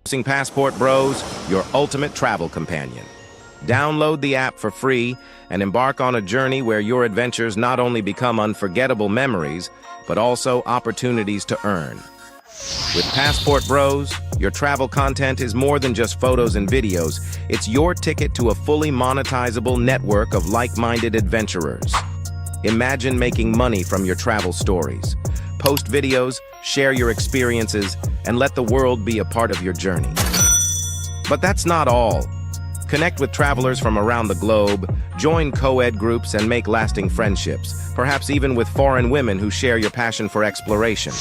Passport Bros, your ultimate travel companion. Download the app for free and embark on a journey where your adventures not only become unforgettable memories, but also opportunities to earn. With Passport Bros, your travel content is more than just photos and videos. It's your ticket to a fully monetizable network of like-minded adventurers. Imagine making money from your travel stories. Post videos, share your experiences, and let the world be a part of your journey. But that's not all. Connect with travelers from around the globe, join co-ed groups, and make lasting friendships, perhaps even with foreign women who share your passion for exploration.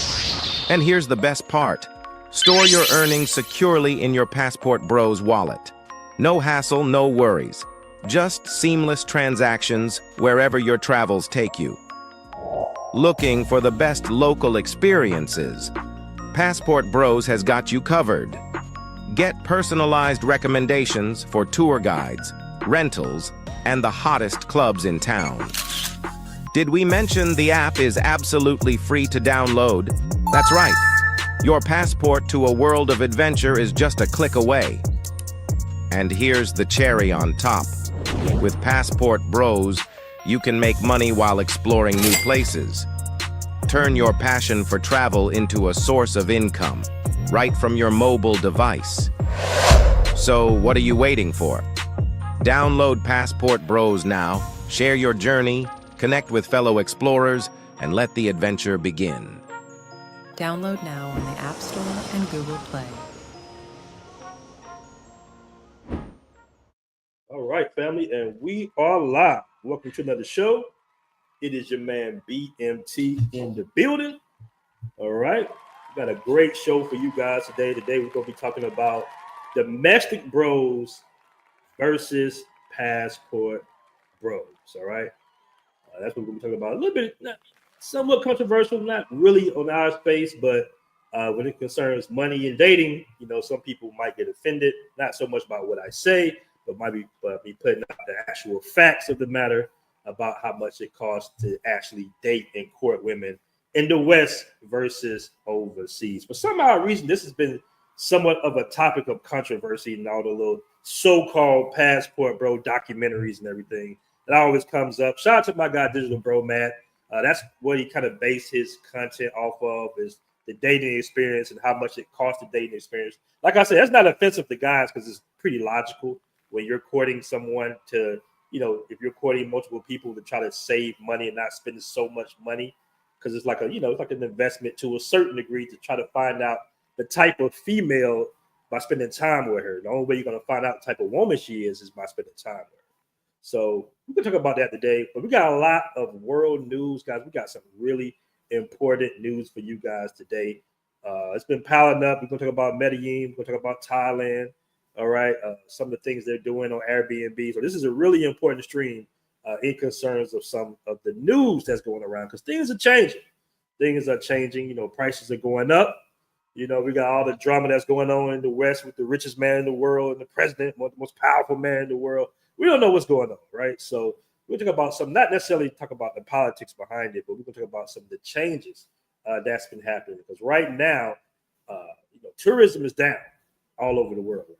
And here's the best part. Store your earnings securely in your Passport Bros wallet. No hassle, no worries. Just seamless transactions wherever your travels take you. Looking for the best local experiences? Passport Bros has got you covered. Get personalized recommendations for tour guides, rentals, and the hottest clubs in town. Did we mention the app is absolutely free to download? That's right. Your passport to a world of adventure is just a click away. And here's the cherry on top. With Passport Bros, you can make money while exploring new places. Turn your passion for travel into a source of income, right from your mobile device. So what are you waiting for? Download Passport Bros now, share your journey, connect with fellow explorers, and let the adventure begin. Download now on the App Store and Google Play. All right, family, and we are live. Welcome to another show. It is your man BMT in the building. All right, we got a great show for you guys today. Today we're going to be talking about domestic bros versus passport bros. All right, that's what we're going to be talking about. A little bit, somewhat controversial, not really on our space, but when it concerns money and dating, you know, some people might get offended. Not so much about what I say, but might be putting out the actual facts of the matter about how much it costs to actually date and court women in the West versus overseas. For some odd reason, this has been somewhat of a topic of controversy in all the little so-called passport bro documentaries and everything. It always comes up. Shout out to my guy, Digital Bro Matt. That's what he kind of based his content off of, is the dating experience and how much it costs the dating experience. Like I said, that's not offensive to guys because it's pretty logical when you're courting someone to, you know, if you're courting multiple people to try to save money and not spend so much money, because it's like a, you know, it's like an investment to a certain degree to try to find out the type of female by spending time with her. The only way you're going to find out the type of woman she is by spending time with her. So we can talk about that today, but we got a lot of world news, guys. We got some really important news for you guys today. It's been piling up. We're going to talk about Medellin. We're going to talk about Thailand. All right. Some of the things they're doing on Airbnb. So this is a really important stream in concerns of some of the news that's going around, because things are changing. Things are changing. You know, prices are going up. You know, we got all the drama that's going on in the West with the richest man in the world and the president, the most powerful man in the world. We don't know what's going on, right? So we're talking about some, not necessarily talk about the politics behind it, but we're going to talk about some of the changes that's been happening. Because right now, you know, tourism is down all over the world right now.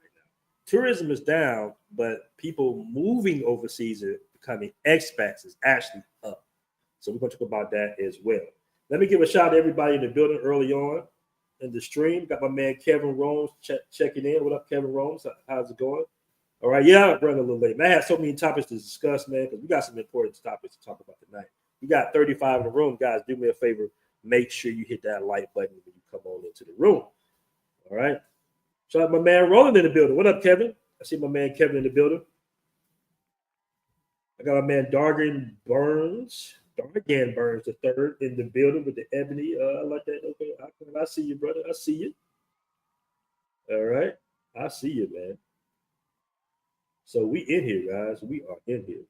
Tourism is down, but people moving overseas and becoming expats is actually up. So we're going to talk about that as well. Let me give a shout out to everybody in the building early on in the stream. Got my man Kevin Romes checking in. What up, Kevin Romes? How's it going? All right, yeah, I'm running a little late. Man, I had so many topics to discuss, man, because we got some important topics to talk about tonight. We got 35 in the room. Guys, do me a favor. Make sure you hit that like button when you come on into the room. All right. Shout out my man Roland in the building. What up, Kevin? I see my man Kevin in the building. I got my man Dargan Burns the third in the building with the ebony. I like that. Okay, I see you, brother. I see you. All right. I see you, man. So we in here, guys. We are in here.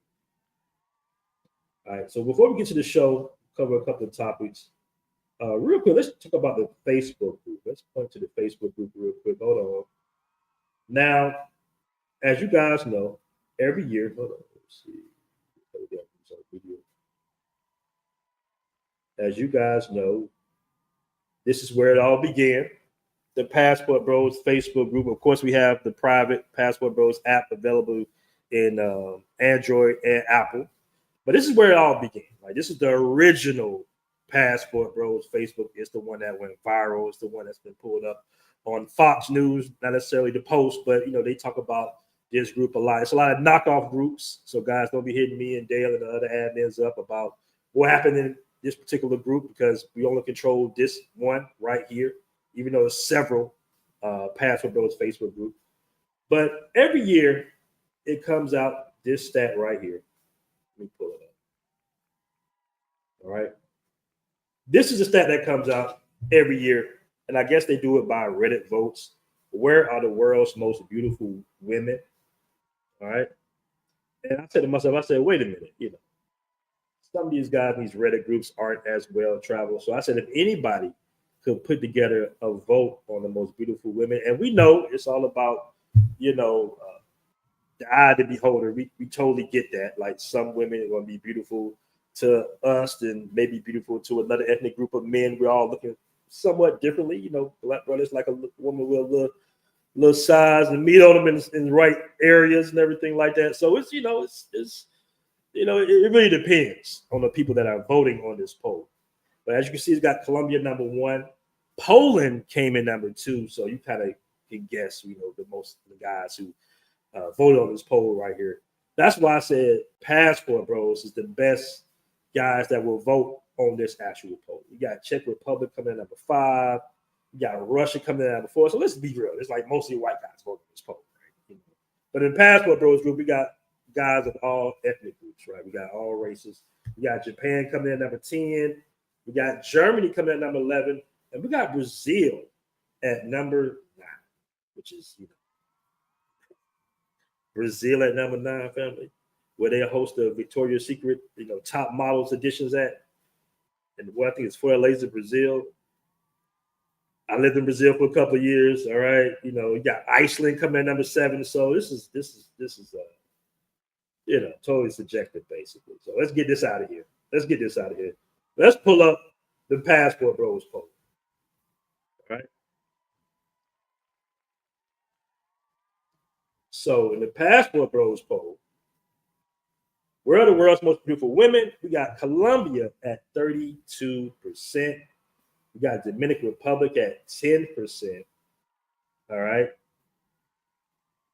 All right. So before we get to the show, cover a couple of topics. Real quick, let's talk about the Facebook group. Let's point to the Facebook group real quick. Hold on. Now, as you guys know, every year, hold on, let's see. As you guys know, this is where it all began. the Passport Bros Facebook group. Of course, we have the private Passport Bros app available in Android and Apple. But this is where it all began. Like this is the original Passport Bros Facebook. It's the one that went viral. It's the one that's been pulled up on Fox News, not necessarily the Post, but they talk about this group a lot. It's a lot of knockoff groups. So guys, don't be hitting me and Dale and the other admins up about what happened in this particular group because we only control this one right here, even though there's several Passport Bros Facebook group. But every year it comes out this stat right here. Let me pull it up. All right. This is a stat that comes out every year, and I guess they do it by Reddit votes. Where are the world's most beautiful women? All right. And I said to myself, wait a minute, some of these guys in these Reddit groups aren't as well traveled. So I said, if anybody could put together a vote on the most beautiful women, and we know it's all about, the eye of the beholder. We totally get that. Like some women are going to be beautiful to us and maybe beautiful to another ethnic group of men. We're all looking somewhat differently. Black brothers like a woman with a little size and meat on them in the right areas and everything like that. So it really depends on the people that are voting on this poll. But as you can see, it's got Colombia number 1. Poland came in number 2. So you kind of can guess, the guys who voted on this poll right here. That's why I said Passport Bros is the best guys that will vote on this actual poll. You got Czech Republic coming in number 5. You got Russia coming in number 4. So let's be real. It's like mostly white guys voting on this poll, right? But in Passport Bros group, we got guys of all ethnic groups, right? We got all races. We got Japan coming in number 10. We got Germany coming in number 11. And we got Brazil at number 9, which is, Brazil at number 9, family, where they host the Victoria's Secret, top models editions at. And what I think is for Laser Brazil. I lived in Brazil for a couple of years. All right. You got Iceland coming at number 7. So this is totally subjective, basically. So let's get this out of here. Let's pull up the Passport Bros poll. All right. So in the Passport Bros poll, where are the world's most beautiful women? We got Colombia at 32%. We got Dominican Republic at 10%. All right.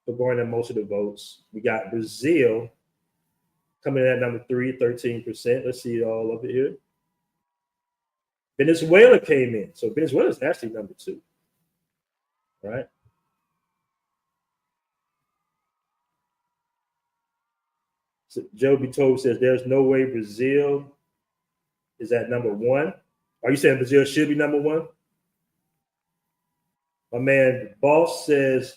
For going at most of the votes. We got Brazil coming in at number 3, 13%. Let's see all over here. Venezuela came in. So Venezuela is actually number 2. All right. So Joe Bito says there's no way Brazil is at number 1. Are you saying Brazil should be number 1? My man Boss says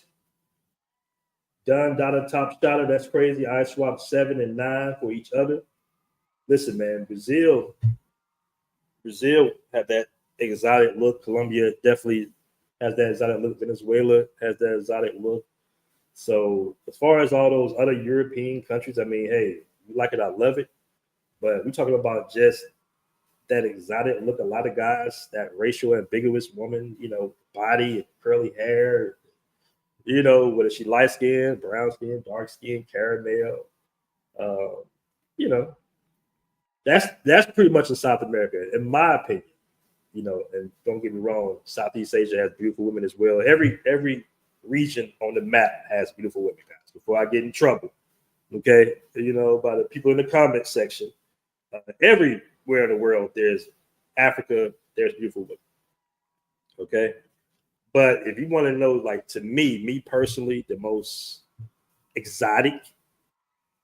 Don Dada top shotter. That's crazy. I swapped 7 and 9 for each other. Listen, man, Brazil have that exotic look. Colombia definitely has that exotic look. Venezuela has that exotic look. So as far as all those other European countries, I mean, hey, you like it, I love it. But we're talking about just that exotic look. A lot of guys, that racial ambiguous woman, body and curly hair, whether she light skin, brown skin, dark skin, caramel, that's pretty much in South America, in my opinion. And don't get me wrong, Southeast Asia has beautiful women as well. Every region on the map has beautiful women, guys. Before I get in trouble, okay, by the people in the comment section, everywhere in the world, there's Africa, there's beautiful women, okay. But if you want to know, like, to me personally, the most exotic,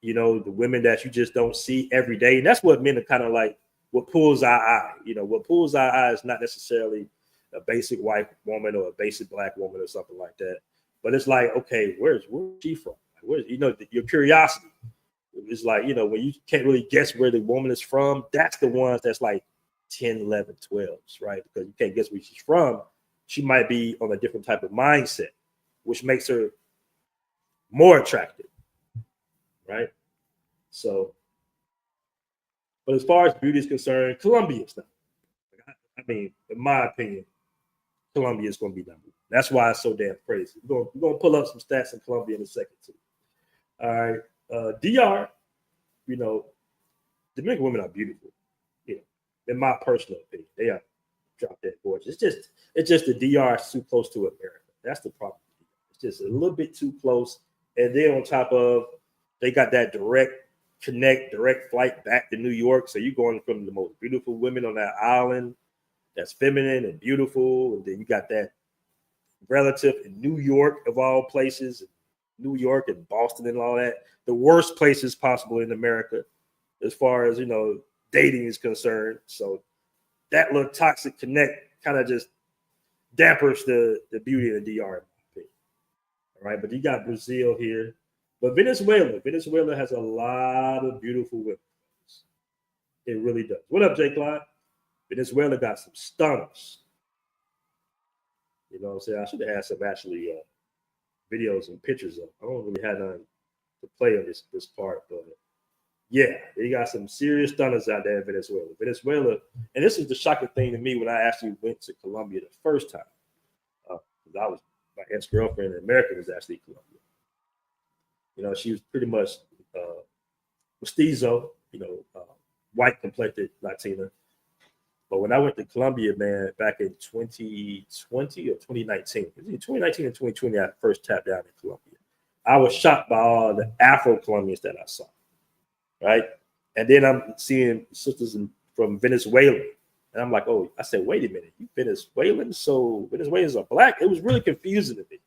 the women that you just don't see every day, and that's what men are kind of like. What pulls our eye, what pulls our eye is not necessarily a basic white woman or a basic black woman or something like that. But it's like, okay, where's she from? Where's your curiosity? It's like, when you can't really guess where the woman is from, that's the ones that's like 10, 11, 12s, right? Because you can't guess where she's from. She might be on a different type of mindset, which makes her more attractive, right? So, but as far as beauty is concerned, Colombia is not. I mean, in my opinion, Colombia is going to be number one. That's why it's so damn crazy. We're going to pull up some stats in Colombia in a second too. All right, DR. You know, Dominican women are beautiful. You know, in my personal opinion, they are drop dead gorgeous. It's just the DR is too close to America. That's the problem. It's just a little bit too close. And then on top of, they got that direct flight back to New York. So you're going from the most beautiful women on that island that's feminine and beautiful. And then you got that relative in New York, of all places, New York and Boston and all that, the worst places possible in America as far as, you know, dating is concerned. So that little toxic connect kind of just dampers the beauty of the DR, in my opinion. All right, but you got Brazil here. But Venezuela has a lot of beautiful women. It really does. What up, Jay Clyde? Venezuela got some stunners. You know what I'm saying? I should have had some actually videos and pictures of. I don't really have none to play on this part, but yeah, they got some serious stunners out there in Venezuela. Venezuela, and this is the shocking thing to me when I actually went to Colombia the first time. I was, my ex-girlfriend in America was actually Colombia. You know, she was pretty much mestizo, you know, white complected Latina. But when I went to Colombia, man, back in 2020 or 2019, 2019 and 2020, I first tapped down in Colombia. I was shocked by all the Afro-Colombians that I saw, right? And then I'm seeing sisters from Venezuela. And I'm like, oh, I said, wait a minute, you Venezuelans? So Venezuelans are black? It was really confusing to me,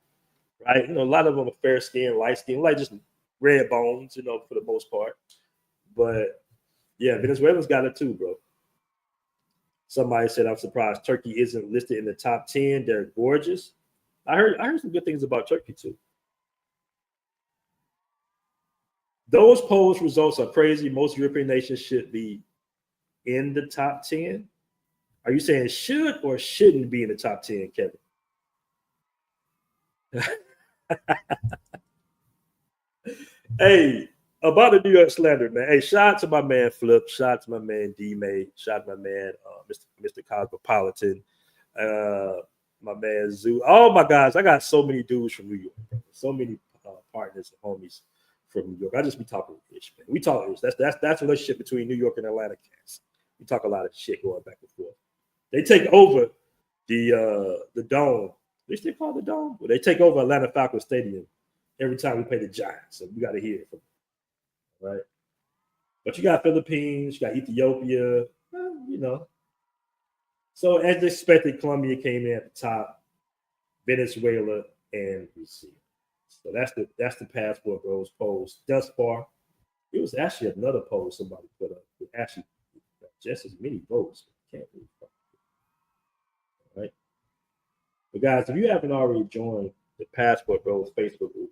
right? You know, a lot of them are fair skin, light skin, like just red bones, you know, for the most part. But yeah, Venezuelans got it too, bro. Somebody said, I'm surprised Turkey isn't listed in the top 10. They're gorgeous. I heard some good things about Turkey too. Those polls results are crazy. Most European nations should be in the top 10. Are you saying should or shouldn't be in the top 10, Kevin? Hey, about the New York slander, man. Hey, shout out to my man Flip. Shout out to my man D-May. Shout out to my man Mr. Cosmopolitan. My man Zoo. Oh my guys, I got so many dudes from New York. Bro. So many partners and homies from New York. I just be talking ish, man. We talk ish. That's the relationship between New York and Atlanta cats. We talk a lot of shit going back and forth. They take over the dome. They still call it the dome. Well, they take over Atlanta Falcons Stadium every time we play the Giants. So we got to hear it from them, right? But you got Philippines, you got Ethiopia, you know. So as expected, Colombia came in at the top, Venezuela and Brazil. So that's the Passport Bros polls thus far. It was actually another poll somebody put up with actually just as many votes. Can't believe it. Right? But guys, if you haven't already joined the Passport Bros Facebook group,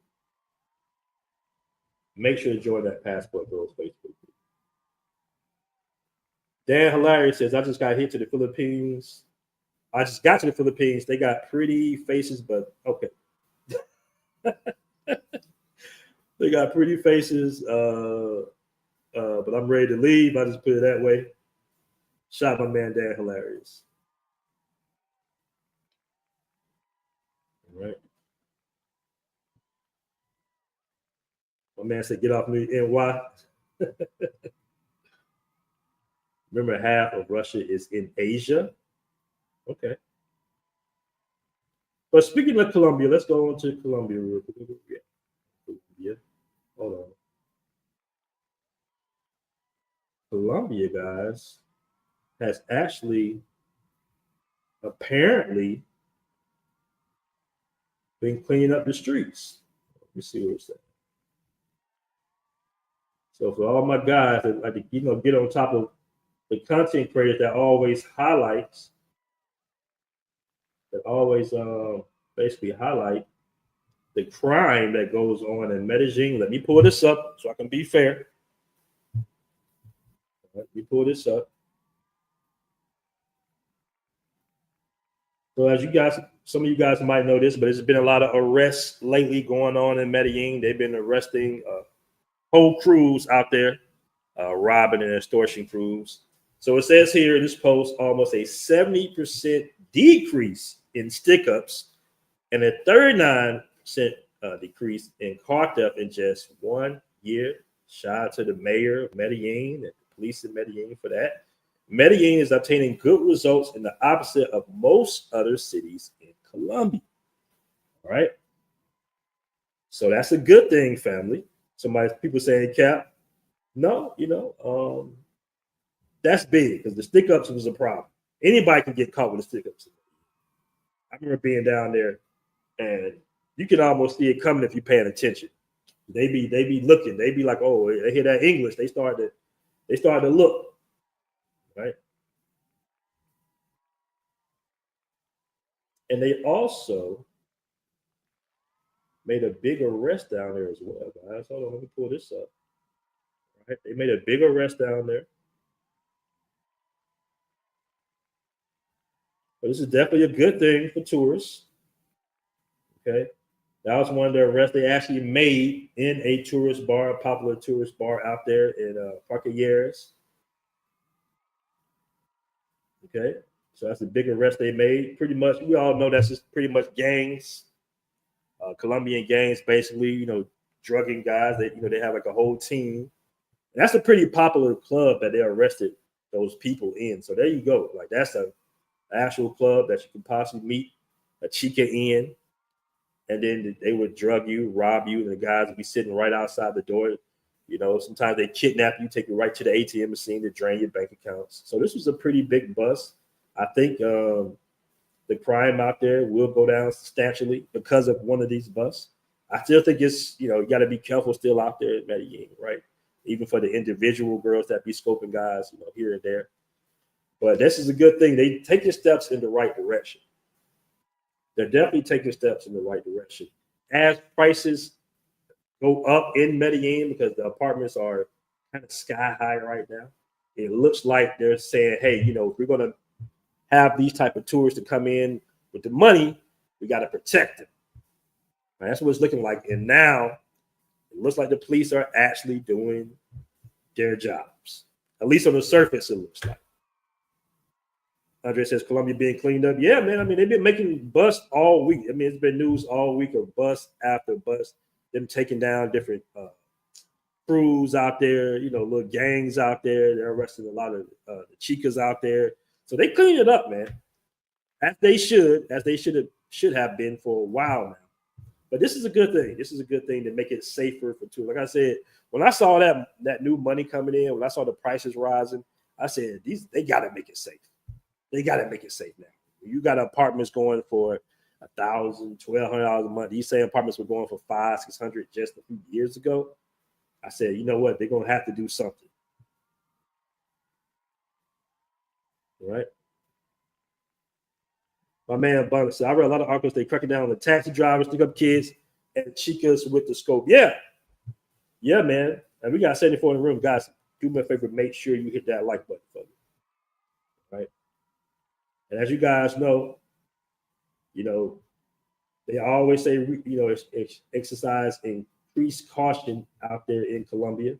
make sure to join that Passport Bros Facebook group. Dan Hilarious says, I just got here to the Philippines. I just got to the Philippines. They got pretty faces, but okay. They got pretty faces, but I'm ready to leave. I just put it that way. Shout out my man Dan Hilarious. All right. My man said, get off me, NY. Remember, half of Russia is in Asia. Okay. But speaking of Colombia, let's go on to Colombia real quick. Yeah. Hold on. Colombia, guys, has actually apparently been cleaning up the streets. Let me see what it's saying. So for all my guys that like to, you know, get on top of the content creators that always basically highlight the crime that goes on in Medellin. Let me pull this up so I can be fair. Let me pull this up. So as you guys, some of you guys might know this, but there's been a lot of arrests lately going on in Medellin. They've been arresting whole crews out there, robbing and extortion crews. So it says here in this post, almost a 70% decrease in stick-ups and a 39% decrease in car theft in just 1 year. Shout out to the mayor of Medellin and the police in Medellin for that. Medellin is obtaining good results in the opposite of most other cities in Colombia. All right. So that's a good thing, family. People saying, Cap, no, that's big because the stick-ups was a problem. Anybody can get caught with the stick-ups. I remember being down there, and you can almost see it coming if you're paying attention. They be looking. They be like, oh, they hear that English. They start to look, right? And they also made a big arrest down there as well, guys. Hold on, let me pull this up. All right, they made a big arrest down there. But this is definitely a good thing for tourists. Okay. That was one of the arrests they actually made in a tourist bar, a popular tourist bar out there in Parquilleres. Okay. So that's a big arrest they made. Pretty much, we all know that's just pretty much gangs, Colombian gangs, basically, drugging guys. They have like a whole team. And that's a pretty popular club that they arrested those people in. So there you go. Like that's an actual club that you can possibly meet a chica in. And then they would drug you, rob you, and the guys would be sitting right outside the door. Sometimes they kidnap you, take you right to the ATM machine to drain your bank accounts. So this was a pretty big bust. I think the crime out there will go down substantially because of one of these busts. I still think it's, you got to be careful still out there at Medellin, right? Even for the individual girls that be scoping guys, here and there. But this is a good thing. They taking steps in the right direction. They're definitely taking steps in the right direction. As prices go up in Medellin, because the apartments are kind of sky high right now, it looks like they're saying, hey, if we're going to have these type of tourists to come in with the money, we got to protect them. And that's what it's looking like. And now it looks like the police are actually doing their jobs. At least on the surface, it looks like. Andre says Colombia being cleaned up. Yeah, man. I mean, they've been making busts all week. I mean, it's been news all week of bust after bust. Them taking down different crews out there, little gangs out there. They're arresting a lot of the chicas out there. So they cleaned it up, man. As they should have been for a while now. But this is a good thing. This is a good thing to make it safer for tourists. Like I said, when I saw that new money coming in, when I saw the prices rising, I said they got to make it safe. They got to make it safe now. You got apartments going for $1,000, $1,200 a month. These same apartments were going for $500, $600 just a few years ago. I said, you know what? They're gonna have to do something. All right. My man Bunny said, I read a lot of articles. They cracking down on the taxi drivers, stick up kids, and chicas with the scope. Yeah, man. And we got 74 in the room, guys. Do me a favor, make sure you hit that like button for me. Right. And as you guys know, they always say, exercise increased caution out there in Colombia,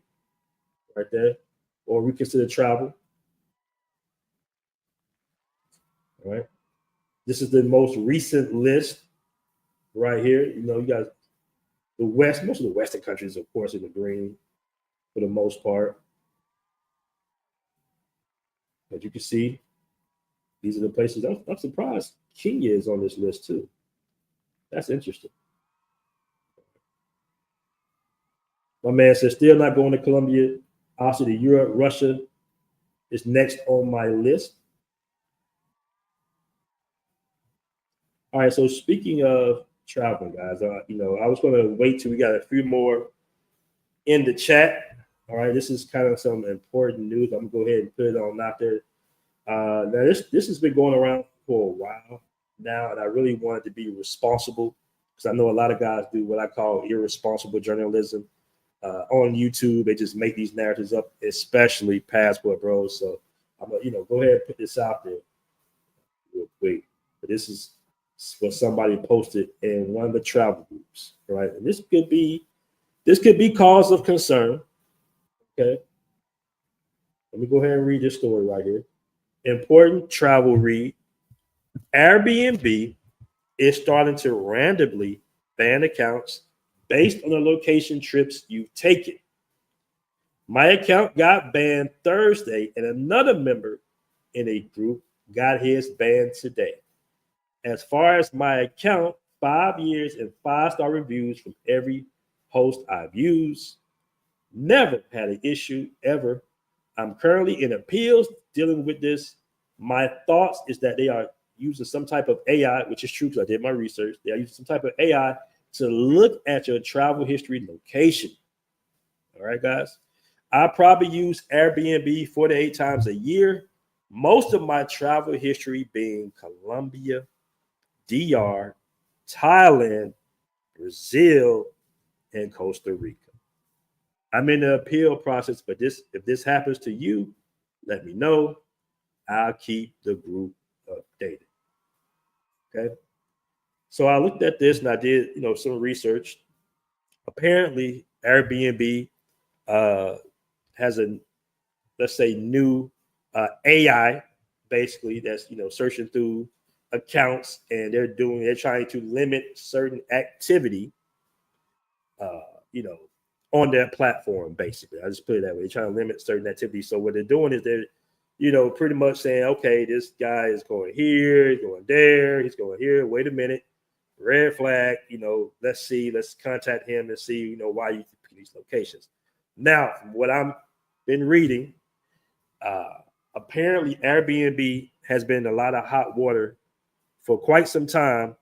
right there, or reconsider travel. All right. This is the most recent list right here. You got the West, most of the Western countries, of course, in the green for the most part. As you can see, these are the places. I'm surprised Kenya is on this list too. That's interesting. My man says, still not going to Colombia. Also to Europe, Russia is next on my list. All right, so speaking of traveling, guys, I was going to wait till we got a few more in the chat. All right, this is kind of some important news. I'm going to go ahead and put it on out there. Now, this has been going around for a while now, and I really wanted to be responsible because I know a lot of guys do what I call irresponsible journalism on YouTube. They just make these narratives up, especially Passportbro. So I'm going to go ahead and put this out there real quick. But this is what somebody posted in one of the travel groups, right? And this could be cause of concern. Okay. Let me go ahead and read this story right here. Important travel read. Airbnb it's starting to randomly ban accounts based on the location trips you've taken. My account got banned Thursday, and another member in a group got his banned today. As far as my account, 5 years and 5-star reviews from every host I've used. Never had an issue ever. I'm currently in appeals dealing with this. My thoughts is that they are using some type of AI, which is true because I did my research. They are using some type of AI to look at your travel history location. All right, guys. I probably use Airbnb 4 to 8 times a year. Most of my travel history being Colombia, DR, Thailand, Brazil, and Costa Rica. I'm in the appeal process, but if this happens to you, let me know. I'll keep the group updated. Okay. So I looked at this and I did, some research. Apparently, Airbnb has a, let's say, new AI, basically that's searching through accounts, and they're trying to limit certain activity, uh, you know, on their platform. Basically, I just put it that way. They're trying to limit certain activities. So what they're doing is they're pretty much saying, okay, this guy is going here, he's going there, he's going here. Wait a minute, red flag. Let's see, let's contact him and see, why you pick these locations. Now, from what I'm been reading, apparently Airbnb has been in a lot of hot water for quite some time.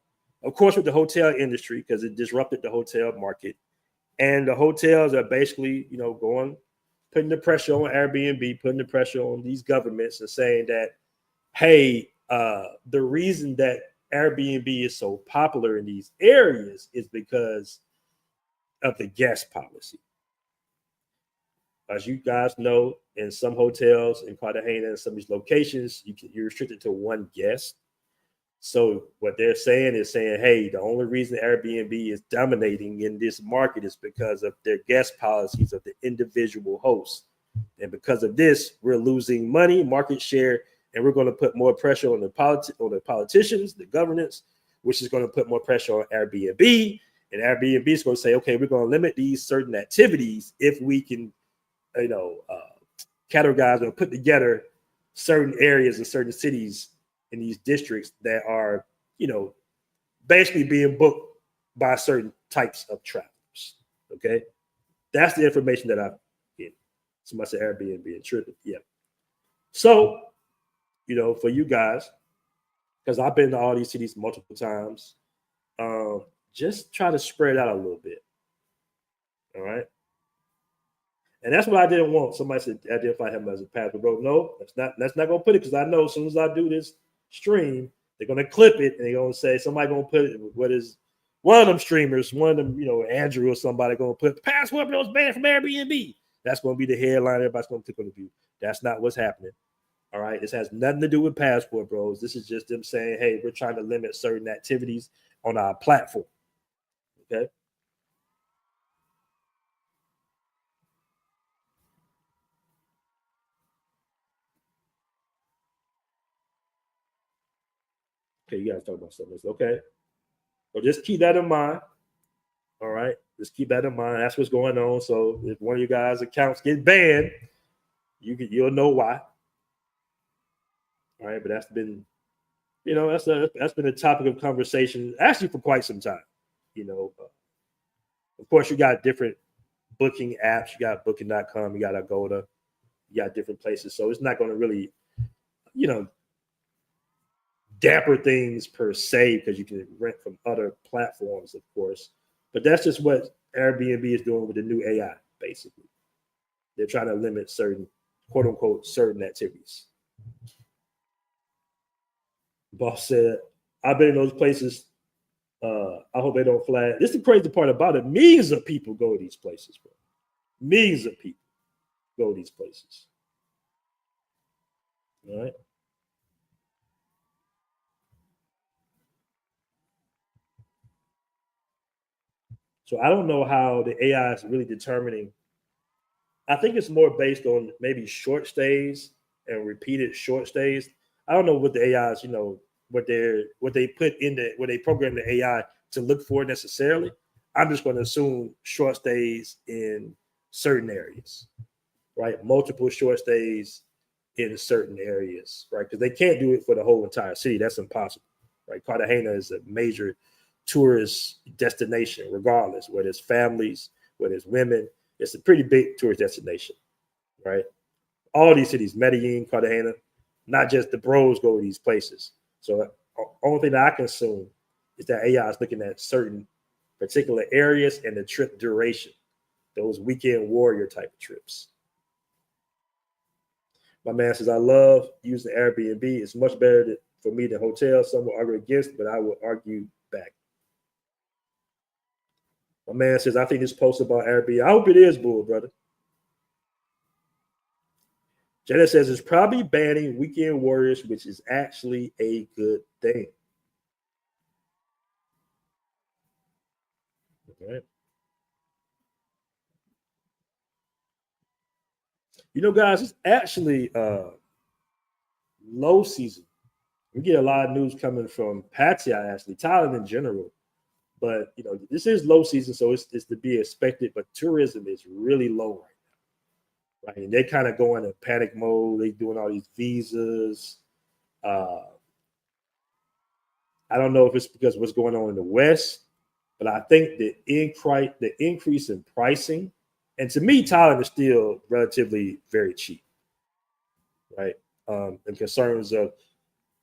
Of course, with the hotel industry, because it disrupted the hotel market, and the hotels are basically, putting the pressure on Airbnb, putting the pressure on these governments, and saying that, hey, the reason that Airbnb is so popular in these areas is because of the guest policy. As you guys know, in some hotels in Cartagena and some of these locations, you're restricted to one guest. So what they're saying is hey, the only reason Airbnb is dominating in this market is because of their guest policies of the individual hosts. And because of this, we're losing money, market share, and we're going to put more pressure on the politicians, the governance, which is going to put more pressure on Airbnb. And Airbnb is going to say, okay, we're going to limit these certain activities if we can, categorize or put together certain areas and certain cities in these districts that are, basically being booked by certain types of travelers. Okay. That's the information that I've get. Somebody said Airbnb and tripping. Yeah. So, for you guys, because I've been to all these cities multiple times, just try to spread out a little bit. All right. And that's what I didn't want. Somebody said identify him as a Passportbro. No, that's not gonna put it, because I know as soon as I do this stream, they're gonna clip it and they're gonna say somebody gonna put it. What is one of them streamers, one of them, Andrew or somebody gonna put Passportbro's banned from Airbnb. That's gonna be the headline. Everybody's gonna click on the view. That's not what's happening. All right. This has nothing to do with Passportbros. This is just them saying, hey, we're trying to limit certain activities on our platform. Okay. Okay, you guys talk about something else. Okay. So just keep that in mind. All right. Just keep that in mind. That's what's going on. So if one of you guys' accounts get banned, you'll know why. All right. But that's been, that's been a topic of conversation actually for quite some time. Of course, you got different booking apps. You got booking.com, you got Agoda, you got different places. So it's not going to really, damper things per se, because you can rent from other platforms, of course. But that's just what Airbnb is doing with the new AI, basically. They're trying to limit certain, quote unquote, certain activities. Boss said, I've been in those places. I hope they don't flag. This is the crazy part about it. Millions of people go to these places, bro. Millions of people go to these places. All right. So I don't know how the AI is really determining. I think it's more based on maybe short stays and repeated short stays. I don't know what the AI is, what they put in what they program the AI to look for necessarily. I'm just going to assume short stays in certain areas, right? Multiple short stays in certain areas, right? Because they can't do it for the whole entire city. That's impossible, right? Cartagena is a major tourist destination, regardless, whether it's families, whether it's women. It's a pretty big tourist destination, right? All these cities, Medellin, Cartagena, not just the bros go to these places. So the only thing that I can assume is that AI is looking at certain particular areas and the trip duration, those weekend warrior type of trips. My man says, I love using Airbnb. It's much better for me than hotels. Some will argue against, but I will argue back. My man says, I think this post about Airbnb. I hope it is, bull, brother. Jenna says it's probably banning weekend warriors, which is actually a good thing. Okay. You know, guys, it's actually low season. We get a lot of news coming from Pattaya, actually, Thailand in general. But you know, this is low season, so it's to be expected. But tourism is really low right now, right? And they're kind of going in panic mode. They're doing all these visas. I don't know if it's because of what's going on in the West, but I think the increase in pricing, and to me, Thailand is still relatively very cheap, right? In concerns of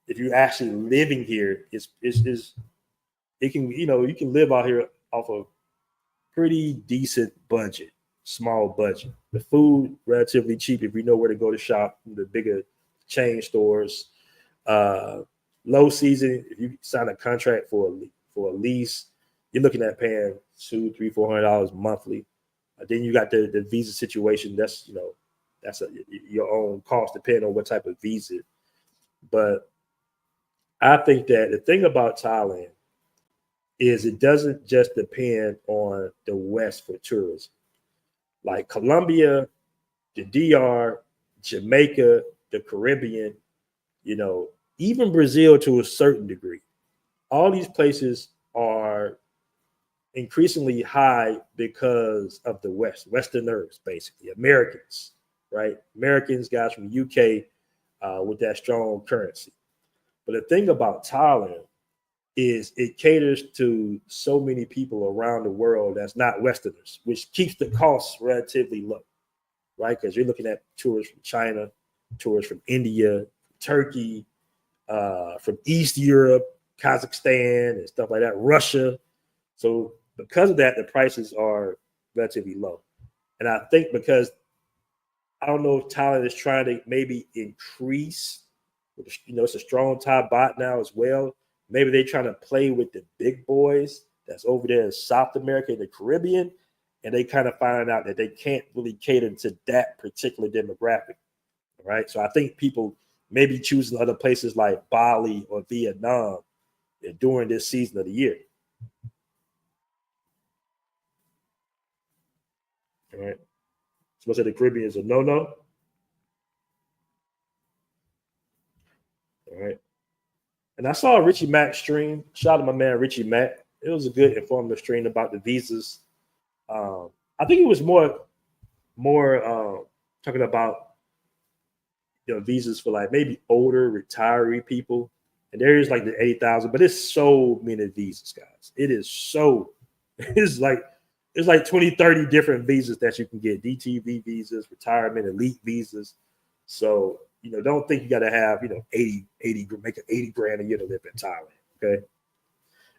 if you're actually living here, it can, you can live out here off a pretty decent budget, small budget. The food relatively cheap if you know where to go to shop, the bigger chain stores. Low season, if you sign a contract for a lease, you're looking at paying $200, $300, $400 monthly. Then you got the visa situation. That's your own cost depending on what type of visa. But I think that the thing about Thailand is it doesn't just depend on the West for tourism. Like Colombia, the DR, Jamaica, the Caribbean, even Brazil to a certain degree. All these places are increasingly high because of the West, Westerners, basically, Americans, right? Americans, guys from the UK with that strong currency. But the thing about Thailand is it caters to so many people around the world that's not Westerners, which keeps the costs relatively low, right? Because you're looking at tourists from China, tourists from India, Turkey, from East Europe, Kazakhstan, and stuff like that, Russia. So because of that, the prices are relatively low. And I think because I don't know if Thailand is trying to maybe increase, it's a strong Thai baht now as well. Maybe they're trying to play with the big boys that's over there in South America and the Caribbean, and they kind of find out that they can't really cater to that particular demographic, right? So I think people maybe choosing other places like Bali or Vietnam during this season of the year. All right. So let's say the Caribbean is a no-no. All right. And I saw a Richie Mack stream. Shout out to my man Richie Mack. It was a good informative stream about the visas. I think it was more talking about visas for like maybe older retiree people. And there is like the 80,000, but it's so many visas, guys. It's like 20, 30 different visas that you can get. DTV visas, retirement, elite visas. So, don't think you got to have, 80, make it 80 grand a year to live in Thailand. Okay.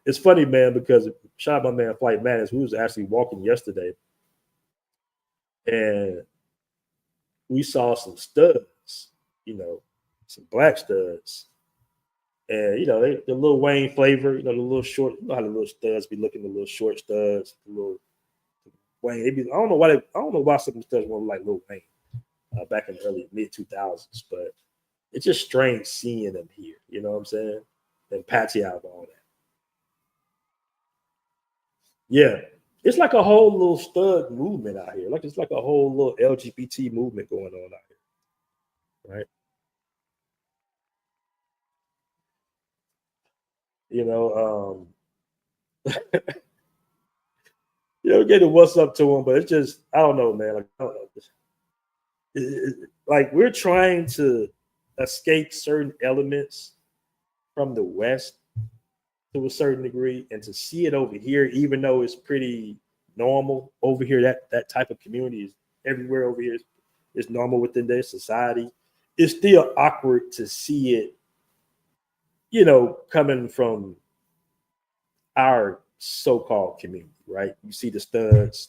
It's funny, man, because shout out my man Flight Madness, who was actually walking yesterday. And we saw some studs, some black studs. And, the little Wayne flavor, the little short, how the little studs be looking, the little short studs, the little Wayne. I don't know why some studs want to like Lil Wayne back in the early mid 2000s, but it's just strange seeing them here. You know what I'm saying? And Patsy out of all that. Yeah, it's like a whole little stud movement out here. Like it's like a whole little LGBT movement going on out here, right? You know, getting what's up to them, but it's just I don't know, man. Like, I don't know. Like we're trying to escape certain elements from the West to a certain degree, and to see it over here, even though it's pretty normal over here, that type of community is everywhere over here. It's normal within their society. It's still awkward to see it, coming from our so-called community, right? You see the studs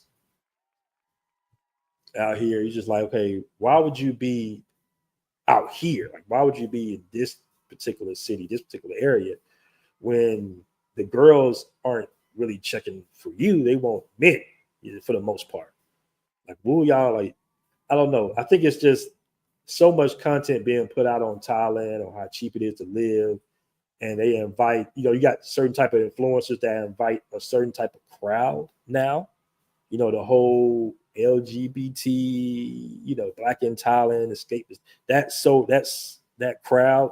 out here. You're just like, okay, why would you be out here? Like, why would you be in this particular city, this particular area, when the girls aren't really checking for you? They want men, for the most part. Like, woo, y'all, like, I don't know. I think it's just so much content being put out on Thailand on how cheap it is to live. And they invite, you got certain type of influencers that invite a certain type of crowd now. The whole LGBT, Black in Thailand, escapist. That's that crowd.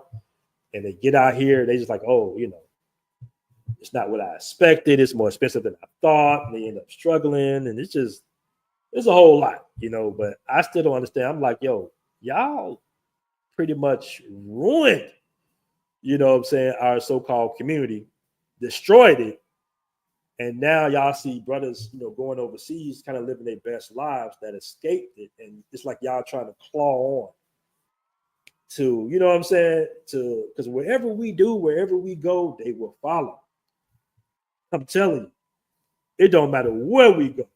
And they get out here, they just like, oh, it's not what I expected. It's more expensive than I thought. And they end up struggling. And it's a whole lot, but I still don't understand. I'm like, yo, y'all pretty much ruined, what I'm saying, our so-called community, destroyed it. And now y'all see brothers, going overseas, kind of living their best lives that escaped it. And it's like y'all trying to claw on to, what I'm saying, because wherever we go, they will follow. I'm telling you, it don't matter where we go.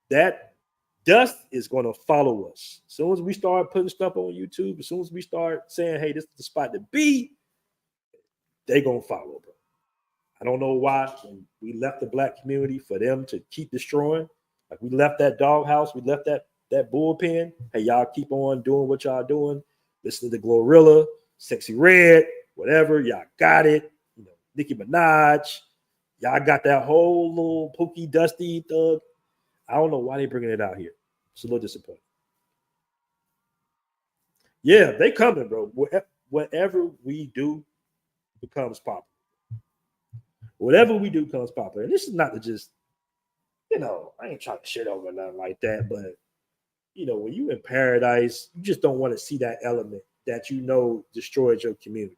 That dust is going to follow us. As soon as we start putting stuff on YouTube, as soon as we start saying, hey, this is the spot to be, they going to follow, bro. I don't know why we left the Black community for them to keep destroying. Like, we left that doghouse, we left that bullpen. Hey, y'all keep on doing what y'all doing. Listen to Glorilla, Sexy Red, whatever. Y'all got it. Nicki Minaj. Y'all got that whole little Pookie Dusty thug. I don't know why they bringing it out here. It's a little disappointing. Yeah, they coming, bro. Whatever we do becomes popular. Whatever we do becomes popular. And this is not to just, I ain't trying to shit over nothing like that, but when you in paradise, you just don't want to see that element that destroyed your community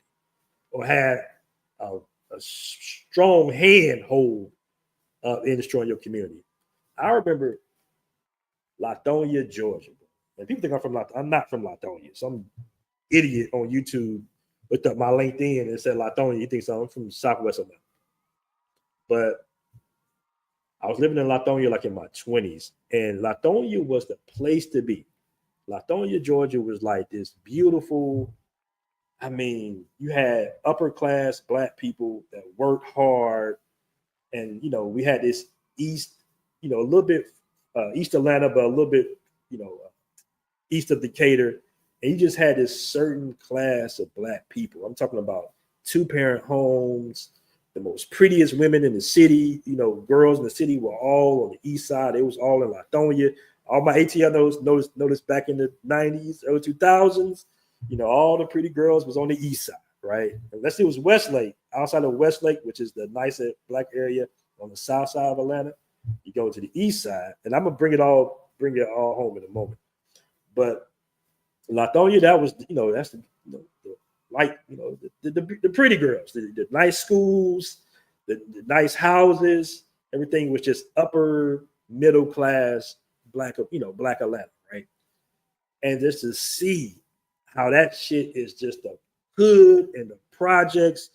or had a strong handhold in destroying your community. I remember Latonia, Georgia. And people think I'm from Latonia. I'm not from Latonia. Some idiot on YouTube looked up my LinkedIn and said Latonia. He thinks I'm from Southwest Atlanta. But I was living in Latonia like in my 20s. And Latonia was the place to be. Latonia, Georgia was like this beautiful. I mean, you had upper class Black people that worked hard. And, we had this East, a little bit East Atlanta, but a little bit, east of Decatur. And you just had this certain class of Black people. I'm talking about 2-parent homes, the most prettiest women in the city. Girls in the city were all on the east side. They was all in Latonia. All my ATL noticed back in the 90s, early 2000s, all the pretty girls was on the east side, right? Unless it was Westlake. Outside of Westlake, which is the nicer Black area on the south side of Atlanta, you go to the east side. And I'm gonna bring it all home in a moment. But Latonia, that was, that's the light, the pretty girls, the nice schools, the nice houses, everything was just upper middle class Black Atlanta, right? And just to see how that shit is just the hood and the projects,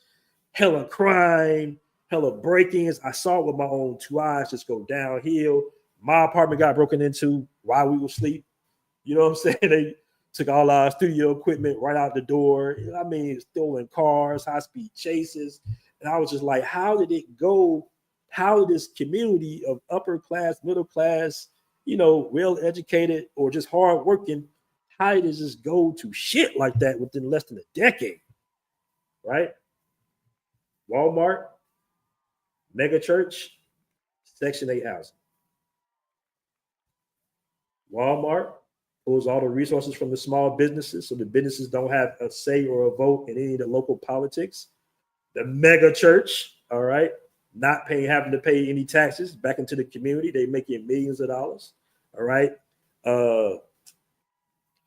hella crime, hella break-ins. I saw it with my own 2 eyes just go downhill. My apartment got broken into while we were asleep. You know what I'm saying? They took all our studio equipment right out the door. I mean, stolen cars, high-speed chases. And I was just like, how did it go? How did this community of upper class, middle class, well-educated or just hard-working, how did it just go to shit like that within less than a decade, right? Walmart, mega church, Section 8 housing. Walmart pulls all the resources from the small businesses, so the businesses don't have a say or a vote in any of the local politics. the mega church, all right, not having to pay any taxes back into the community. They making millions of dollars, all right.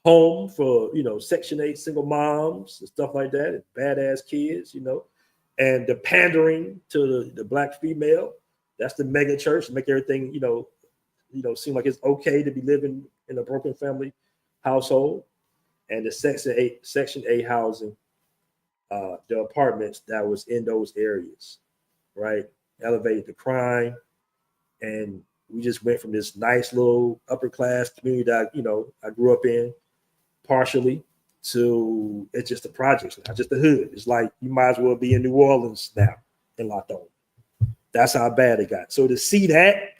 Home for Section 8 single moms and stuff like that, and badass kids, and the pandering to the black female. That's the mega church. Make everything seem like it's okay to be living in a broken family household. And the Section 8 housing, the apartments that was in those areas, right? Elevated the crime, and we just went from this nice little upper class community that I grew up in, partially, to it's just the projects, not just the hood. It's like you might as well be in New Orleans now in Lawton. That's how bad it got. So to see that,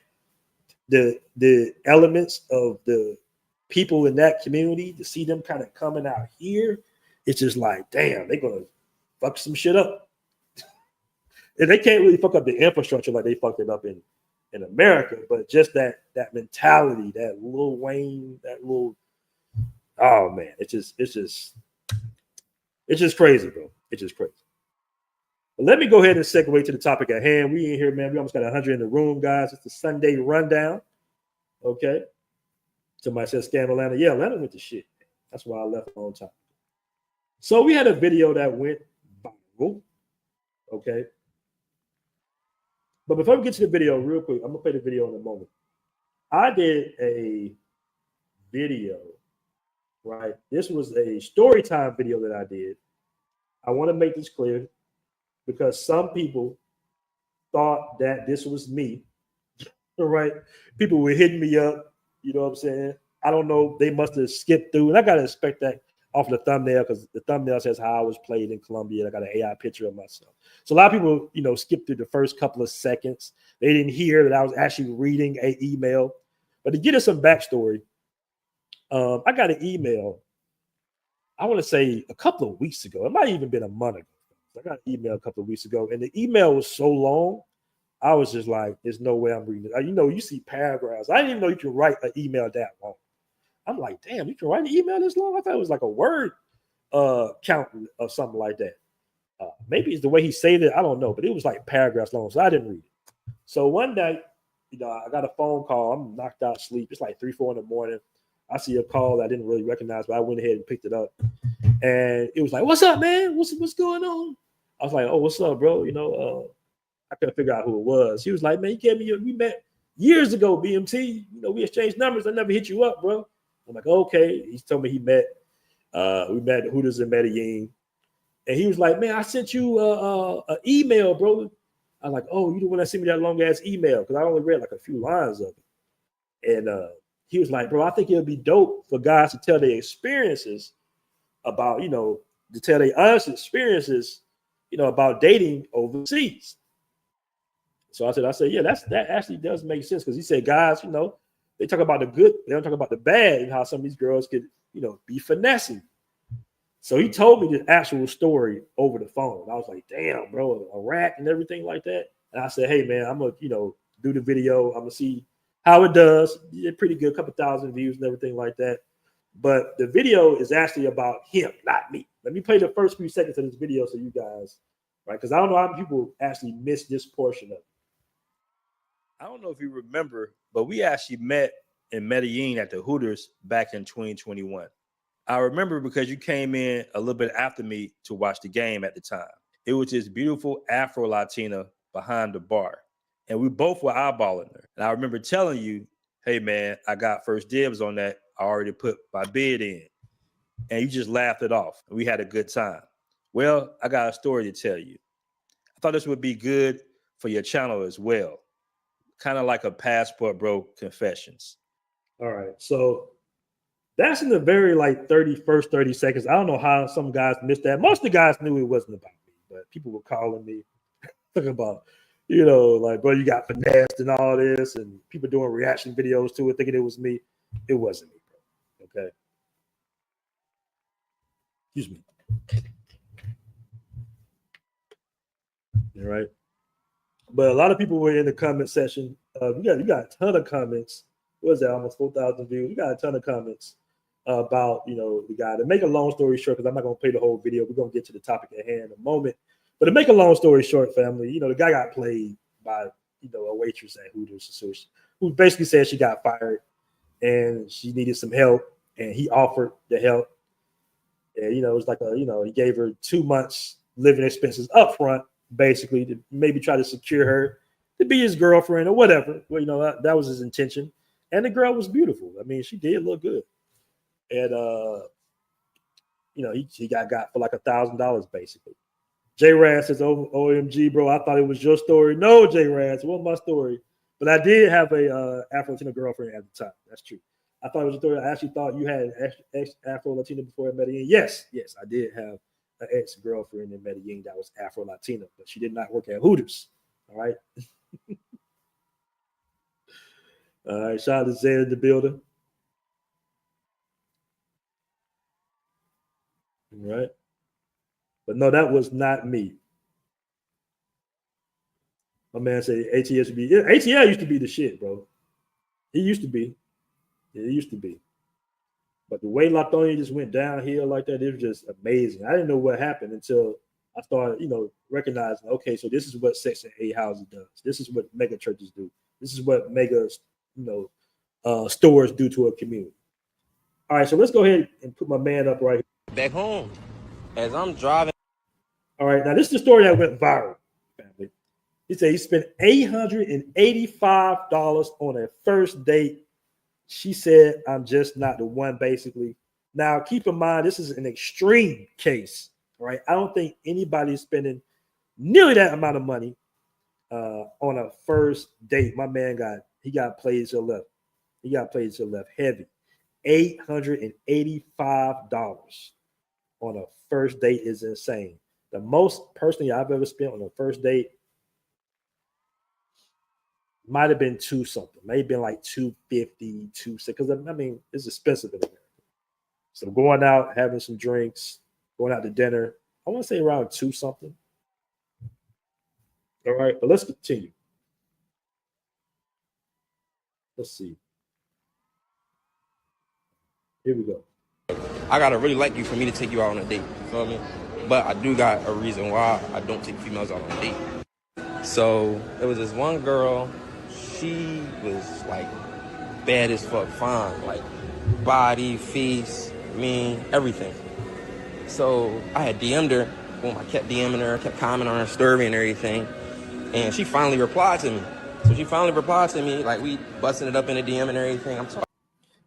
the elements of the people in that community, to see them kind of coming out here, it's just like, damn, they're gonna fuck some shit up. And they can't really fuck up the infrastructure like they fucked it up in America, but just that mentality, that Lil Wayne, that little, oh man, it's just crazy, bro. It's just crazy. But let me go ahead and segue to the topic at hand. We in here, man. We almost got 100 in the room, guys. It's the Sunday rundown. Okay. Somebody said scam Atlanta. Yeah, Atlanta went to shit. That's why I left on time. So we had a video that went viral. Okay. But before we get to the video, real quick, I'm gonna play the video in a moment. I did a video, right? This was a story time video that I did. I want to make this clear because some people thought that this was me. All right. People were hitting me up. You know what I'm saying? I don't know. They must have skipped through. And I got to expect that off the thumbnail because the thumbnail says how I was played in Colombia. I got an AI picture of myself. So a lot of people, skipped through the first couple of seconds. They didn't hear that I was actually reading an email. But to get us some backstory, I got an email, I want to say a couple of weeks ago. It might have even been a month ago. I got an email a couple of weeks ago, and the email was so long, I was just like, there's no way I'm reading it. You see paragraphs. I didn't even know you could write an email that long. I'm like, damn, you can write an email this long? I thought it was like a word count or something like that. Maybe it's the way he said it. I don't know, but it was like paragraphs long, so I didn't read it. So one night, I got a phone call. I'm knocked out sleep. It's like 3, 4 in the morning. I see a call that I didn't really recognize, but I went ahead and picked it up. And it was like, what's up, man? What's going on? I was like, oh, what's up, bro? I couldn't figure out who it was. He was like, man, we met years ago, BMT. We exchanged numbers. I never hit you up, bro. I'm like, okay. He told me we met at Hooters in Medellin. And he was like, man, I sent you an email, bro. I was like, oh, you the one that sent me that long ass email? Because I only read like a few lines of it. And he was like, bro, I think it'll be dope for guys to tell their experiences about, to tell their honest experiences, about dating overseas. So I said, yeah, that actually does make sense. Because he said, guys, they talk about the good, they don't talk about the bad, and how some of these girls could, be finessing. So he told me the actual story over the phone. I was like, damn, bro, a rat and everything like that. And I said, hey, man, I'm going to, do the video. I'm going to see how it does. It's pretty good, a couple thousand views and everything like that. But the video is actually about him, not me. Let me play the first few seconds of this video so you guys, right? Because I don't know how many people actually missed this portion of it. I don't know if you remember, but we actually met in Medellin at the Hooters back in 2021. I remember because you came in a little bit after me to watch the game at the time. It was this beautiful Afro-Latina behind the bar. And we both were eyeballing her. And I remember telling you, hey, man, I got first dibs on that. I already put my bid in. And you just laughed it off. We had a good time. Well, I got a story to tell you. I thought this would be good for your channel as well. Kind of like a Passportbro confessions. All right. So that's in the very first 30 seconds. I don't know how some guys missed that. Most of the guys knew it wasn't about me, but people were calling me talking about, bro, you got finessed and all this, and people doing reaction videos to it, thinking it was me. It wasn't me, bro. Okay. Excuse me. All right. But a lot of people were in the comment section. You got a ton of comments. What is that? Almost 4,000 views. You got a ton of comments about the guy. To make a long story short, because I'm not going to play the whole video. We're going to get to the topic at hand in a moment. But to make a long story short, family, the guy got played by, a waitress at Hooters, who basically said she got fired and she needed some help, and he offered the help. And, it was like he gave her 2 months living expenses up front, basically, to maybe try to secure her to be his girlfriend or whatever. Well, that was his intention. And the girl was beautiful. I mean, she did look good. And, he got for like $1,000 basically. J-Rad says, OMG, bro, I thought it was your story. No, J-Rad, it wasn't my story. But I did have a Afro-Latina girlfriend at the time. That's true. I thought it was a story. I actually thought you had an Afro-Latina before in Medellin. Yes, I did have an ex-girlfriend in Medellin that was Afro-Latina, but she did not work at Hooters. All right. All right. Shout out to Zay in the building. All right. But no, that was not me. My man said ATL used to be. Yeah, ATL used to be the shit, bro. He used to be. Yeah, he used to be. But the way Latonia just went downhill like that, it was just amazing. I didn't know what happened until I started, recognizing, okay, so this is what Section 8 housing does. This is what mega churches do. This is what mega, stores do to a community. All right, so let's go ahead and put my man up right here. Back home, as I'm driving. All right, now this is the story that went viral, family. He said he spent $885 on a first date. She said, I'm just not the one, basically. Now, keep in mind, this is an extreme case, right? I don't think anybody's spending nearly that amount of money on a first date. My man got played to the left. He got played to the left heavy. $885 on a first date is insane. The most personally I've ever spent on a first date might have been $2 something, maybe been like $250, $260, because I mean it's expensive in America. So going out, having some drinks, going out to dinner, I want to say around $2 something. All right, but let's continue. Let's see. Here we go. I gotta really like you for me to take you out on a date. You feel me? But I do got a reason why I don't take females out on a date. So there was this one girl. She was like bad as fuck, fine, like body, face, everything. So I had DM'd her. Boom, I kept DMing her, kept commenting on her story and everything. And she finally replied to me. So she finally replied to me, like we busting it up in the DM and everything. I'm talking.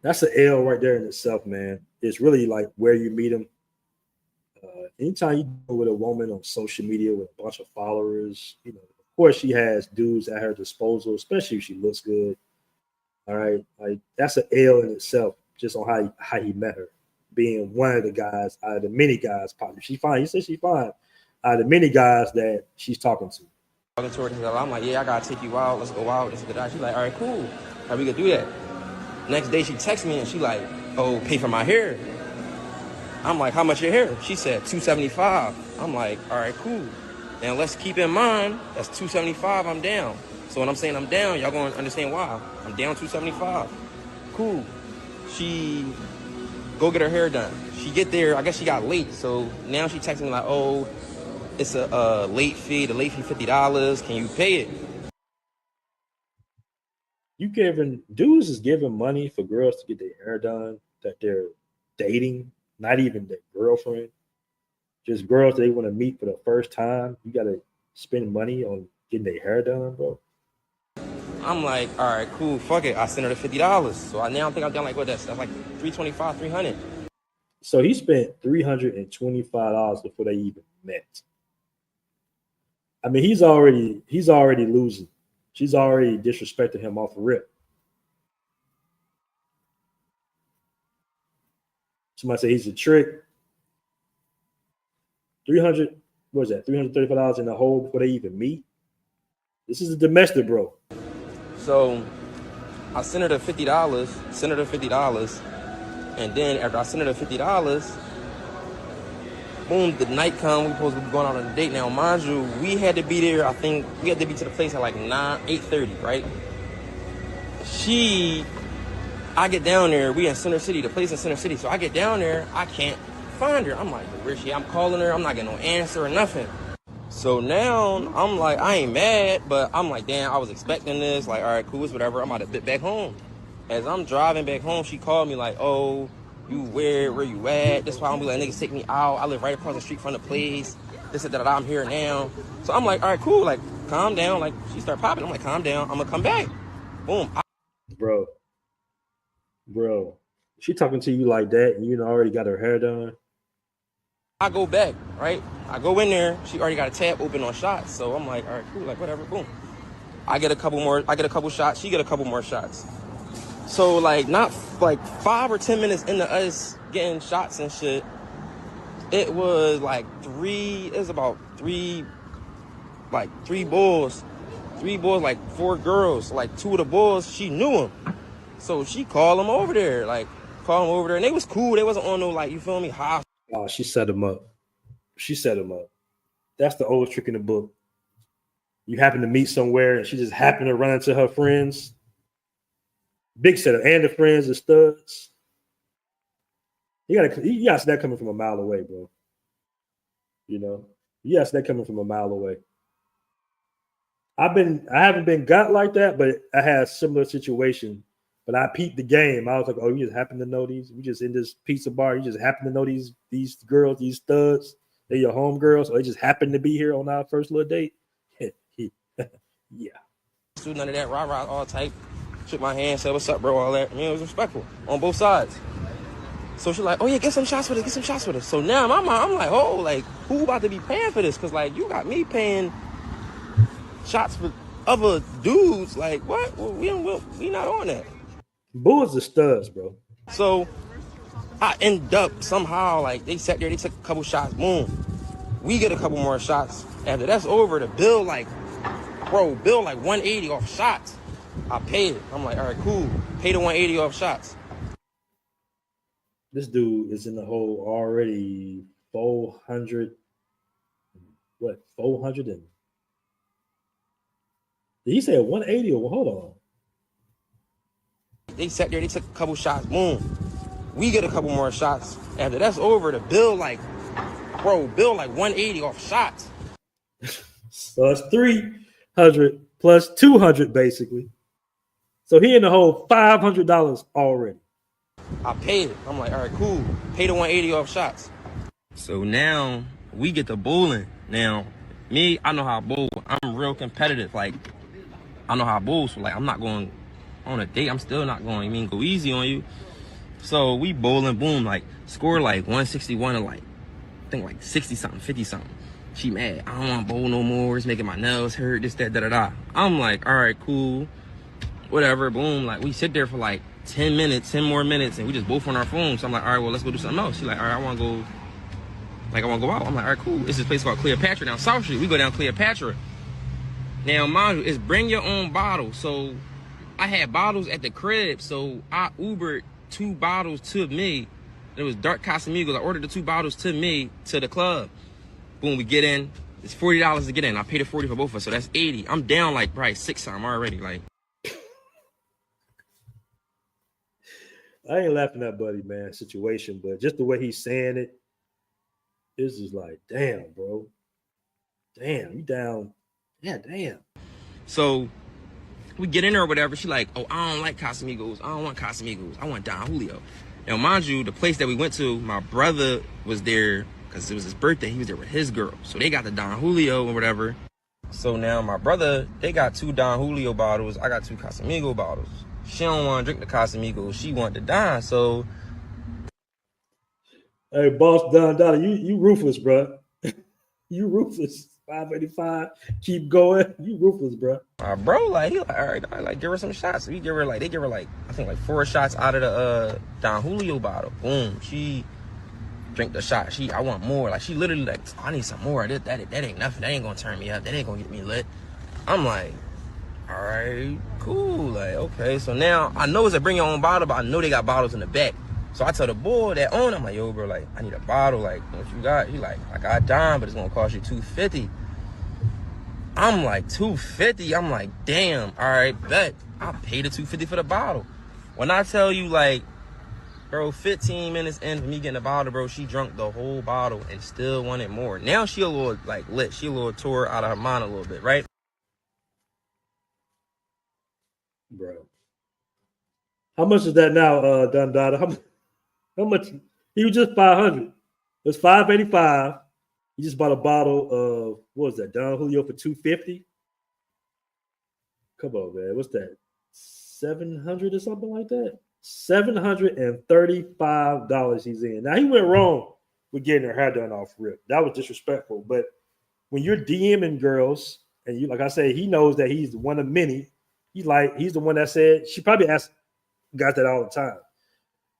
That's an L right there in itself, man. It's really like where you meet them. Anytime you go with a woman on social media with a bunch of followers, of course she has dudes at her disposal, especially if she looks good. All right, like that's an L in itself, just on how he met her, being one of the guys out of the many guys. Probably she fine. He said she fine out of the many guys that she's talking to. I'm like, yeah, I gotta take you out. Let's go out. Let's get out. She's like, all right, cool. How we gonna do that? Next day she texts me and she like, oh, pay for my hair. I'm like, how much your hair? She said $275. I'm like, all right, cool. And let's keep in mind that's $275. I'm down. So when I'm saying I'm down, y'all gonna understand why. I'm down $275. Cool. She go get her hair done. She get there. I guess she got late. So now she texting me like, oh, it's a late fee. The late fee $50. Can you pay it? Dudes is giving money for girls to get their hair done that they're dating, not even their girlfriend. Just girls they want to meet for the first time. You gotta spend money on getting their hair done, bro. I'm like, all right, cool, fuck it. I sent her the $50. So I now think I'm down like what that's like $325, $300. So he spent $325 before they even met. I mean, he's already losing. She's already disrespecting him off the rip. Somebody say he's a trick. what is that? $335 in the hole before they even meet. This is a domestic, bro. So I sent her the $50, and then after I sent her the $50, boom, the night come, we supposed to be going out on a date. Now, mind you, we had to be there, I think, we had to be to the place at like 8:30, right? I get down there, we in Center City, the place in Center City, so I get down there, I can't find her. I'm like, where's she? I'm calling her, I'm not getting no answer or nothing. So now I'm like, I ain't mad, but I'm like, damn, I was expecting this. Like, all right, cool, it's whatever. I'm about to dip back home. As I'm driving back home, she called me like, oh, you weird, where you at? That's why I'm be like, niggas take me out. I live right across the street from the place. This is that I'm here now. So I'm like, all right, cool. Like, calm down. Like, she start popping. I'm like, calm down. I'm gonna come back. Boom. Bro, she talking to you like that, and you already got her hair done. I go back, right? I go in there. She already got a tab open on shots. So I'm like, all right, cool. Like, whatever. Boom. I get a couple shots. She get a couple more shots. So like, not like 5 or 10 minutes into us getting shots and shit, it was like three bulls, like 4 girls. Like 2 of the bulls, she knew them. So she called them over there, and they was cool. They wasn't on no, like, you feel me, high. Oh, she set him up. That's the old trick in the book. You happen to meet somewhere, and she just happened to run into her friends. Big setup, and the friends, the studs. You gotta see that coming from a mile away, bro. You know, you gotta see that coming from a mile away. I haven't been got like that, but I had a similar situation. But I peeped the game. I was like, oh, you just happen to know these? We just in this pizza bar. You just happen to know these girls, these studs. They're your home girls, or they just happen to be here on our first little date. Yeah. Do none of that rah-rah, all type. Shook my hand, said, what's up, bro, all that. I mean, it was respectful on both sides. So she's like, oh, yeah, get some shots with us. So now in my mind, I'm like, oh, like, who about to be paying for this? Because, like, you got me paying shots for other dudes. Like, what? Well, we not on that. Bulls are studs, bro. So I end up somehow, like, they sat there, they took a couple shots, boom. We get a couple more shots. After that's over, the bill like 180 off shots. I paid it. I'm like, all right, cool. Pay the 180 off shots. This dude is in the hole already 400. What, 400 and... Did he say 180 or hold on? They sat there, they took a couple shots, boom. We get a couple more shots. After that's over, the bill like 180 off shots. So it's 300 plus 200 basically. So he in the hole $500 already. I paid it. I'm like, all right, cool. Pay the 180 off shots. So now we get to bowling. Now, me, I know how to bowl. I'm real competitive. Like, I know how to bowl. So, like, I'm not going on a date. I'm still not going, go easy on you. So we bowling, boom, like, score like 161 or like, I think like 60-something, 50-something. She mad. I don't want to bowl no more. It's making my nails hurt, this, that, da-da-da. I'm like, all right, cool. Whatever, boom. Like, we sit there for like 10 more minutes, and we just both on our phones. So I'm like, all right, well, let's go do something else. She's like, all right, I want to go out. I'm like, all right, cool. It's this place called Cleopatra down South Street. We go down Cleopatra. Now, mind you, it's bring your own bottle. So I had bottles at the crib, so I Ubered 2 bottles to me. It was dark Casamigos. I ordered the 2 bottles to me to the club. Boom, we get in. It's $40 to get in. I paid the 40 for both of us, so that's 80. I'm down like probably 6 something already. Like, I ain't laughing at Buddy, man, situation, but just the way he's saying it, it's just like, damn, bro. Damn, you down. Yeah, damn. So we get in there or whatever. She like, oh, I don't like Casamigos. I don't want Casamigos. I want Don Julio. Now, mind you, the place that we went to, my brother was there because it was his birthday. He was there with his girl. So they got the Don Julio or whatever. So now my brother, they got 2 Don Julio bottles. I got 2 Casamigo bottles. She don't want to drink the Casamigos. She want the Don. So, hey, boss Don Dollar, you ruthless, bro. You ruthless. 585. Keep going. You ruthless, bro. My bro, like, he like, all right, I like give her some shots. We give her like, they give her like, I think like 4 shots out of the Don Julio bottle. Boom. She drink the shot. I want more. Like, she literally like, I need some more. That ain't nothing. That ain't gonna turn me up. That ain't gonna get me lit. I'm like, all right, cool. Like, okay. So now I know it's a bring your own bottle, but I know they got bottles in the back. So I tell the boy that own, I'm like, yo, bro, like, I need a bottle. Like, what you got? He like, I got Don, but it's gonna cost you $250. I'm like, $250? I'm like, damn, all right, bet. I'll pay the $250 for the bottle. When I tell you, like, Bro, 15 minutes in for me getting the bottle, bro, she drunk the whole bottle and still wanted more. Now she a little, like, lit. She a little tore out of her mind a little bit, right? Bro. How much is that now, Dundada? How much? He was just 500. It was 585. He just bought a bottle of, what was that, Don Julio for 250? Come on, man. What's that? 700 or something like that? $735 he's in. Now, he went wrong with getting her hair done off rip. That was disrespectful. But when you're DMing girls, and you, like I say, he knows that he's one of many. He's the one that said, she probably asked guys that all the time.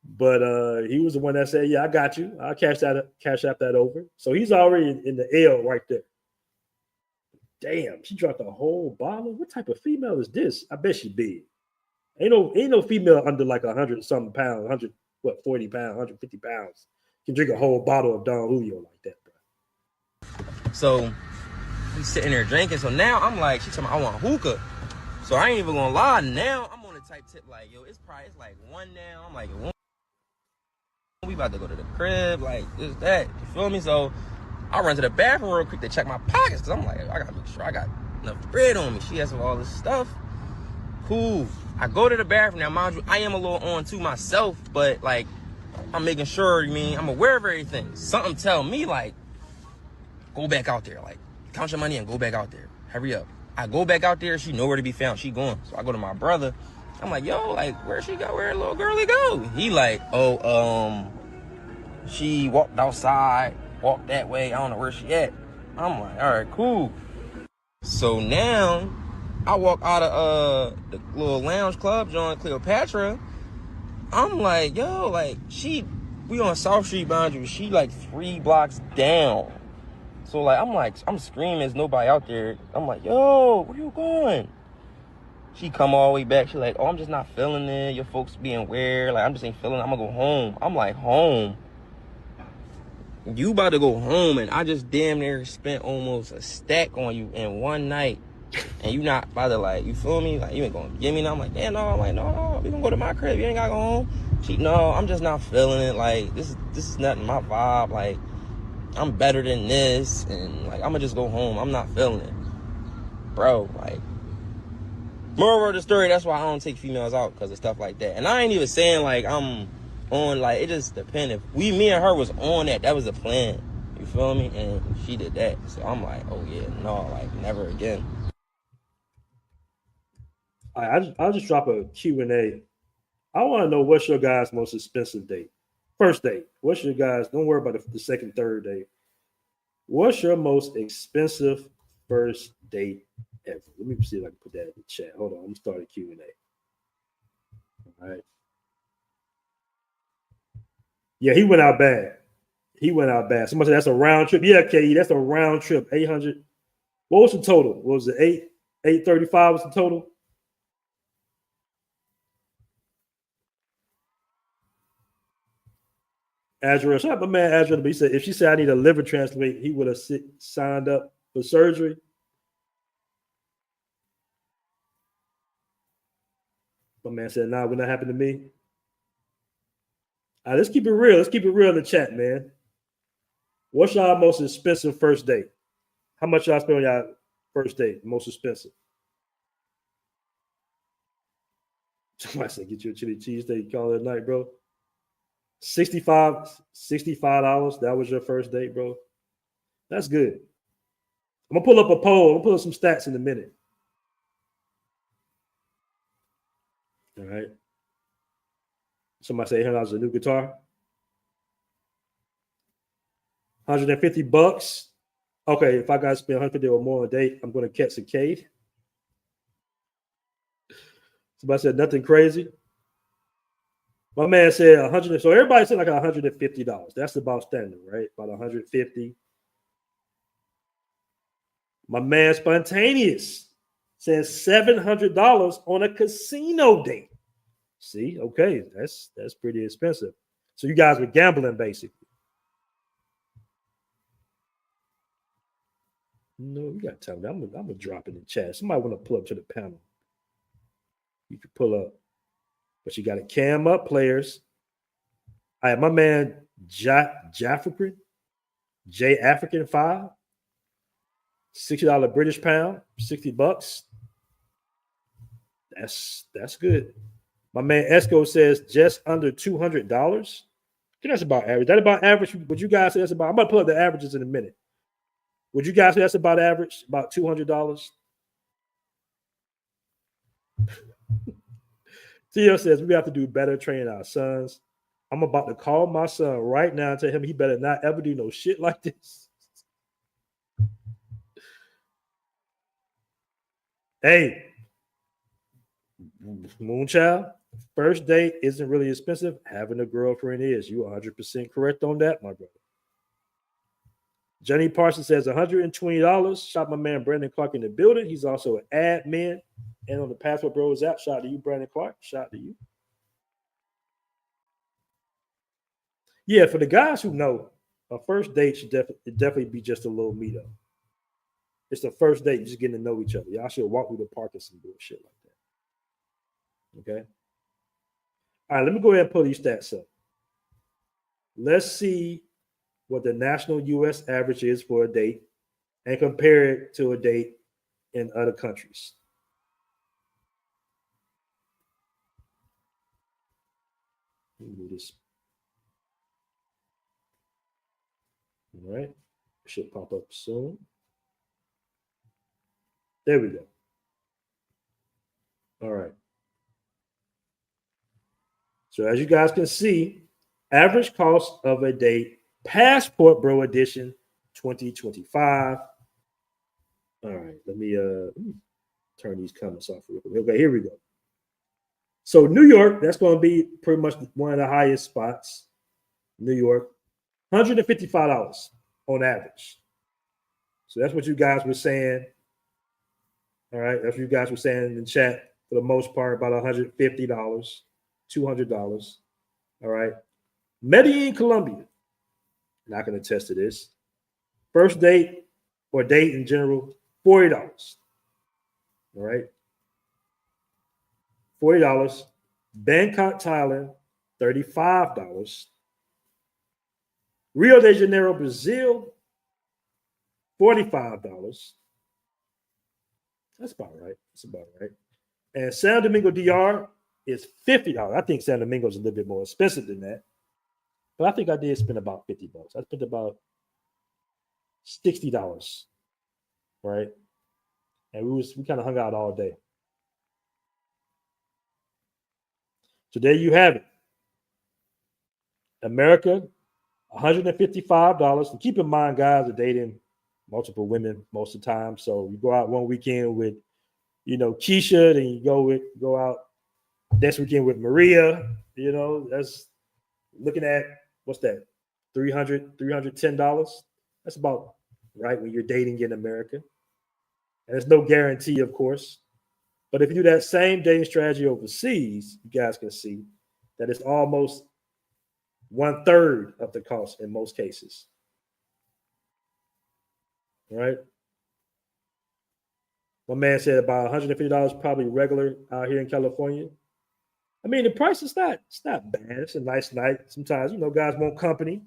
But he was the one that said, yeah, I got you. I'll cash app that over. So he's already in the L right there. Damn, she dropped a whole bottle. What type of female is this? I bet she big. Ain't no female under like 100 something pounds, 40 pounds, 150 pounds can drink a whole bottle of Don Julio like that, bro. So he's sitting there drinking. So now I'm like, she told me I want hookah. So I ain't even gonna lie. Now I'm on the type tip like, yo, it's like one now. I'm like, we about to go to the crib, like this, that. You feel me? So I run to the bathroom real quick to check my pockets because I'm like, I gotta make sure I got enough bread on me. She has all this stuff. Cool. I go to the bathroom. Now, mind you, I am a little on to myself, but like I'm making sure, I'm aware of everything. Something tell me like, go back out there. Like, count your money and go back out there. Hurry up. I go back out there. She nowhere to be found. She gone. So I go to my brother. I'm like, yo, like, where'd she go? Where'd little girlie go? He like, she walked outside, walked that way. I don't know where she at. I'm like, all right, cool. So now I walk out of the little lounge club joint, Cleopatra. I'm like, yo, like, we on South Street boundary. She like 3 blocks down. So like, I'm screaming, there's nobody out there. I'm like, yo, where you going? She come all the way back. She like, oh, I'm just not feeling it. Your folks being weird. Like, I'm just ain't feeling it. I'm gonna go home. I'm like, home? You about to go home, and I just damn near spent almost a stack on you in one night. And you not about to, like, you feel me? Like, you ain't gonna give me nothing. I'm like, damn, no. I'm like, no, we gonna go to my crib. You ain't gotta go home. No, I'm just not feeling it. Like, this is nothing my vibe. Like, I'm better than this. And, like, I'm gonna just go home. I'm not feeling it. Bro, like, moreover of the story, that's why I don't take females out, because of stuff like that. And I ain't even saying, like, I'm on, like, it just depends. If me and her was on that was the plan. You feel me? And she did that. So I'm like, oh, yeah, no, like, never again. I'll just drop a Q&A. I want to know, what's your guys' most expensive date? First date. What's your guys? Don't worry about the second, third date. What's your most expensive first date ever? Let me see if I can put that in the chat. Hold on. I'm starting Q&A. All right. Yeah, he went out bad. Somebody said that's a round trip. Yeah, KE, that's a round trip. 800. What was the total? What was it? 835 was the total? Azrael, shout out my man Azrael. But he said if she said I need a liver transplant, he would have signed up for surgery. My man said, nah, would not happen to me. All right, let's keep it real. Let's keep it real in the chat, man. What's y'all most expensive first date? How much y'all spend on y'all first date? Most expensive. Somebody said, get you a chili cheesesteak, call it a night, bro. $65. That was your first date, bro. That's good. I'm gonna pull up a poll. I'm gonna pull up some stats in a minute. All right. Somebody say $100 a new guitar. $150. Okay, if I got to spend $150 or more a date, I'm gonna catch a cave. Somebody said nothing crazy. My man said 100. So everybody said like $150. That's about standard, right? About 150. My man Spontaneous says $700 on a casino date. See, okay, that's pretty expensive. So you guys were gambling, basically. No, you got to tell me. I'm gonna drop it in the chat. Somebody want to pull up to the panel. You can pull up, but you got to cam up, players. All right, my man Jafrican, J African 5, $60 British pound, $60. That's good. My man Esco says just under $200. That's about average. That about average? Would you guys say that's about? I'm gonna pull up the averages in a minute. Would you guys say that's about average? About $200? Theo says we have to do better training our sons. I'm about to call my son right now and tell him he better not ever do no shit like this. Hey, Moonchild, first date isn't really expensive. Having a girlfriend is. You 100% correct on that, my brother. Jenny Parsons says $120. Shot my man Brandon Clark in the building. He's also an admin and on the Passport Bros app. Shout out to you, Brandon Clark. Shout out to you. Yeah, for the guys who know, a first date should definitely be just a little meetup. It's the first date, just getting to know each other. Y'all should walk through the park and some bullshit like that. Okay. All right, let me go ahead and pull these stats up. Let's see what the national U.S. average is for a date and compare it to a date in other countries. Let me do this. All right. It should pop up soon. There we go. All right. So as you guys can see, average cost of a date, Passport Bro Edition 2025. All right, let me turn these comments off real quick. Okay, here we go. So New York, that's going to be pretty much one of the highest spots. New York, $155 on average. So that's what you guys were saying. All right, that's what you guys were saying in the chat for the most part, about $150, $200. All right. Medellin, Colombia. Not going to attest to this. First date or date in general, $40. All right. $40. Bangkok, Thailand, $35. Rio de Janeiro, Brazil, $45. That's about right. That's about right. And San Domingo DR is $50. I think San Domingo is a little bit more expensive than that. But I think I did spend about $50. I spent about $60, right? And we kind of hung out all day. So there you have it. America, $155. And keep in mind, guys are dating multiple women most of the time. So you go out one weekend with, Keisha, then you go out next weekend with Maria. That's looking at what's that? $310. That's about right when you're dating in America. And there's no guarantee, of course. But if you do that same dating strategy overseas, you guys can see that it's almost 1/3 of the cost in most cases. All right. One man said about $150 probably regular out here in California. I mean, the price is it's not bad. It's a nice night. Sometimes, guys want company.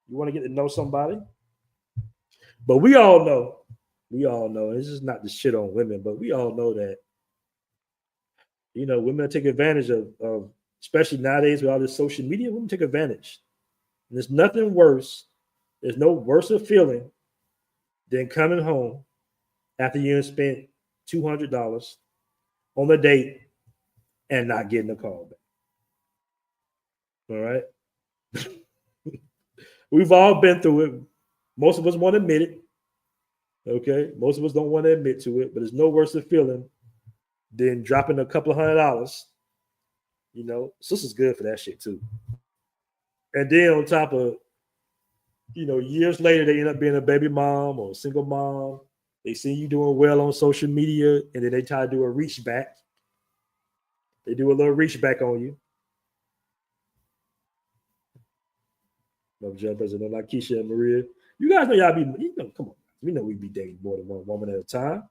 You want to get to know somebody. But we all know, this is not the shit on women, but we all know that, women take advantage of, especially nowadays with all this social media, women take advantage. And there's nothing worse. There's no worse feeling than coming home after you have spent $200 on a date and not getting a call back. All right. We've all been through it. Most of us want to admit it. Okay. Most of us don't want to admit to it, but there's no worse feeling than dropping a couple of $100. Sister's good for that shit too. And then on top of, years later, they end up being a baby mom or a single mom. They see you doing well on social media, and then they try to do a reach back. They do a little reach back on you. Love jumpers and like Keisha and Maria. You guys know y'all be, come on. We know we be dating more than one woman at a time.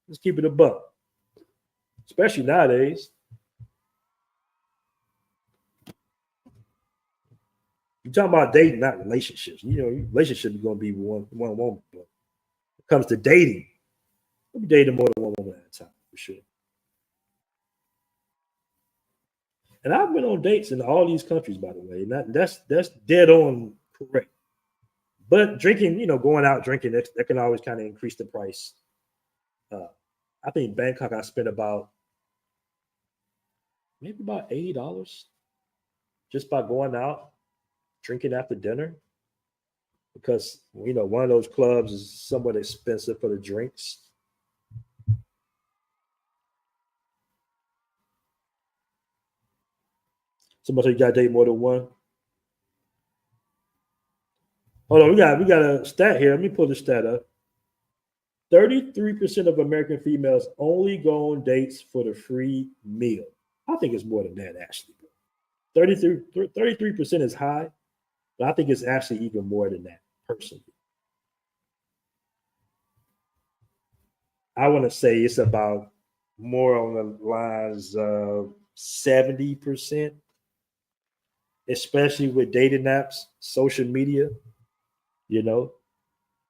Let's keep it a buck. Especially nowadays. talking about dating, not relationships. You know, relationship is going to be one woman, but when it comes to dating, you'll be dating more than one woman at a time for sure. And I've been on dates in all these countries, by the way. And that's dead on correct. But drinking, you know, going out drinking, that can always kind of increase the price. I think Bangkok, I spent maybe about $80 just by going out drinking after dinner, because you know one of those clubs is somewhat expensive for the drinks. Somebody you got to date more than one. Hold on, we got a stat here. Let me pull the stat up. 33% of American females only go on dates for the free meal. I think it's more than that, actually. 33% is high, but I think it's actually even more than that, personally. I want to say it's about more on the lines of 70%, especially with dating apps, social media. You know,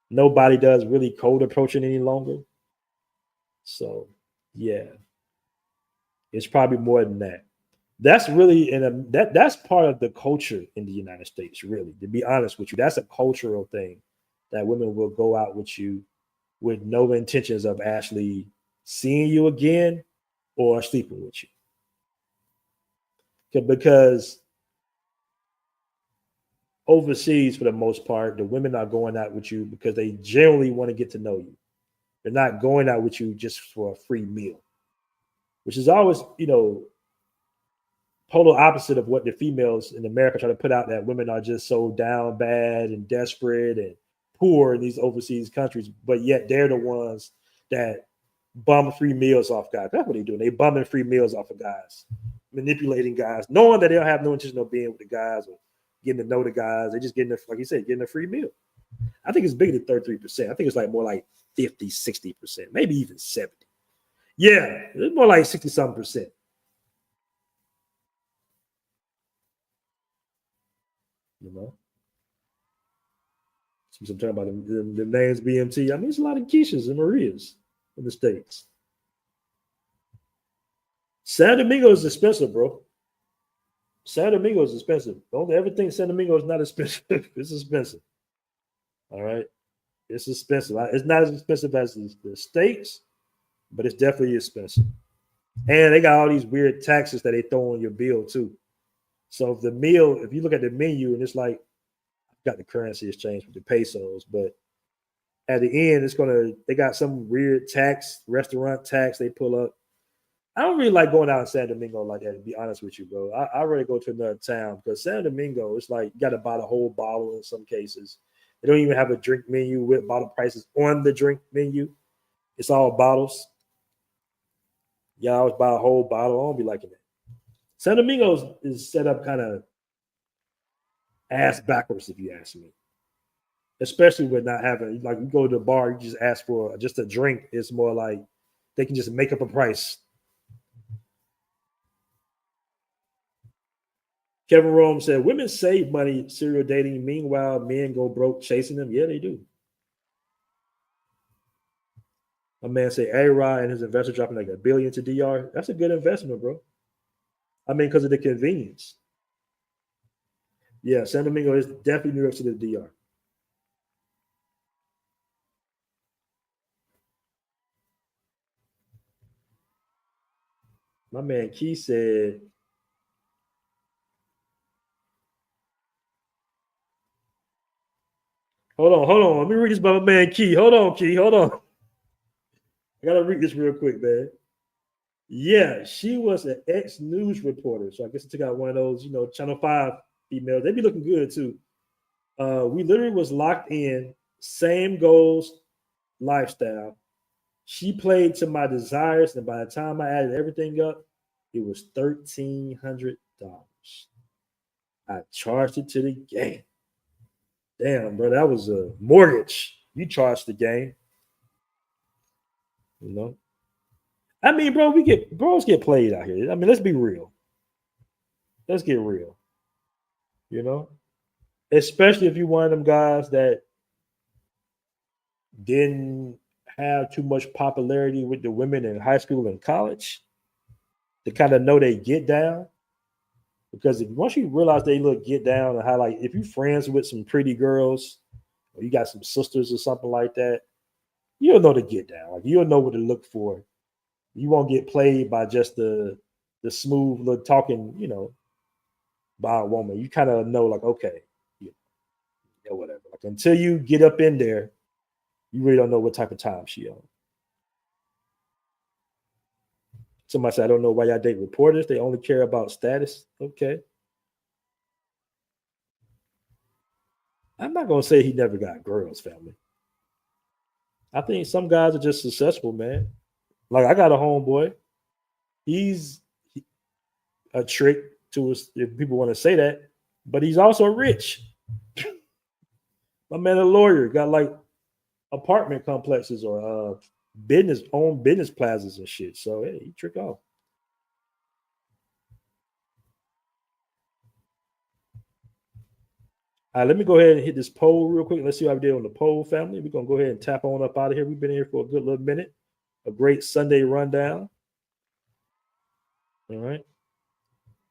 nobody does really cold approaching any longer. So, yeah, it's probably more than that. That's really that's part of the culture in the United States, really. To be honest with you, that's a cultural thing that women will go out with you with no intentions of actually seeing you again or sleeping with you. Because overseas, for the most part, the women are going out with you because they generally want to get to know you. They're not going out with you just for a free meal, which is always, you know, total opposite of what the females in America try to put out, that women are just so down bad and desperate and poor in these overseas countries, but yet they're the ones that bum free meals off guys. That's what they're doing. They bumming free meals off of guys, manipulating guys, knowing that they don't have no intention of being with the guys or getting to know the guys. They're just getting, like you said, getting a free meal. I think it's bigger than 33%. I think it's like more like 50, 60%, maybe even 70. Yeah, it's more like 60 something percent. You know, so I'm talking about the names BMT. I mean, there's a lot of Keishas and Marias in the States. San Domingo is expensive, bro. San Domingo is expensive. Don't ever think San Domingo is not expensive. It's expensive. All right. It's expensive. It's not as expensive as the States, but it's definitely expensive. And they got all these weird taxes that they throw on your bill, too. So if you look at the menu and it's like, got the currency exchange with the pesos, but at the end, they got some weird restaurant tax they pull up. I don't really like going out in San Domingo like that, to be honest with you, bro. I rather go to another town, because San Domingo, it's like you got to buy the whole bottle in some cases. They don't even have a drink menu with bottle prices on the drink menu. It's all bottles. Yeah, I always buy a whole bottle. I don't be liking that. San Domingo is set up kind of ass backwards, if you ask me. Especially with not having, like, you go to the bar, you just ask for just a drink. It's more like they can just make up a price. Kevin Rome said, women save money serial dating. Meanwhile, men go broke chasing them. Yeah, they do. My man said, A-Rod and his investor dropping like $1 billion to DR. That's a good investment, bro. I mean, because of the convenience. Yeah, San Domingo is definitely New York City to DR. My man Key said, hold on. Let me read this by my man Key. Hold on, Key. Hold on. I got to read this real quick, man. Yeah, she was an ex-news reporter. So I guess I took out one of those, Channel 5 females. They be looking good, too. We literally was locked in, same goals, lifestyle. She played to my desires, and by the time I added everything up, it was $1,300. I charged it to the game. Damn, bro, that was a mortgage. You charged the game. I mean, bro, bros get played out here. I mean, let's be real. Let's get real. especially if you're one of them guys that didn't have too much popularity with the women in high school and college, to kind of know they get down. Because if once you realize they look get down and how, like, if you're friends with some pretty girls or you got some sisters or something like that, you'll know to get down. Like, you'll know what to look for. You won't get played by just the smooth look talking, by a woman. You kind of know, like, okay, whatever. Like, until you get up in there, you really don't know what type of time she on. Somebody said, I don't know why y'all date reporters. They only care about status. Okay. I'm not going to say he never got girls, family. I think some guys are just successful, man. Like, I got a homeboy. He's a trick to us, if people want to say that, but he's also rich. My man, a lawyer, got like apartment complexes or business plazas and shit. So hey, he trick off. All right, let me go ahead and hit this poll real quick. Let's see how we did on the poll, family. We're gonna go ahead and tap on up out of here. We've been here for a good little minute. A great Sunday rundown. All right.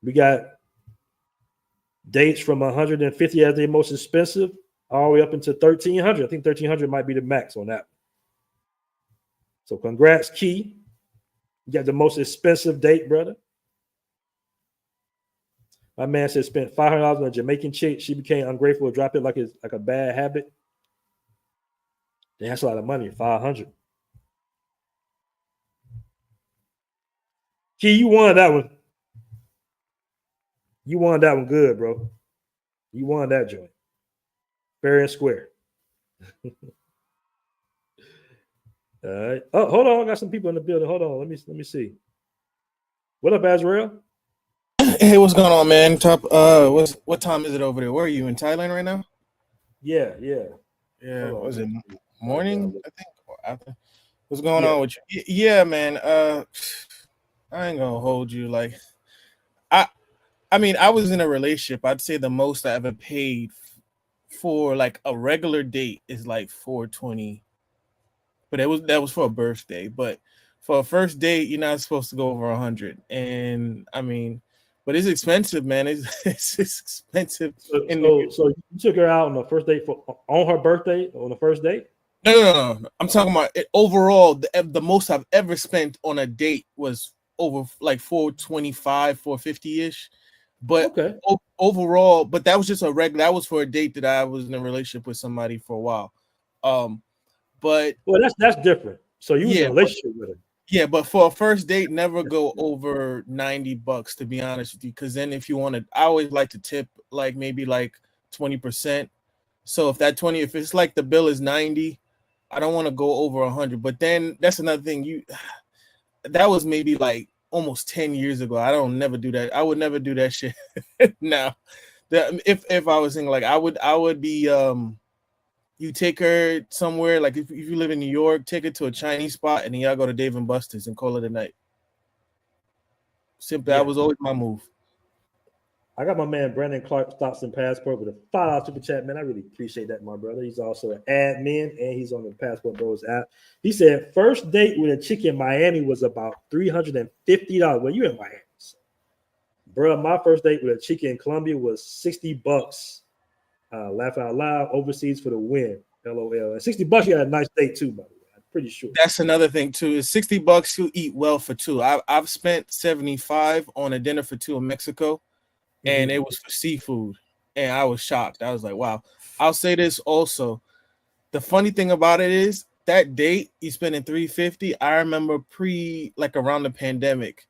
We got dates from 150 as the most expensive, all the way up into 1,300. I think 1,300 might be the max on that. So congrats, Key. You got the most expensive date, brother. My man said spent $500 on a Jamaican chick. She became ungrateful to drop it like it's like a bad habit. Then that's a lot of money, $500. Key, you won that one. You won that one good, bro. You won that joint. Fair and square. All right. Oh, hold on. I got some people in the building. Hold on. Let me see. What up, Azrael? Hey, what's going on, man? What time is it over there? Where are you, in Thailand right now? Yeah. Yeah. Was it morning? I think, or after. What's going on with you? Yeah, man. I ain't gonna hold you. Like, I mean, I was in a relationship. I'd say the most I ever paid for like a regular date is like $420, but that was for a birthday. But for a first date, you're not supposed to go over $100. And I mean, but it's expensive, man. It's expensive. So you took her out on the first date on her birthday on the first date? No. I'm talking about it overall. The most I've ever spent on a date was over like $425, $450 ish. But okay. Overall, but that was just a regular. That was for a date that I was in a relationship with somebody for a while. But that's different. So you was in a relationship with her. Yeah, but for a first date, never go over $90, to be honest with you. Because then if you want to, I always like to tip like maybe like 20%. So if it's like the bill is 90, I don't want to go over 100. But then that's another thing. That was maybe like almost 10 years ago. I don't never do that. I would never do that shit now. If I was single, like I would be you take her somewhere, like if you live in New York, take her to a Chinese spot and then y'all go to Dave and Buster's and call it a night. Simply, that was always my move. I got my man Brandon Clark Stocks and Passport with a $5 super chat, man. I really appreciate that, my brother. He's also an admin and he's on the Passport Bros app. He said first date with a chick in Miami was about $350. Well, you in Miami, so. Bro. My first date with a chick in Colombia was $60. Laugh out loud, overseas for the win. LOL. And $60, you had a nice date too, by the way. I'm pretty sure. That's another thing too. Is $60 you eat well for two. I've spent $75 on a dinner for two in Mexico. And it was for seafood, and I was shocked. I was like, wow. I'll say this also. The funny thing about it is that date you spending $350. I remember around the pandemic,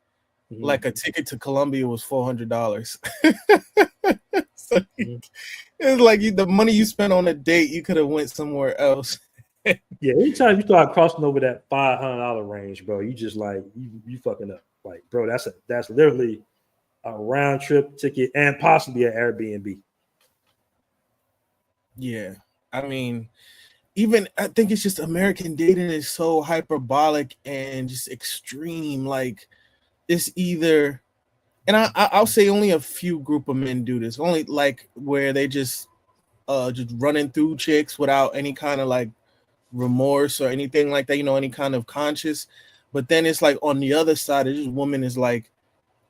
like a ticket to Colombia was $400. So it's like the money you spent on a date, you could have went somewhere else. Yeah, anytime you start crossing over that $500 range, bro, you just like you fucking up. Like, bro, that's literally a round trip ticket and possibly an Airbnb. Yeah. I mean, I think it's just American dating is so hyperbolic and just extreme. Like it's either, and I'll say only a few group of men do this, only like where they just just running through chicks without any kind of like remorse or anything like that, any kind of conscious. But then it's like on the other side, this woman is like,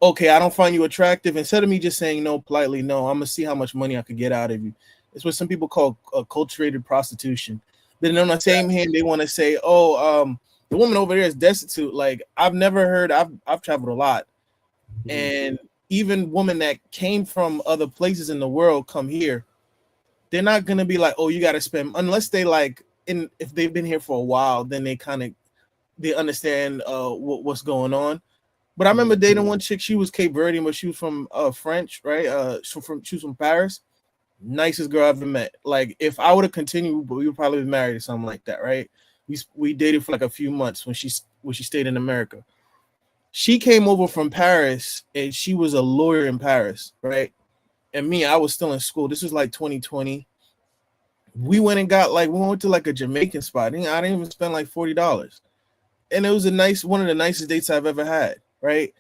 okay, I don't find you attractive. Instead of me just saying no politely, no, I'm gonna see how much money I could get out of you. It's what some people call cultivated prostitution. Then on the same hand, they want to say, oh, the woman over there is destitute. Like I've never heard. I've traveled a lot, and even women that came from other places in the world come here. They're not gonna be like, oh, you got to spend, unless they like if they've been here for a while, then they understand what's going on. But I remember dating one chick. She was Cape Verdean, but she was from French, right? She was from Paris. Nicest girl I've ever met. Like if I would have continued, but we would probably be married or something like that, right? We dated for like a few months when she stayed in America. She came over from Paris and she was a lawyer in Paris, right? And me, I was still in school. This was like 2020. We went to like a Jamaican spot. I didn't even spend like $40. And it was one of the nicest dates I've ever had, right?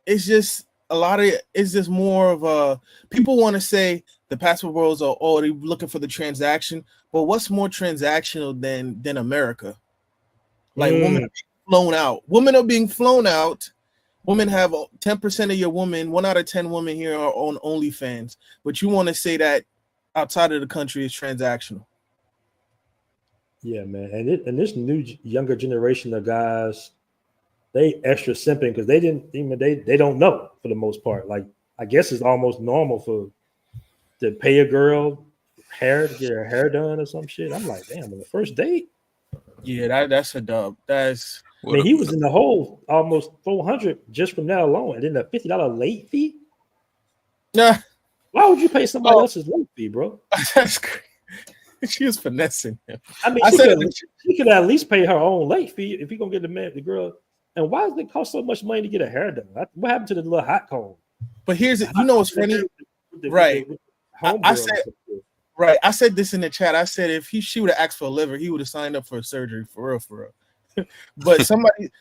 It's just it's just more of a, people want to say the passport bros are already looking for the transaction, but what's more transactional than America? Like women are being flown out. Women are being flown out. Women have 10% of your women, 1 out of 10 women here are on OnlyFans, but you want to say that outside of the country is transactional. Yeah, man, and this new younger generation of guys, they extra simping because they don't know for the most part. Like I guess it's almost normal to pay a girl to get her hair done or some shit. I'm like, damn, on the first date. Yeah, that's a dub. He was in the hole almost 400 just from that alone, and then the $50 late fee. Nah, why would you pay somebody else's late fee, bro? That's crazy. She was finessing him. I mean, she could at least pay her own late fee if you're gonna get the girl. And why does it cost so much money to get a hair done? What happened to the little hot comb? But what's funny, right? I said this in the chat. I said if she would have asked for a liver, he would have signed up for a surgery for real. But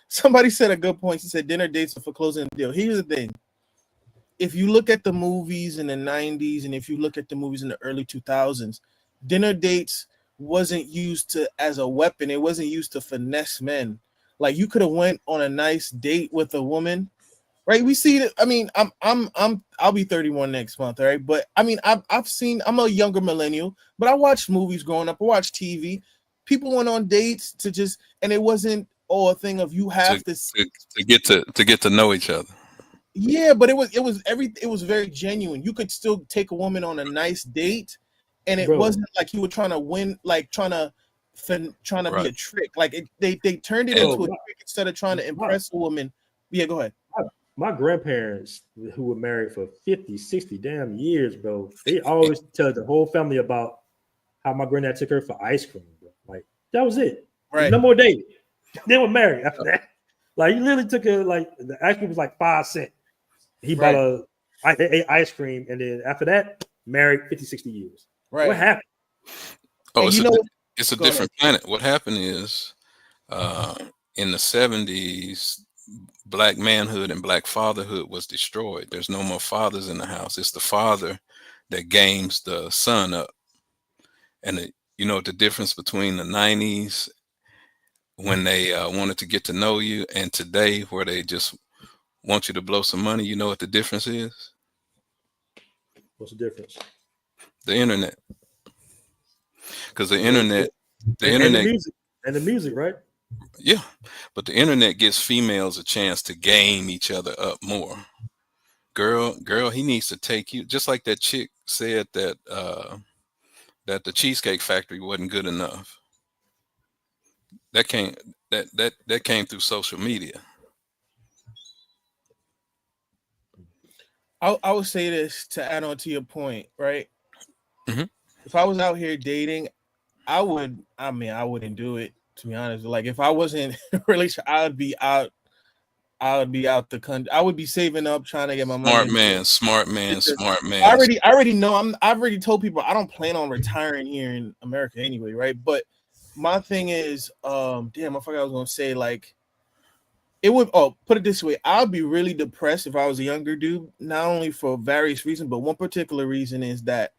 somebody said a good point. She said dinner dates are for closing the deal. Here's the thing: if you look at the movies in the 90s and if you look at the movies in the early 2000s, dinner dates wasn't used as a weapon. It wasn't used to finesse men. Like you could have went on a nice date with a woman, right? We see it. I mean, I'll be 31 next month, all right? But I mean, I'm a younger millennial, but I watched movies growing up. I watched TV. People went on dates and it wasn't a thing of you have to get to know each other. Yeah, but it was very genuine. You could still take a woman on a nice date, and it wasn't like you were trying to win, like trying to be a trick. Like they turned it into a trick instead of trying to impress a woman. Yeah, go ahead. My grandparents, who were married for 50, 60 damn years, bro, they always tell the whole family about how my granddad took her for ice cream, bro. Like that was it. Right. No more dating. They were married after that. Like he literally took her, like the ice cream was like 5 cents. He bought a ice cream, and then after that, married 50, 60 years. Right. What happened? Oh, it's a different planet. What happened is in the 70s, black manhood and black fatherhood was destroyed. There's no more fathers in the house. It's the father that games the son up. And the difference between the 90s when they wanted to get to know you and today where they just want you to blow some money, you know what the difference is? What's the difference? The internet. Because the music, right? Yeah, but the internet gives females a chance to game each other up more. Girl, he needs to take you, just like that chick said that the Cheesecake Factory wasn't good enough. That came through social media. I would say this to add on to your point, right? Mm-hmm. If I was out here dating, I wouldn't do it, to be honest. Like if I wasn't really sure, I would be out the country. I would be saving up, trying to get my money. Smart man. I already know. I've already told people I don't plan on retiring here in America anyway, right? But my thing is, I forgot I was gonna say, like, it would. Oh, put it this way, I'd be really depressed if I was a younger dude. Not only for various reasons, but one particular reason is that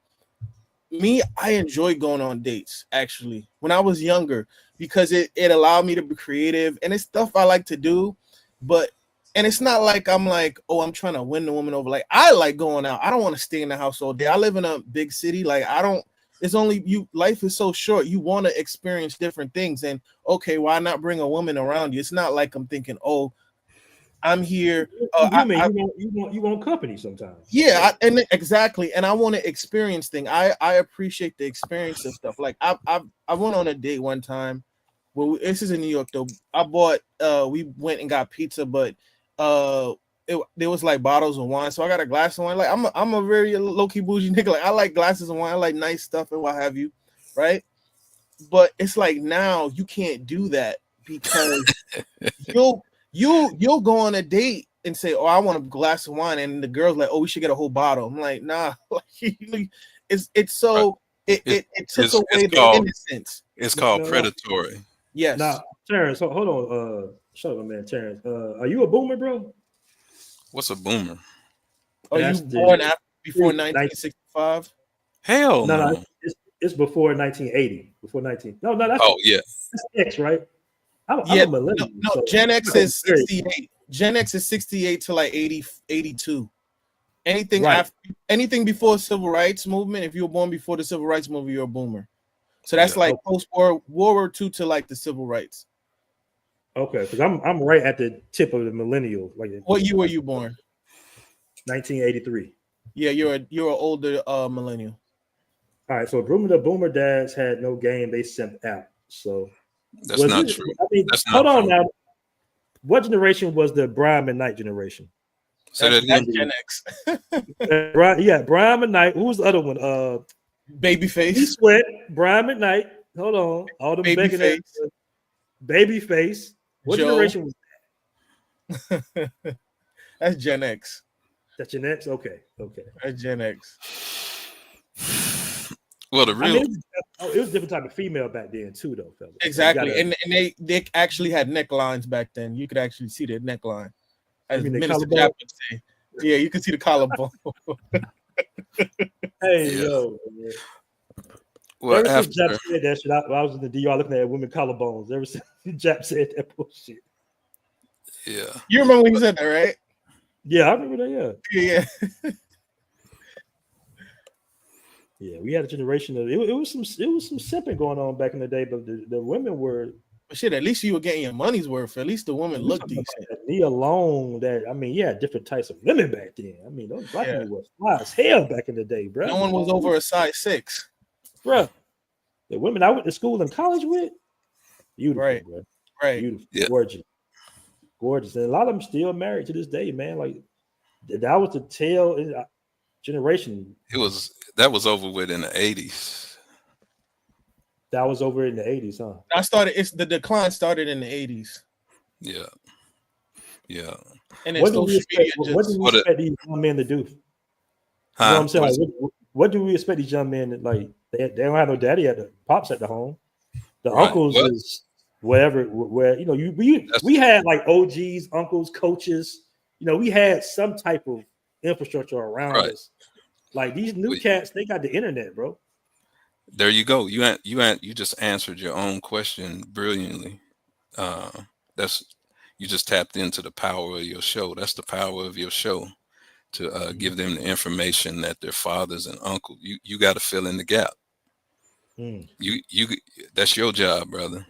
Me, I enjoy going on dates actually when I was younger because it allowed me to be creative and it's stuff I like to do, but and it's not like I'm like, oh, I'm trying to win the woman over. Like I like going out. I don't want to stay in the house all day. I live in a big city. Like I don't. It's only you. Life is so short. You want to experience different things. And okay, why not bring a woman around you? It's not like I'm thinking, oh, I'm here. You want company sometimes. Yeah, and exactly. And I want to experience things. I appreciate the experience of stuff. Like I went on a date one time. Well, this is in New York though. I bought. We went and got pizza, but there was like bottles of wine. So I got a glass of wine. Like I'm a very low key bougie nigga. Like I like glasses of wine. I like nice stuff and what have you, right? But it's like now you can't do that because you'll go on a date and say, "Oh, I want a glass of wine," and the girl's like, "Oh, we should get a whole bottle." I'm like, "Nah." It's so it took away the innocence. It's called predatory. Yes. Now, Terrence, hold on. Shut up, man, Terrence. Are you a boomer, bro? What's a boomer? Are you born before 1965? Hell no. It's before 1980. Before 19. No, that's that's X, right? I'm a millennial. No, so Gen X is 68. Gen X is 68 to like 82. Anything after, anything before civil rights movement, if you were born before the civil rights movement, you're a boomer. So that's like post-war World War II to like the civil rights. Okay, because I'm right at the tip of the millennial. Like, what year were you born? 1983. Yeah, you're an older millennial. All right, so the boomer dads had no game; they sent out. So that's not true. I mean, hold on now. What generation was the Brian McKnight generation? So that's Gen X. Brian McKnight. Who was the other one? Babyface. He Sweat. Brian McKnight. Hold on. All the Babyface. Babyface. What generation was that? That's Gen X. That's Gen X? Okay. That's Gen X. Well, it was a different type of female back then too, though, fellas. Exactly. And they actually had necklines back then. You could actually see their neckline. As Minister Japp would say. Yeah, you can see the collarbone. Yo. Man. Well, ever since Japp said that shit, I was in the DR looking at women collarbones. Ever since Japp said that bullshit. Yeah. You remember when he said that, right? Yeah, I remember that. Yeah. Yeah, we had a generation of it was some simping going on back in the day, but the women were. But shit, at least you were getting your money's worth. At least the woman looked decent. Me alone, different types of women back then. I mean, those black women were fly as hell back in the day, bro. No one was over a size 6, bro. The women I went to school and college with, beautiful, bro. Right, beautiful, gorgeous, and a lot of them still married to this day, man. Like that was the tail generation. That was over with in the 80s. That was over in the 80s, huh? The decline started in the 80s. Yeah. And what do we expect these young men to do? Huh? You know what I'm saying? Like, what do we expect these young men to, like? They don't have no daddy pops at the home. The uncles is where we had like OGs, uncles, coaches. You know, we had some type of infrastructure around us. Like these new cats, they got the internet, bro. There you go. You just answered your own question brilliantly. You just tapped into the power of your show. That's the power of your show, to give them the information that their fathers and uncles. You got to fill in the gap. You that's your job, brother.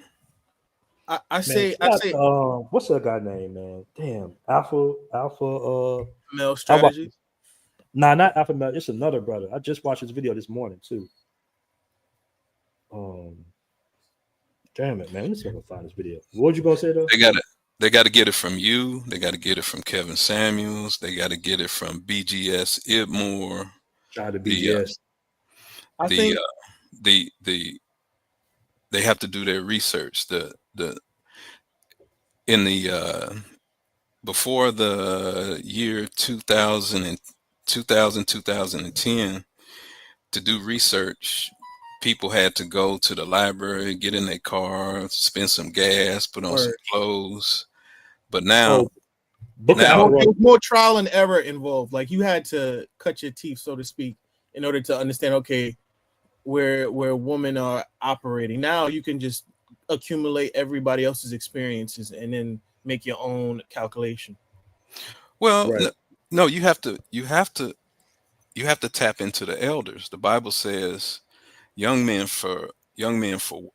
I say what's that guy name, man? Damn, Alpha Male Strategy. Nah, not Alpha Male. It's another brother. I just watched his video this morning too. Damn it, man. Let me see if I can find this video. What would you gonna say though? They got to get it from you. They got to get it from Kevin Samuels. They got to get it from BGS Idmore. Shout out to BGS. They have to do their research. Before the year 2010, to do research, people had to go to the library, get in their car, spend some gas, put on some clothes. But now, there was more trial and error involved. Like you had to cut your teeth, so to speak, in order to understand, okay, where women are operating. Now you can just accumulate everybody else's experiences and then make your own calculation. Well, Right. no, you have to tap into the elders. The Bible says, young men for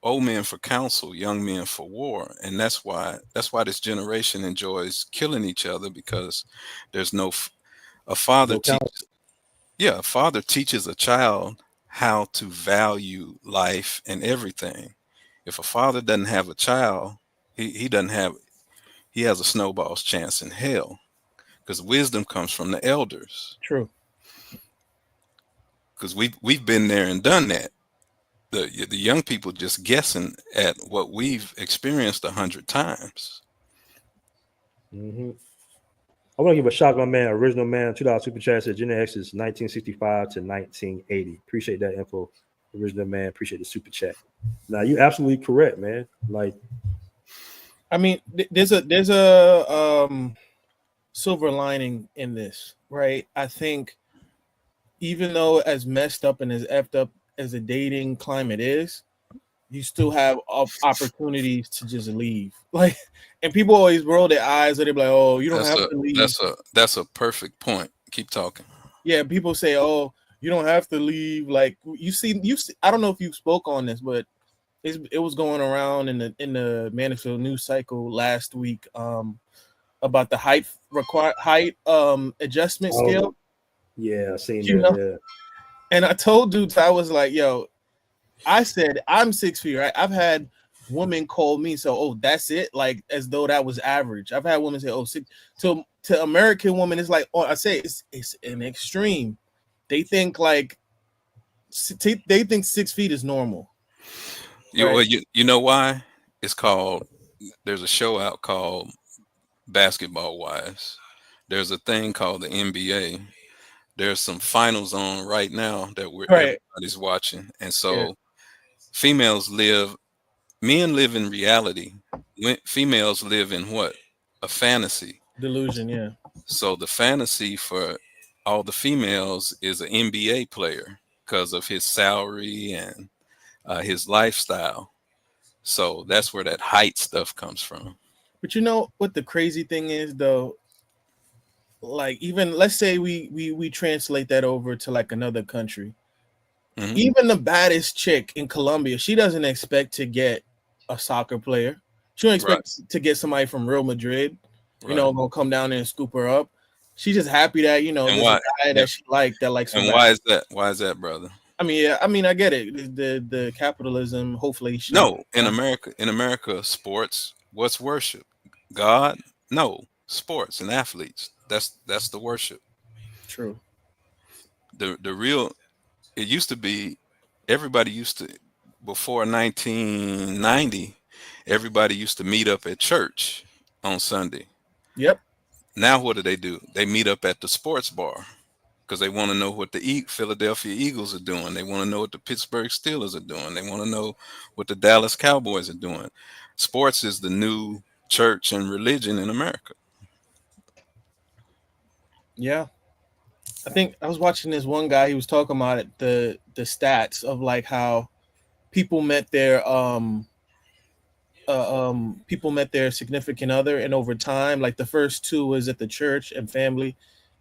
old men for counsel, young men for war. And that's why this generation enjoys killing each other, because there's a father No count. teaches a father teaches a child how to value life and everything. If a father doesn't have a child, he has a snowball's chance in hell, because wisdom comes from the elders. True. Because we've been there and done that. The young people just guessing at what we've experienced 100 times. Mm-hmm. I want to give a shout out to my man, Original Man, $2 super chat, said Gen X is 1965 to 1980. Appreciate that info, Original Man. Appreciate the super chat. Now, you're absolutely correct, man. Like, I mean, there's a silver lining in this, right? I think even though as messed up and as effed up as the dating climate is, you still have opportunities to just leave. Like, and people always roll their eyes and they're like, "Oh, you don't have to leave." That's a perfect point. Keep talking. Yeah, people say, "Oh, you don't have to leave." Like you see. I don't know if you spoke on this, but it was going around in the Mansfield news cycle last week about the height adjustment scale. Yeah, I seen that. Yeah. And I told dudes, I was like, "Yo," I said, "I'm 6 feet, right?" I've had women call me, so oh, that's it, like as though that was average. I've had women say, "Oh, 6." To American women, it's like, oh, I say it's an extreme. They think like they think 6 feet is normal. You know why? It's called. There's a show out called Basketball Wives. There's a thing called the NBA. There's some finals on right now that everybody's watching, and so men live in reality. Females live in what? A fantasy. Delusion, yeah. So the fantasy for all the females is an NBA player because of his salary and his lifestyle. So that's where that height stuff comes from. But you know what the crazy thing is, though? Like, even let's say we translate that over to like another country. Mm-hmm. Even the baddest chick in Colombia, she doesn't expect to get a soccer player. She don't expect to get somebody from Real Madrid, gonna come down there and scoop her up. She's just happy that there's a guy that she likes her. And why is that? Why is that, brother? I mean, I get it. The capitalism. Hopefully, in America, sports. What's worship? God? No, sports and athletes. That's the worship. True. The real. It used to be. Everybody used to, before 1990. Everybody used to meet up at church on Sunday. Yep. Now what do? They meet up at the sports bar because they want to know what the Philadelphia Eagles are doing. They want to know what the Pittsburgh Steelers are doing. They want to know what the Dallas Cowboys are doing. Sports is the new church and religion in America. Yeah. I think I was watching this one guy. He was talking about it, the stats of like how people met their significant other, and over time, like the first two was at the church and family,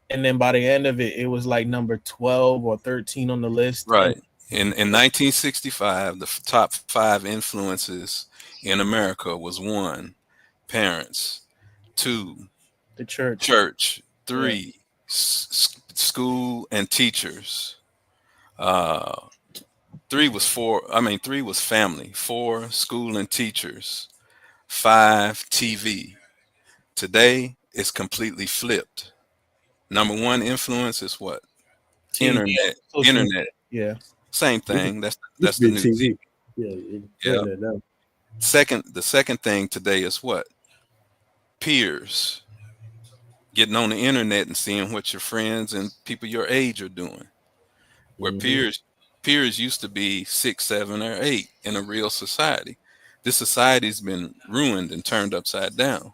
and then by the end of it, it was like number 12 or 13 on the list. Right. In 1965, the top 5 influences in America was 1, parents, 2, the church, 3, school and teachers. 3 was family. 4, school and teachers. 5, TV. Today, it's completely flipped. Number 1 influence is what? TV. Internet. Yeah. Same thing. That's the new TV. Yeah. The second thing today is what? Peers. Getting on the internet and seeing what your friends and people your age are doing. Where peers used to be 6, 7, or 8 in a real society. This society's been ruined and turned upside down.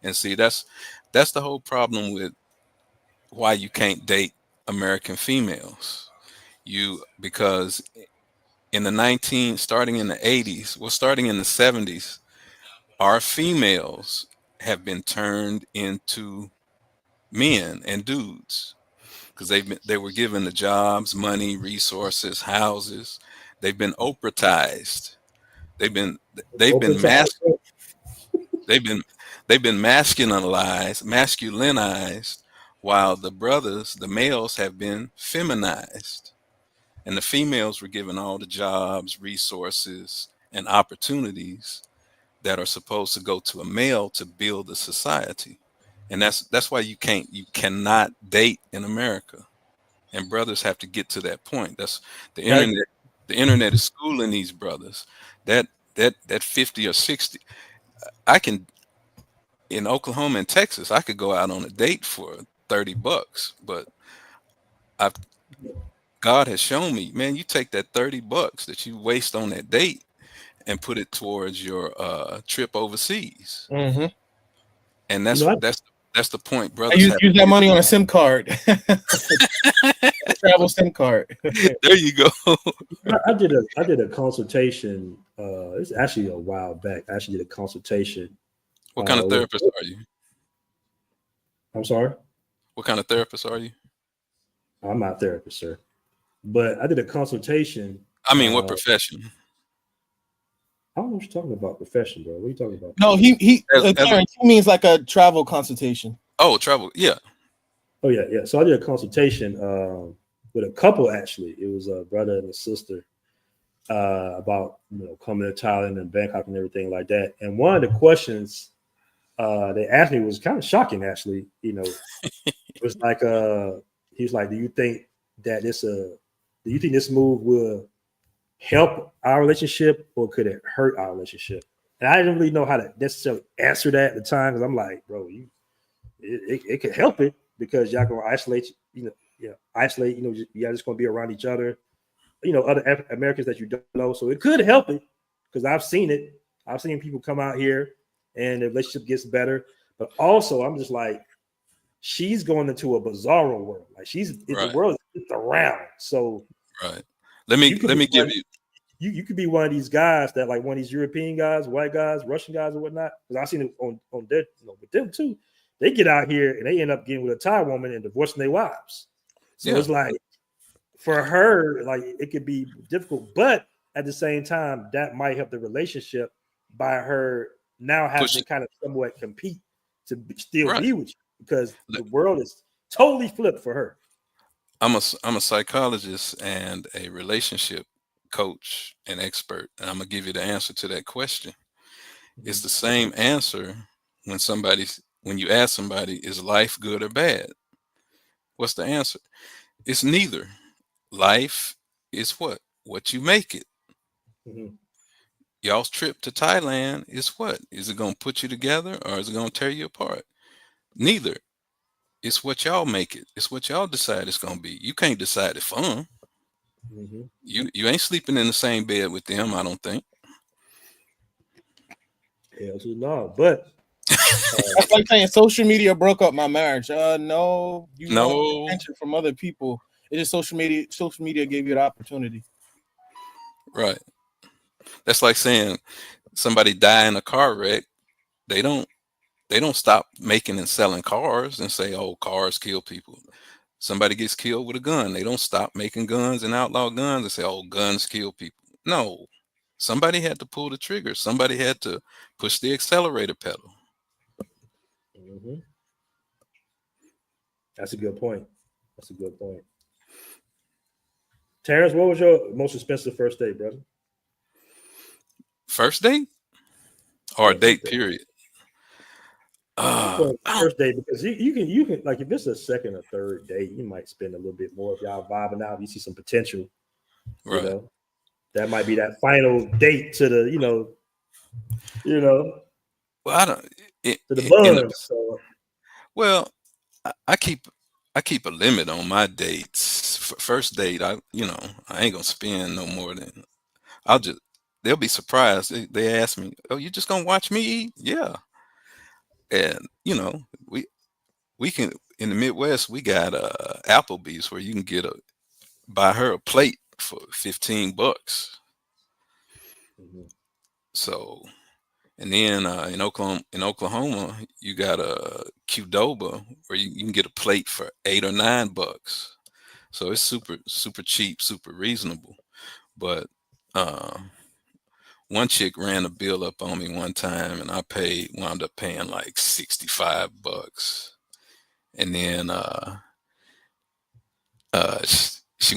And see, that's the whole problem with why you can't date American females. Because starting in the 80s, well, starting in the 70s, our females have been turned into men and dudes because they were given the jobs, money, resources, houses. They've been Oprahized. They've been they've been Oprah mas- they've been they've been masculinized, while the males have been feminized. And the females were given all the jobs, resources, and opportunities that are supposed to go to a male to build a society. And that's why you cannot date in America. And brothers have to get to that point. That's the That, internet. The internet is schooling these brothers. That that 50 or 60. I can in Oklahoma and Texas, I could go out on a date for $30, but I've God has shown me, man, you take that $30 that you waste on that date and put it towards your trip overseas. Mm-hmm. And you know, that's the point, I brothers have use to that get. money on a SIM card, a travel SIM card. There you go. I did a consultation. It's actually a while back. I actually did a consultation. What kind of therapist are you? I'm sorry. What kind of therapist are you? I'm not a therapist, sir. But I did a consultation. I mean, what profession? I don't know what you're talking about. Profession, bro. What are you talking about? No, he means like a travel consultation. Oh, travel. Yeah. Oh yeah. So I did a consultation with a couple. Actually, it was a brother and a sister about coming to Thailand and Bangkok and everything like that. And one of the questions they asked me was kind of shocking. Actually, it was like he was like, "Do you think that do you think this move will help our relationship or could it hurt our relationship?" And I didn't really know how to necessarily answer that at the time because I'm like, bro, it could help it because y'all gonna isolate, isolate. Y'all just gonna be around each other, other Americans that you don't know. So it could help it because I've seen it. I've seen people come out here and the relationship gets better. But also, I'm just like, she's going into a bizarro world. Like the world is around. So right. Let me give you. You could be one of these guys that like one of these European guys, white guys, Russian guys, or whatnot. Because I've seen it on their, with them too. They get out here and they end up getting with a Thai woman and divorcing their wives. So it's like for her, like it could be difficult, but at the same time, that might help the relationship by her now having to kind of somewhat compete to still be with you because the world is totally flipped for her. I'm a psychologist and a relationship coach and expert, and I'm gonna give you the answer to that question. It's the same answer when you ask somebody, is life good or bad? What's the answer? It's neither. Life is what you make it. Mm-hmm. Y'all's trip to Thailand is what? Is it gonna put you together or is it gonna tear you apart? Neither. It's what y'all make it. It's what y'all decide it's gonna be. You can't decide it's fun. Mm-hmm. You ain't sleeping in the same bed with them, I don't think. Hell to no, but that's like saying social media broke up my marriage. No, you want attention from other people. It is social media. Social media gave you the opportunity. Right. That's like saying somebody die in a car wreck. They don't stop making and selling cars and say, oh, cars kill people. Somebody gets killed with a gun. They don't stop making guns and outlaw guns and say, oh, guns kill people. No. Somebody had to pull the trigger. Somebody had to push the accelerator pedal. Mm-hmm. That's a good point. Terrence, what was your most expensive first date, brother? First date? Or a date, period? First date, because you can like if it's a second or third date, you might spend a little bit more if y'all vibing out. If you see some potential, right? That might be that final date to the, Well, I don't. To the buzz. Well, I keep a limit on my dates. First date, I ain't gonna spend no more than they'll be surprised. They ask me, "Oh, you just gonna watch me eat?" Yeah. And we can in the Midwest we got Applebee's where you can buy her a plate for $15. Mm-hmm. So, and then in Oklahoma, you got a Qdoba where you can get a plate for $8 or $9. So it's super cheap, super reasonable. But one chick ran a bill up on me one time, and I wound up paying like $65. And then she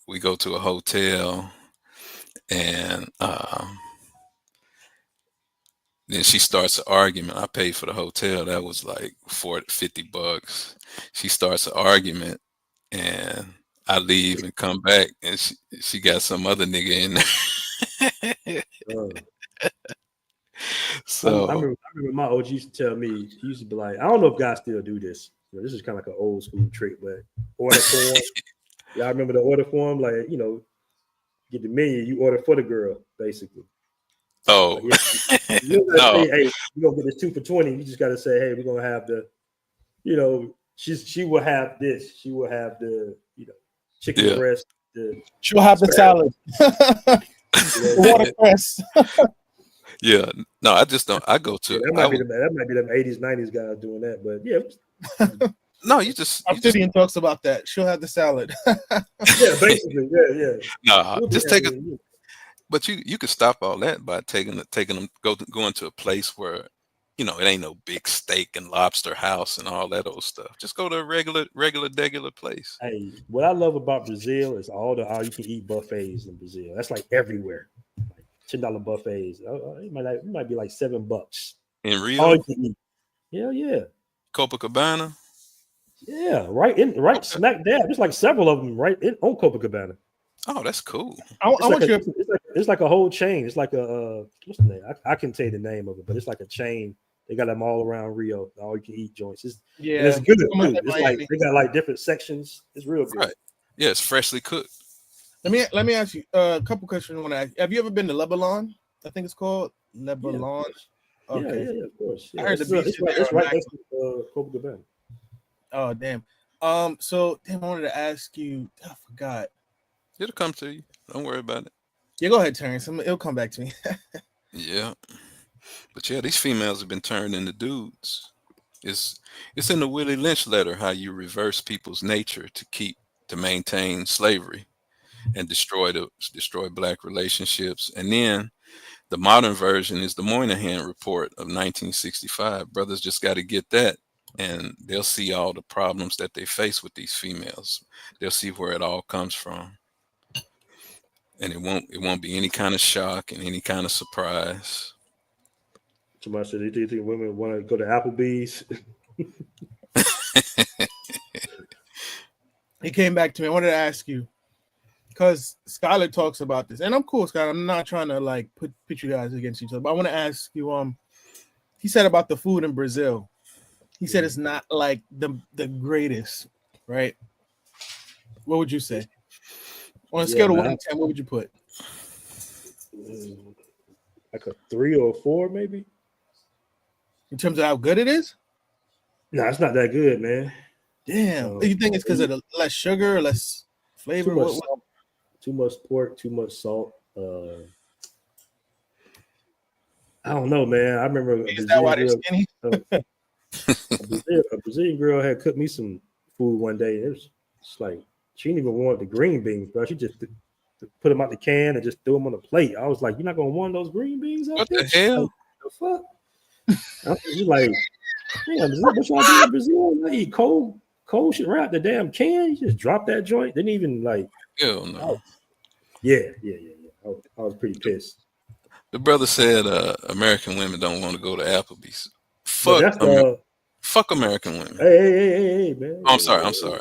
we go to a hotel, and then she starts an argument. I paid for the hotel. That was like $50. She starts an argument, and I leave and come back, and she got some other nigga in there. So I remember my OG used to tell me, he used to be like, I don't know if guys still do this. This is kind of like an old school trick, but order form. Y'all remember the order form? Like, get the menu, you order for the girl, basically. Oh, like, you no. Say, hey, we're gonna get this 2 for $20. You just gotta say, hey, we're gonna have the, she will have this. She will have the, chicken breast. She'll have the salad. Watercress. Yeah, no, I just don't. I go to that might be them 80s, 90s guys doing that, but yeah. No, you just. Obsidian talks about that. She'll have the salad. Yeah, basically, yeah. No, just take it. But you could stop all that by taking them going to a place where, it ain't no big steak and lobster house and all that old stuff. Just go to a regular place. Hey, what I love about Brazil is all you can eat buffets in Brazil. That's like everywhere. Like $10 buffets. It might be like $7 in Rio. All you can eat. Yeah. Copacabana. Yeah, right smack dab. There's like several of them on Copacabana. Oh, that's cool. It's like a whole chain. It's like a what's the name? I can tell you the name of it, but it's like a chain. They got them all around Rio. All you can eat joints. It's good. It's like they got like different sections. It's real good. Right. Yeah, it's freshly cooked. Let me ask you a couple questions. I want to ask. Have you ever been to Lebanon? I think it's called Lebanon. Yeah, okay. Yeah, of course. Yeah. I heard the beach. It's right next to Copacabana. Oh damn. So I wanted to ask you. I forgot. It'll come to you. Don't worry about it. Yeah, go ahead, Terrence. It'll come back to me. Yeah, but yeah, these females have been turned into dudes. It's in the Willie Lynch letter how you reverse people's nature to maintain slavery and destroy black relationships. And then the modern version is the Moynihan Report of 1965. Brothers just got to get that, and they'll see all the problems that they face with these females. They'll see where it all comes from. And it won't be any kind of shock and any kind of surprise. Somebody said, do you think women want to go to Applebee's? He came back to me. I wanted to ask you, because Skylar talks about this, and I'm cool, Skylar. I'm not trying to like put you guys against each other, but I want to ask you. He said about the food in Brazil. He said it's not like the greatest, right? What would you say? On a scale of 1 to 10, what would you put? Like a 3 or a 4, maybe. In terms of how good it is? No, it's not that good, man. Damn. You think it's because of the less sugar, less flavor? Too much pork, too much salt. I don't know, man. I remember is that why they're skinny? A Brazilian girl had cooked me some food one day. It was just like, she didn't even want the green beans, bro. She just put them out the can and just threw them on the plate. I was like, "You're not gonna want those green beans out there?" What the hell? Like, the fuck? I was like, "Damn, is that what y'all do in Brazil? They eat cold shit right out the damn can. You just drop that joint. Didn't even like." Hell no. Yeah. I was pretty pissed. The brother said, "American women don't want to go to Applebee's." Fuck American women. Hey, man. Oh, I'm sorry.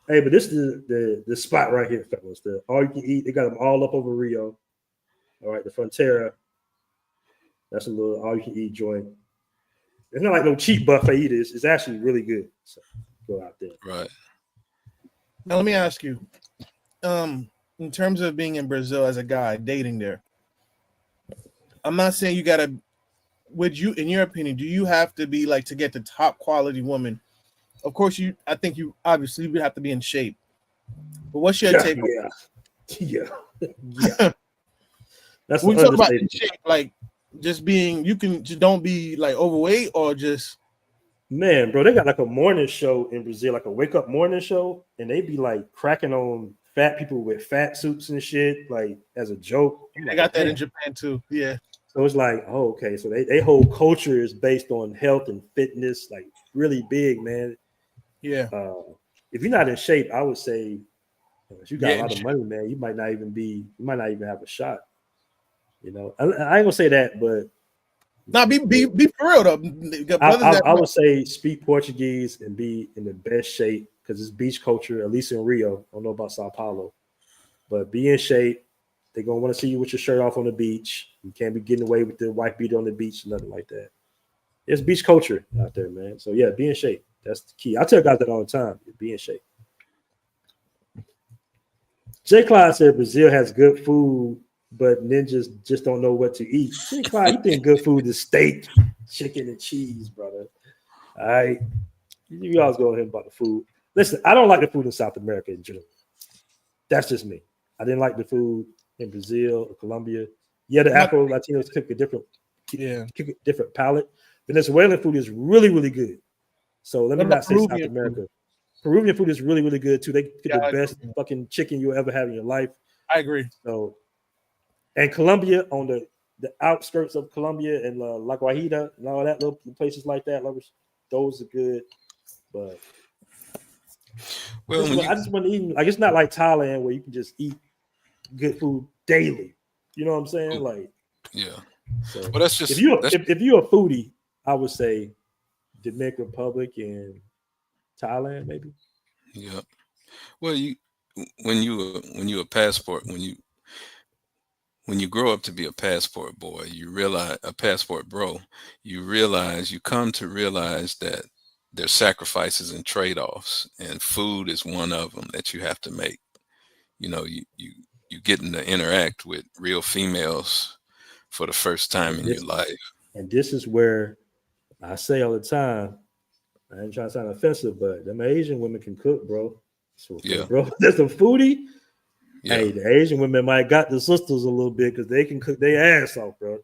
Hey, but this is the spot right here, fellas. The all you can eat. They got them all up over Rio. All right, the Frontera. That's a little all you can eat joint. It's not like no cheap buffet either. It's actually really good. So go out there. Right. Now let me ask you, in terms of being in Brazil as a guy dating there, I'm not saying you gotta. Would you, in your opinion, do you have to be like to get the top quality woman? Of course, I think you obviously would have to be in shape. But what's your take? Yeah. Yeah. That's we an talk about in understatement. shape, like just being. You can just don't be like overweight or just. Man, bro, they got like a morning show in Brazil, like a wake up morning show, and they be like cracking on fat people with fat suits and shit, like as a joke. They got that in Japan too. Yeah. So it's like, oh, okay. So they whole culture is based on health and fitness, like really big, man. Yeah. If you're not in shape, I would say if you got Yeah, a lot of money, man, you might not even have a shot. You know, I ain't gonna say that, but now be for real though. I would say speak Portuguese and be in the best shape because it's beach culture, at least in Rio. I don't know about Sao Paulo, but be in shape. They're gonna want to see you with your shirt off on the beach. You can't be getting away with the wife beater on the beach, nothing like that. It's beach culture out there, man. So yeah, be in shape. That's the key. I tell guys that all the time. Be in shape. J. Clyde said Brazil has good food, but ninjas just don't know what to eat. J. Clyde, you think good food is steak, chicken, and cheese, brother. All right. You always go ahead about the food. Listen, I don't like the food in South America in general. That's just me. I didn't like the food in Brazil or Colombia. Yeah, the Afro Latinos cook a different palate. Venezuelan food is really, really good. So let me not say South America. Peruvian food is really, really good too. They get the best fucking chicken you'll ever have in your life. I agree. So, and Colombia, on the outskirts of Colombia and La Guajira and all that little places like that, those are good. But I just want to eat. Like it's not like Thailand where you can just eat good food daily. You know what I'm saying? Like, yeah. So well, that's just if you're a foodie, I would say Dominican Republic and Thailand, maybe. Yeah. Well, when you a passport, when you grow up to be a passport boy, you realize a passport bro, you come to realize that there's sacrifices and trade-offs, and food is one of them that you have to make. You know, you getting to interact with real females for the first time in your life. And this is where I say all the time, I ain't trying to sound offensive, but them Asian women can cook, bro. So yeah, bro, there's a foodie. Yeah. Hey, the Asian women might got the sisters a little bit because they can cook their ass off, bro.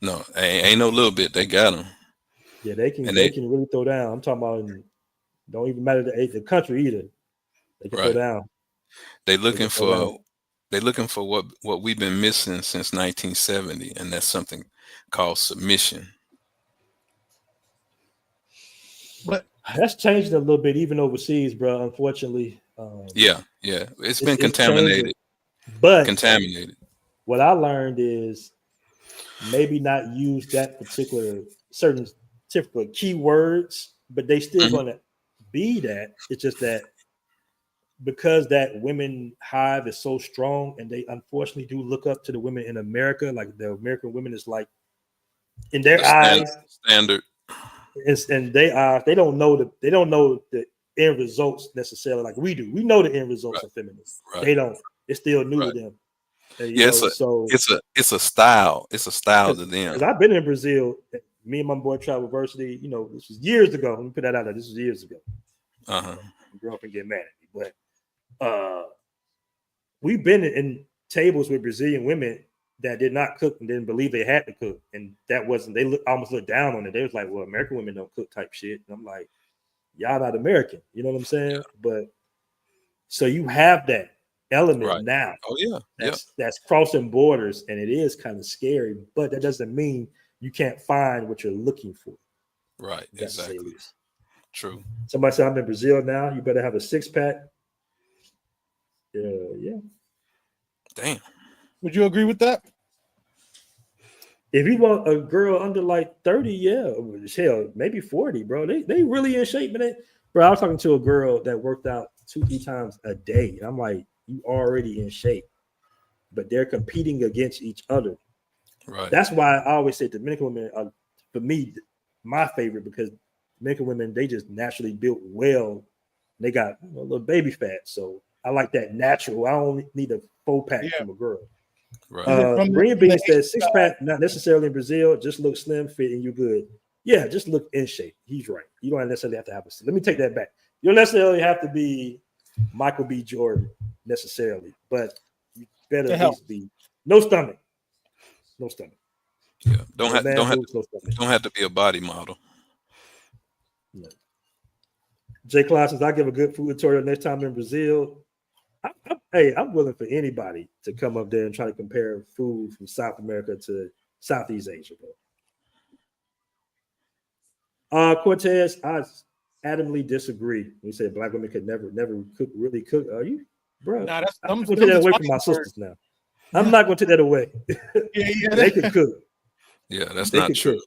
No, ain't no little bit. They got them. Yeah, they can really throw down. I'm talking about don't even matter the country either. They can throw down. They looking for what we've been missing since 1970, and that's something called submission. But that's changed a little bit even overseas, bro. Unfortunately. Yeah, it's been contaminated. But what I learned is maybe not use that particular certain typical keywords, but they still going to be that. It's just that because that women hive is so strong, and they unfortunately do look up to the women in America, like the American women is like in their eyes standard. And they don't know the end results necessarily like we do. We know the end results of feminism. Right. They don't. It's still new to them. And, it's a style. It's a style to them. Because I've been in Brazil. Me and my boy traveled varsity. You know, this was years ago. Let me put that out there. This was years ago. My girlfriend get mad at me, but we've been in tables with Brazilian women that did not cook and didn't believe they had to cook, and that wasn't. They almost looked down on it. They was like, "Well, American women don't cook," type shit. And I'm like, "Y'all not American," you know what I'm saying? Yeah. But so you have that element now. Oh yeah, that's crossing borders, and it is kind of scary. But that doesn't mean you can't find what you're looking for. Right. Exactly. True. Somebody said, "I'm in Brazil now. You better have a 6-pack." Yeah. Damn. Would you agree with that? If you want a girl under like 30, yeah, hell, maybe 40, bro. They really in shape, man. Bro, I was talking to a girl that worked out 2-3 times a day. And I'm like, you already in shape, but they're competing against each other. Right. That's why I always say Dominican women are, for me, my favorite, because Dominican women, they just naturally built well. They got a little baby fat. So I like that natural. I don't need a 4-pack from a girl. Right. Green Bean says 6-pack, not necessarily in Brazil, just look slim, fit, and you're good. Yeah, just look in shape. He's right. You don't necessarily have to have a. Let me take that back. You don't necessarily have to be Michael B. Jordan necessarily, but better at least be no stomach. No stomach. Yeah. Don't have to be a body model. No. Jay Claus says, I give a good food tutorial next time in Brazil. I'm willing for anybody to come up there and try to compare food from South America to Southeast Asia, bro. Cortez, I adamantly disagree. You said black women could never really cook. Are you, bro? Nah, I'm going to take that away from my sisters now. I'm not going to take that away. Yeah, they can cook. Yeah, that's not true.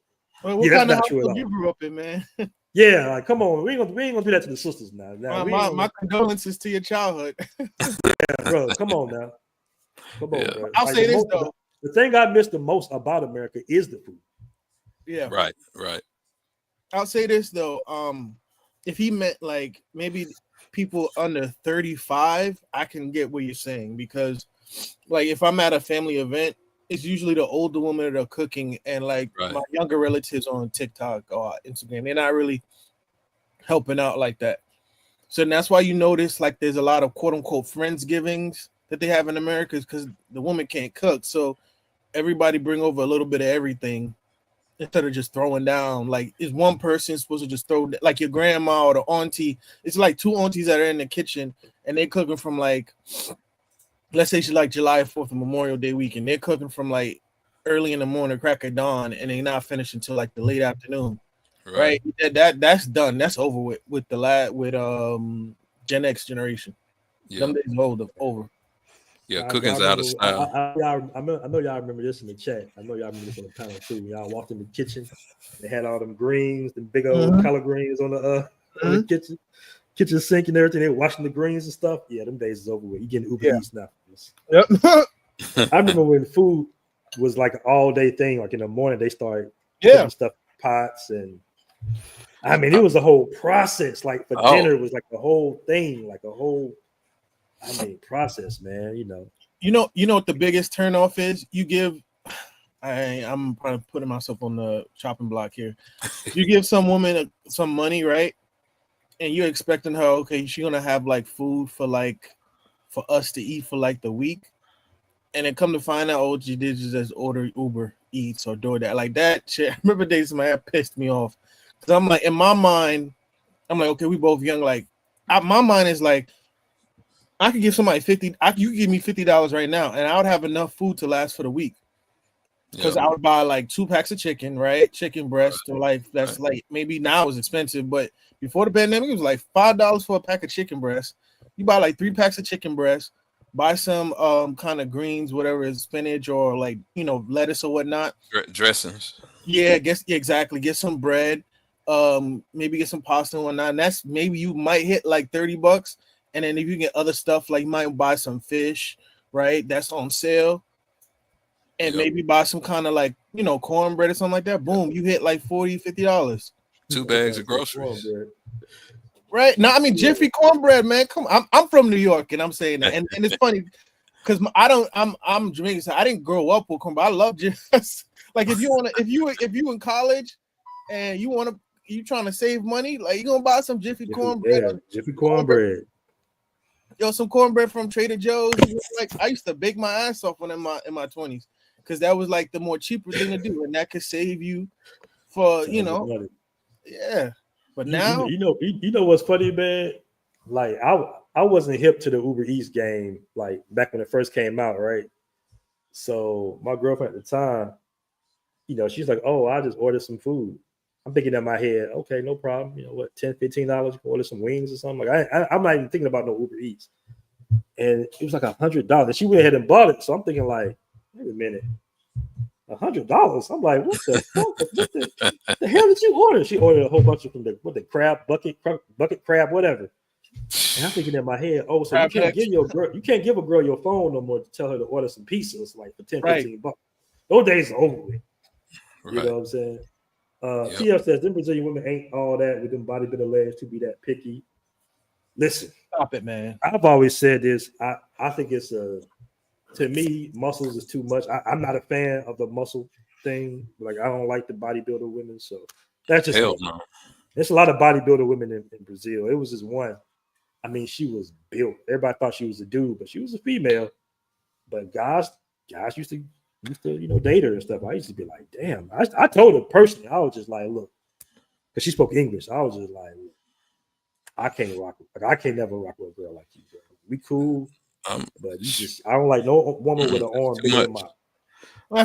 Well, what kind of household you grew up in, man? Yeah, like come on, we ain't gonna do that to the sisters now. My condolences to your childhood. Yeah, bro, come on now. Come on, bro. I'll say this though. The thing I miss the most about America is the food. Yeah. Right. I'll say this though. If he meant like maybe people under 35, I can get what you're saying, because like if I'm at a family event, it's usually the older women that are cooking, and like my younger relatives on TikTok or Instagram, they're not really helping out like that. So that's why you notice like there's a lot of quote unquote Friendsgivings that they have in America, because the woman can't cook. So everybody bring over a little bit of everything instead of just throwing down. Like, is one person supposed to just throw, like your grandma or the auntie? It's like two aunties that are in the kitchen and they're cooking from like, let's say she's like July 4th and Memorial Day weekend. They're cooking from like early in the morning, crack of dawn, and they're not finished until like the late afternoon. Right? That's done. That's over with Gen X generation. Some days over. Yeah, cooking's out of style. I know y'all remember this in the chat. I know y'all remember this on the panel too. Y'all walked in the kitchen. They had all them greens, the big old collard greens on the kitchen sink and everything. They were washing the greens and stuff. Yeah, them days is over with. You getting Uber Eats now. Yep. I remember when food was like an all day thing. Like in the morning, they started putting stuff in pots, and I mean it was a whole process. Like for dinner, it was like the whole thing, like a whole. I mean, process, man. You know what the biggest turnoff is? You give. I'm probably putting myself on the chopping block here. You give some woman some money, right? And you're expecting her, okay, she's gonna have like food for us to eat for like the week, and then come to find out, oh, she did just order Uber Eats or DoorDash, like that shit. I remember days my that pissed me off, because I'm like, in my mind, I'm like, okay, we both young. Like, my mind is like, I could give somebody $50. You could give me $50 right now, and I would have enough food to last for the week. Because I would buy like 2 packs of chicken, right? Chicken breast, or like that's like maybe now it's expensive, but before the pandemic, it was like $5 for a pack of chicken breast. You buy like 3 packs of chicken breast, buy some kind of greens, whatever is spinach or like lettuce or whatnot. Dressings. Yeah, exactly. Get some bread, maybe get some pasta and whatnot. And that's maybe you might hit like $30. And then if you get other stuff, like you might buy some fish, right? That's on sale. And maybe buy some kind of like, cornbread or something like that. Boom, you hit like $40, $50. 2 bags of groceries. Right? No, I mean Jiffy cornbread, man. Come on. I'm from New York, and I'm saying that. And it's funny because I'm Jamaican, so I didn't grow up with cornbread. I love Jiffy. Like if you in college and you trying to save money, like you gonna buy some Jiffy cornbread. Yeah, Jiffy cornbread. Yo, some cornbread from Trader Joe's. Like I used to bake my ass off when in my 20s, because that was like the more cheaper thing to do, and that could save you for yeah. But now you know what's funny, man? Like I wasn't hip to the Uber Eats game like back when it first came out, right? So my girlfriend at the time, she's like, "Oh, I just ordered some food." I'm thinking in my head, okay, no problem. $10, $15, you can order some wings or something. Like I'm not even thinking about no Uber Eats. And it was like $100. She went ahead and bought it. So I'm thinking like, wait a minute, $100. I'm like, what the fuck? What the hell did you order? She ordered a whole bunch of from the crab bucket crab, whatever. And I'm thinking in my head, oh, so you can't give a girl your phone no more to tell her to order some pizzas like for $10, $15. Those days are over with. You know what I'm saying? TF says them Brazilian women ain't all that with them bodybuilder legs to be that picky. Listen, stop it, man. I've always said this. I think it's to me, muscles is too much. I'm not a fan of the muscle thing. Like I don't like the bodybuilder women. So that's just hell no. There's a lot of bodybuilder women in Brazil. It was just one. I mean, she was built. Everybody thought she was a dude, but she was a female. But guys used to date her and stuff. I used to be like, damn. I told her personally, I was just like, look, because she spoke English. I was just like, look, I can't rock with, like, I can't never rock with a girl like you, bro. We cool, but I don't like no woman with an arm bigger than mine.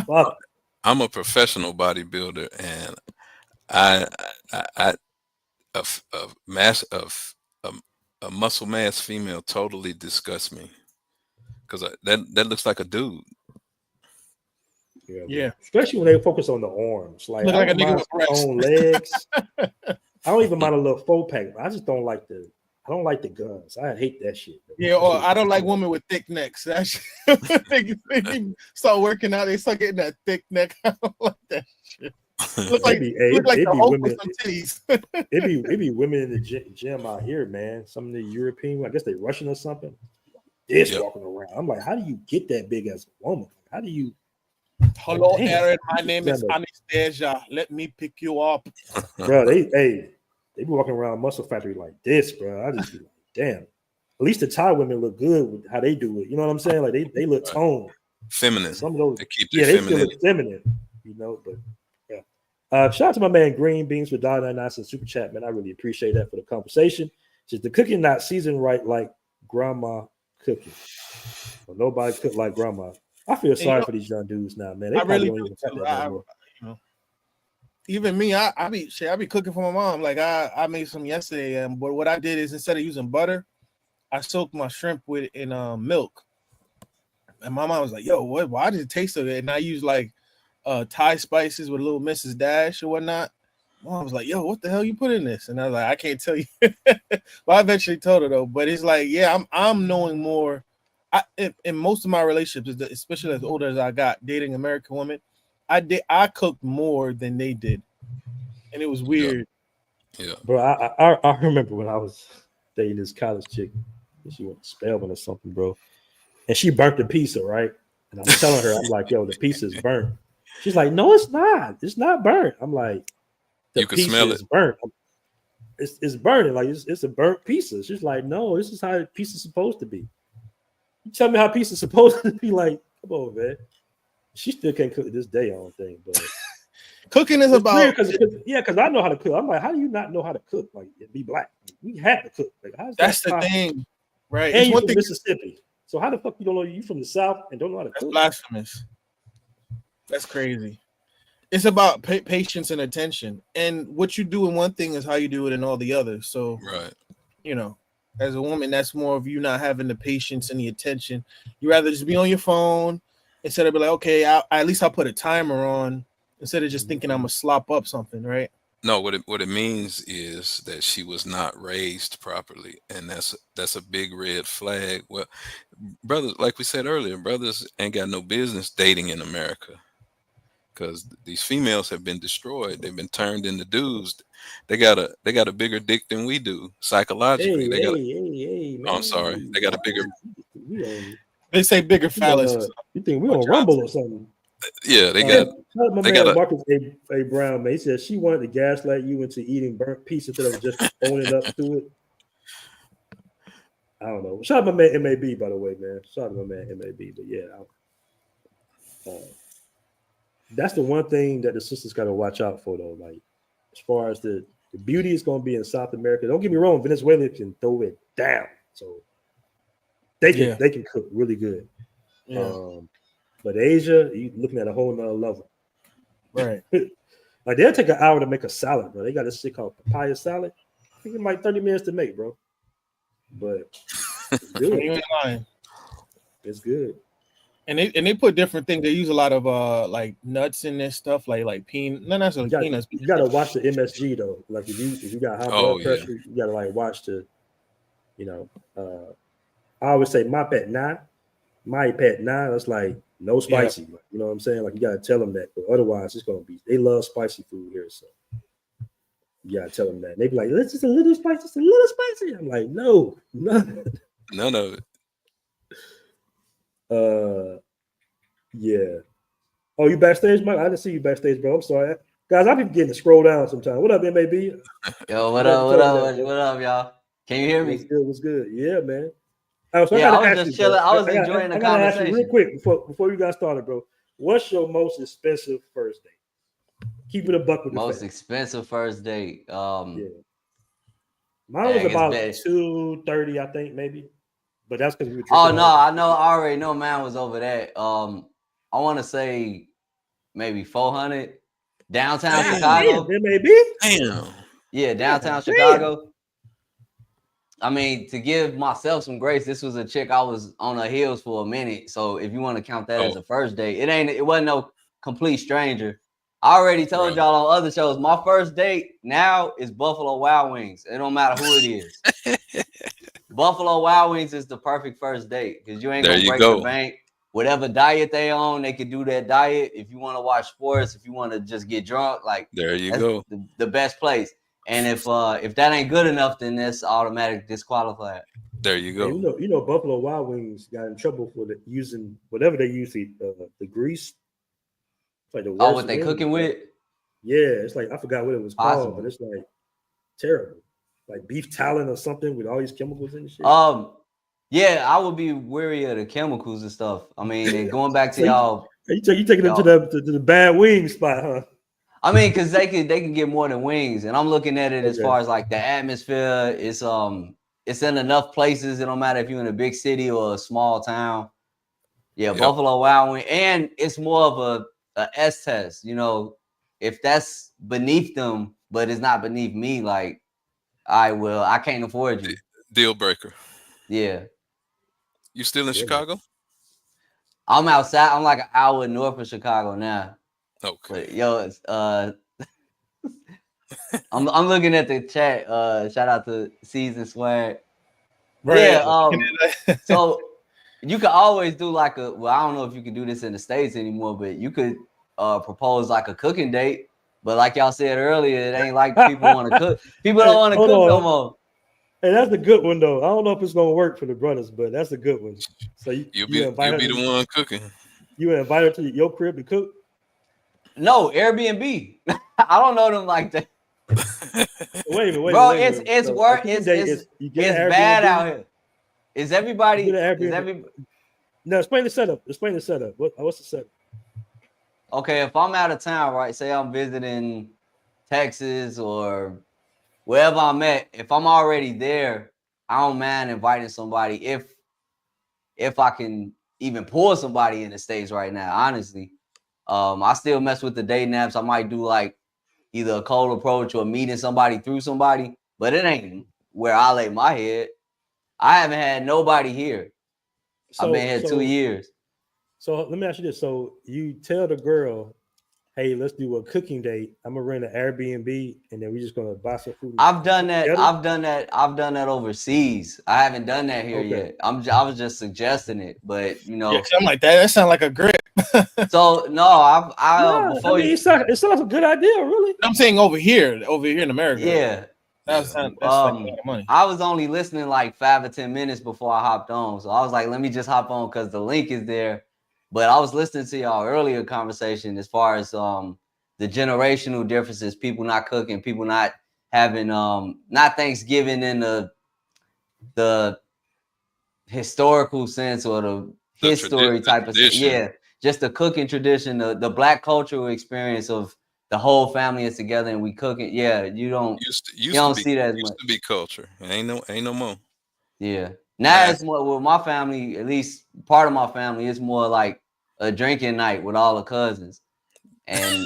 Fuck. I'm a professional bodybuilder, and a muscle mass female totally disgusts me because that looks like a dude. Yeah. Especially when they focus on the arms. Like, I don't mind own legs. I don't even mind a little faux pack. I just don't like the guns. I hate that shit. Yeah, or I don't like women with thick necks. That's they start working out, they start getting that thick neck. I don't like that shit. Look like the Hulk with some titties. It be women in the gym out here, man. Some of the European, I guess they Russian or something. Walking around. I'm like, how do you get that big as a woman? How do you? Hello, Aaron. My name is Anastasia. Let me pick you up, bro. They be walking around Muscle Factory like this, bro. I just be like, damn. At least the Thai women look good with how they do it. You know what I'm saying? Like they look toned, feminine. Some of those, they keep they still look feminine. You know, but yeah. Shout out to my man Green Beans for $1.99 super chat, man. I really appreciate that for the conversation. Just the cooking not seasoned right like grandma cooking. Well, nobody cook like grandma. I feel sorry for these young dudes now, man. They probably don't even cut that anymore. Even me, I be cooking for my mom. Like I made some yesterday, but what I did is instead of using butter, I soaked my shrimp in milk. And my mom was like, "Yo, what? Why did it taste so good?" And I used like Thai spices with a little Mrs. Dash or whatnot. Mom was like, "Yo, what the hell you put in this?" And I was like, "I can't tell you." But I eventually told her though. But it's like, yeah, I'm knowing more. In most of my relationships, especially as older as I got, dating American women, I cooked more than they did, and it was weird. Yeah. Bro, I remember when I was dating this college chick. She went to Spelman or something, bro, and she burnt the pizza, right? And I'm telling her, I'm like, "Yo, the pizza is burnt." She's like, "No, it's not. It's not burnt." I'm like, "You can smell it. Burnt. It's burning. Like it's a burnt pizza." She's like, "No, this is how pizza's supposed to be." You tell me how pizza's supposed to be. Like, come on, man. She still can't cook to this day, I don't think. But cooking is about because I know how to cook. I'm like, how do you not know how to cook? Like, be black. We had to cook. Like, that's the thing, right? And you're from Mississippi, so how the fuck you don't know you from the South and don't know how to cook? Blasphemous. That's crazy. It's about patience and attention, and what you do in one thing is how you do it in all the others. So, right, you know. As a woman, that's more of you not having the patience and the attention. You rather just be on your phone instead of be like, okay, at least I'll put a timer on instead of just thinking I'm gonna slop up something, right? No, what it means is that she was not raised properly, and that's a big red flag. Well, brothers, like we said earlier, brothers ain't got no business dating in America because these females have been destroyed. They've been turned into dudes. They got a bigger dick than we do psychologically. I'm sorry. They got a bigger. They say bigger phallus. You think we on Rumble or something? Yeah, they got. My man Marcus A. Brown, man, he said she wanted to gaslight you into eating burnt pizza instead of just owning up to it. I don't know. Shout out to my man MAB, by the way, man. Shout out to my man MAB. But yeah, that's the one thing that the sisters got to watch out for, though. Like, as far as the beauty is going to be in South America. Don't get me wrong, Venezuela can throw it down, so they can cook really good. Yeah. But Asia, you looking at a whole nother level, right? Like they'll take an hour to make a salad, bro. They got this shit called papaya salad. I think it might 30 minutes to make, bro. But it's good. It's good. And they put different things. They use a lot of like nuts in this stuff, like peanuts. Not necessarily peanuts. You gotta watch the MSG though. Like if you got high blood pressure, you gotta like watch the, I always say my pet nine. That's like no spicy. Yeah. You know what I'm saying? Like you gotta tell them that, but otherwise it's gonna be. They love spicy food here, so you gotta tell them that. And they be like, "Let's just a little spicy, just a little spicy." I'm like, no, none of it. Yeah. Oh, you backstage, Mike? I didn't see you backstage, bro. I'm sorry, guys. I be getting to scroll down sometimes. What up, MAB? Yo, what up, y'all? Can you hear me? What's good? Yeah, man. So yeah, I was just chilling. I was enjoying the conversation. Ask you real conversation. quick before you got started, bro. What's your most expensive first date? Keep it a buck with the Most fact. expensive first date. Yeah. Mine was about $230, I think, maybe. But that's because we were drinking. Oh no, I know. I already know mine was over that. I want to say maybe 400 downtown Chicago. Damn, maybe. Damn. Yeah, downtown Chicago. I mean, to give myself some grace, this was a chick I was on her heels for a minute. So if you want to count that as a first date, it wasn't no complete stranger. I already told y'all on other shows, my first date now is Buffalo Wild Wings. It don't matter who it is. Buffalo Wild Wings is the perfect first date because you ain't gonna break the bank. Whatever diet they on, they can do that diet. If you want to watch sports, if you want to just get drunk, like there you go. The best place. And if that ain't good enough, then that's automatic disqualified. There you go. Hey, you know, Buffalo Wild Wings got in trouble for using whatever they use the grease. It's like the worst what they cooking with? Yeah, it's like I forgot what it was called, but it's like terrible, like beef talon or something with all these chemicals and shit. Yeah, I would be wary of the chemicals and stuff. I mean, going back to y'all, you taking them to the bad wing spot, huh? I mean, because they can get more than wings, and I'm looking at it as far as like the atmosphere. It's in enough places. It don't matter if you're in a big city or a small town. Yeah, yep. Buffalo Wild Wings, and it's more of a S test. You know, if that's beneath them, but it's not beneath me, like I can't afford you. Deal breaker. Yeah. You still in Chicago? I'm outside. I'm like an hour north of Chicago now. Okay. But yo, I'm looking at the chat. Shout out to Season Swag. Right. Yeah. So you could always do like I don't know if you can do this in the States anymore, but you could propose like a cooking date. But like y'all said earlier, it ain't like people want to cook. People don't want to cook no more. Hey, that's a good one though. I don't know if it's gonna work for the brothers, but that's a good one. So you'll be the one cooking. You invite her to your crib to cook? No, Airbnb. I don't know them like that. Wait a minute, bro. It's work. It's bad out here. Is everybody? No, explain the setup. What's the setup? Okay, if I'm out of town, right? Say I'm visiting Texas or wherever I'm at. If I'm already there, I don't mind inviting somebody if I can even pull somebody in the States right now. Honestly, I still mess with the dating apps. I might do like either a cold approach or meeting somebody through somebody, but it ain't where I lay my head. I haven't had nobody here. I've been here 2 years. So let me ask you this. So you tell the girl, hey, let's do a cooking date. I'm gonna rent an Airbnb and then we're just gonna buy some food. I've done that. I've done that overseas. I haven't done that here yet. I was just suggesting it, but you know, something like that. That sounds like a grip. So no, it sounds like a good idea, really. I'm saying over here in America. Yeah. That's like a lot of money. I was only listening like 5 or 10 minutes before I hopped on. So I was like, let me just hop on because the link is there. But I was listening to y'all earlier conversation as far as the generational differences, people not cooking, people not having not Thanksgiving in the historical sense or the history type of thing. Yeah, just the cooking tradition, the black cultural experience of the whole family is together and we cooking. Yeah, you don't see that as much. Used to be culture. Ain't no more. Yeah. Now it's more with my family, at least part of my family, it's more like a drinking night with all the cousins. And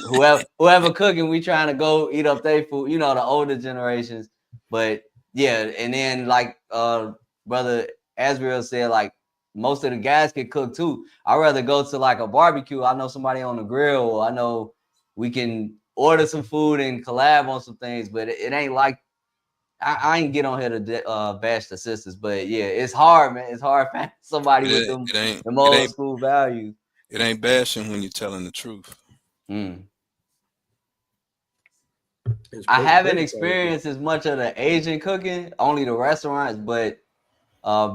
whoever cooking, we trying to go eat up their food, you know, the older generations. But yeah, and then like brother Asriel said, like most of the guys can cook too. I'd rather go to like a barbecue. I know somebody on the grill, or I know we can order some food and collab on some things, but it ain't like I ain't get on here to bash the sisters, but yeah, it's hard, man. It's hard finding somebody with them old school values. It ain't bashing when you're telling the truth. I haven't experienced as much of the Asian cooking, only the restaurants, but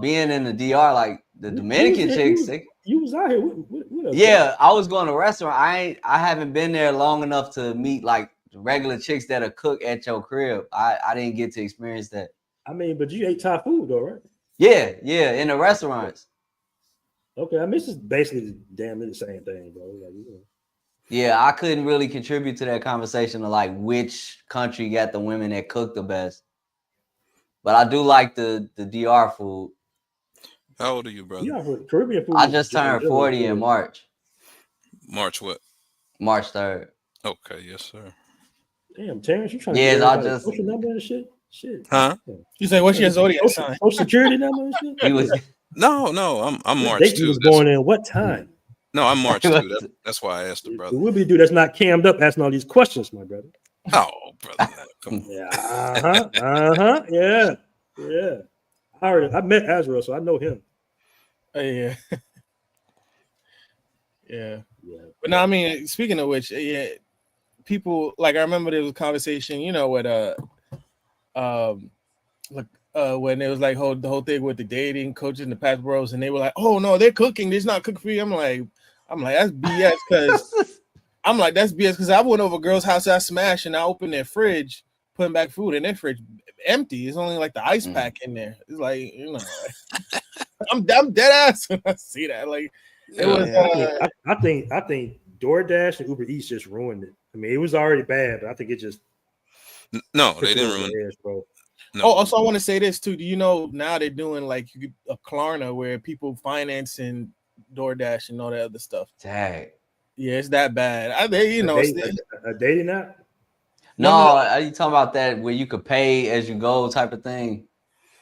being in the DR, like the Dominican chicks. You was out here. Yeah, I was going to a restaurant. I haven't been there long enough to meet like regular chicks that'll cook at your crib. I didn't get to experience that. I mean, but you ate Thai food though, right? Yeah, in the restaurants. Okay, I mean, it's just basically damn near the same thing, bro. Like, Yeah, I couldn't really contribute to that conversation of like which country got the women that cook the best. But I do like the DR food. How old are you, brother? Yeah, Caribbean food. I just turned 40 in March. March what? March 3rd. Okay, yes, sir. Damn, Terrence, you trying to Yes, get I just social number and shit? Shit. Huh? You say what's your zodiac sign? Social security number and shit? he was No, I'm March Date 2. you was born in what time? No, I'm March 2. That's why I asked the brother. It would be dude that's not cammed up asking all these questions, my brother. Oh, brother, come on. Yeah, yeah. I met Azrael, so I know him. Yeah. Yeah. But no, I mean, speaking of which, yeah, people like I remember there was a conversation, you know, with when it was like the whole thing with the dating coaches and the Passportbros, and they were like, "Oh no, they're cooking. They're not cooking for you." I'm like, that's BS because that's BS because I went over a girl's house I smashed and I opened their fridge, putting back food in their fridge empty. It's only like the ice pack in there. It's like, you know, I'm dead ass when I see that. Like it was. I think DoorDash and Uber Eats just ruined it. I mean, it was already bad, but I think it just no, they didn't ruin it, bro. No. Oh, also I want to say this too. Do you know now they're doing like a Klarna where people financing DoorDash and all that other stuff? Dang. Yeah, it's that bad. A dating app? No, are you talking about that where you could pay as you go type of thing?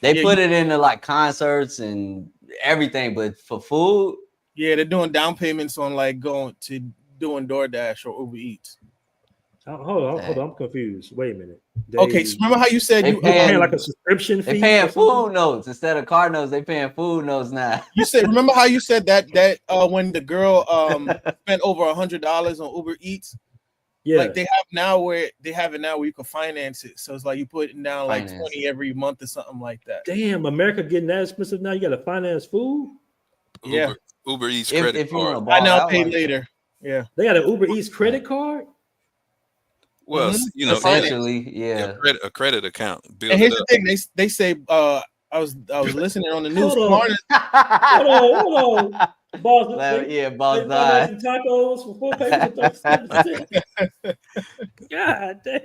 They put it into like concerts and everything, but for food, yeah, they're doing down payments on like going to doing DoorDash or Uber Eats. Hold on, I'm confused. Wait a minute. Okay, so remember how you said you paying like a subscription fee? They paying food notes instead of card notes. They paying food notes now. You said, remember how you said that when the girl spent over $100 on Uber Eats? Yeah, like they have it now where you can finance it. So it's like you putting down like 20 every month or something like that. Damn, America getting that expensive now. You got to finance food. Yeah, Uber Eats credit if you want to card. buy now, pay like later. That. Yeah, they got an Uber Eats credit card. Well, you know, essentially, a credit account. And here's the thing: they say I was listening on the news. Hold on. Boss, boss died. Some tacos for 4 pages. God damn.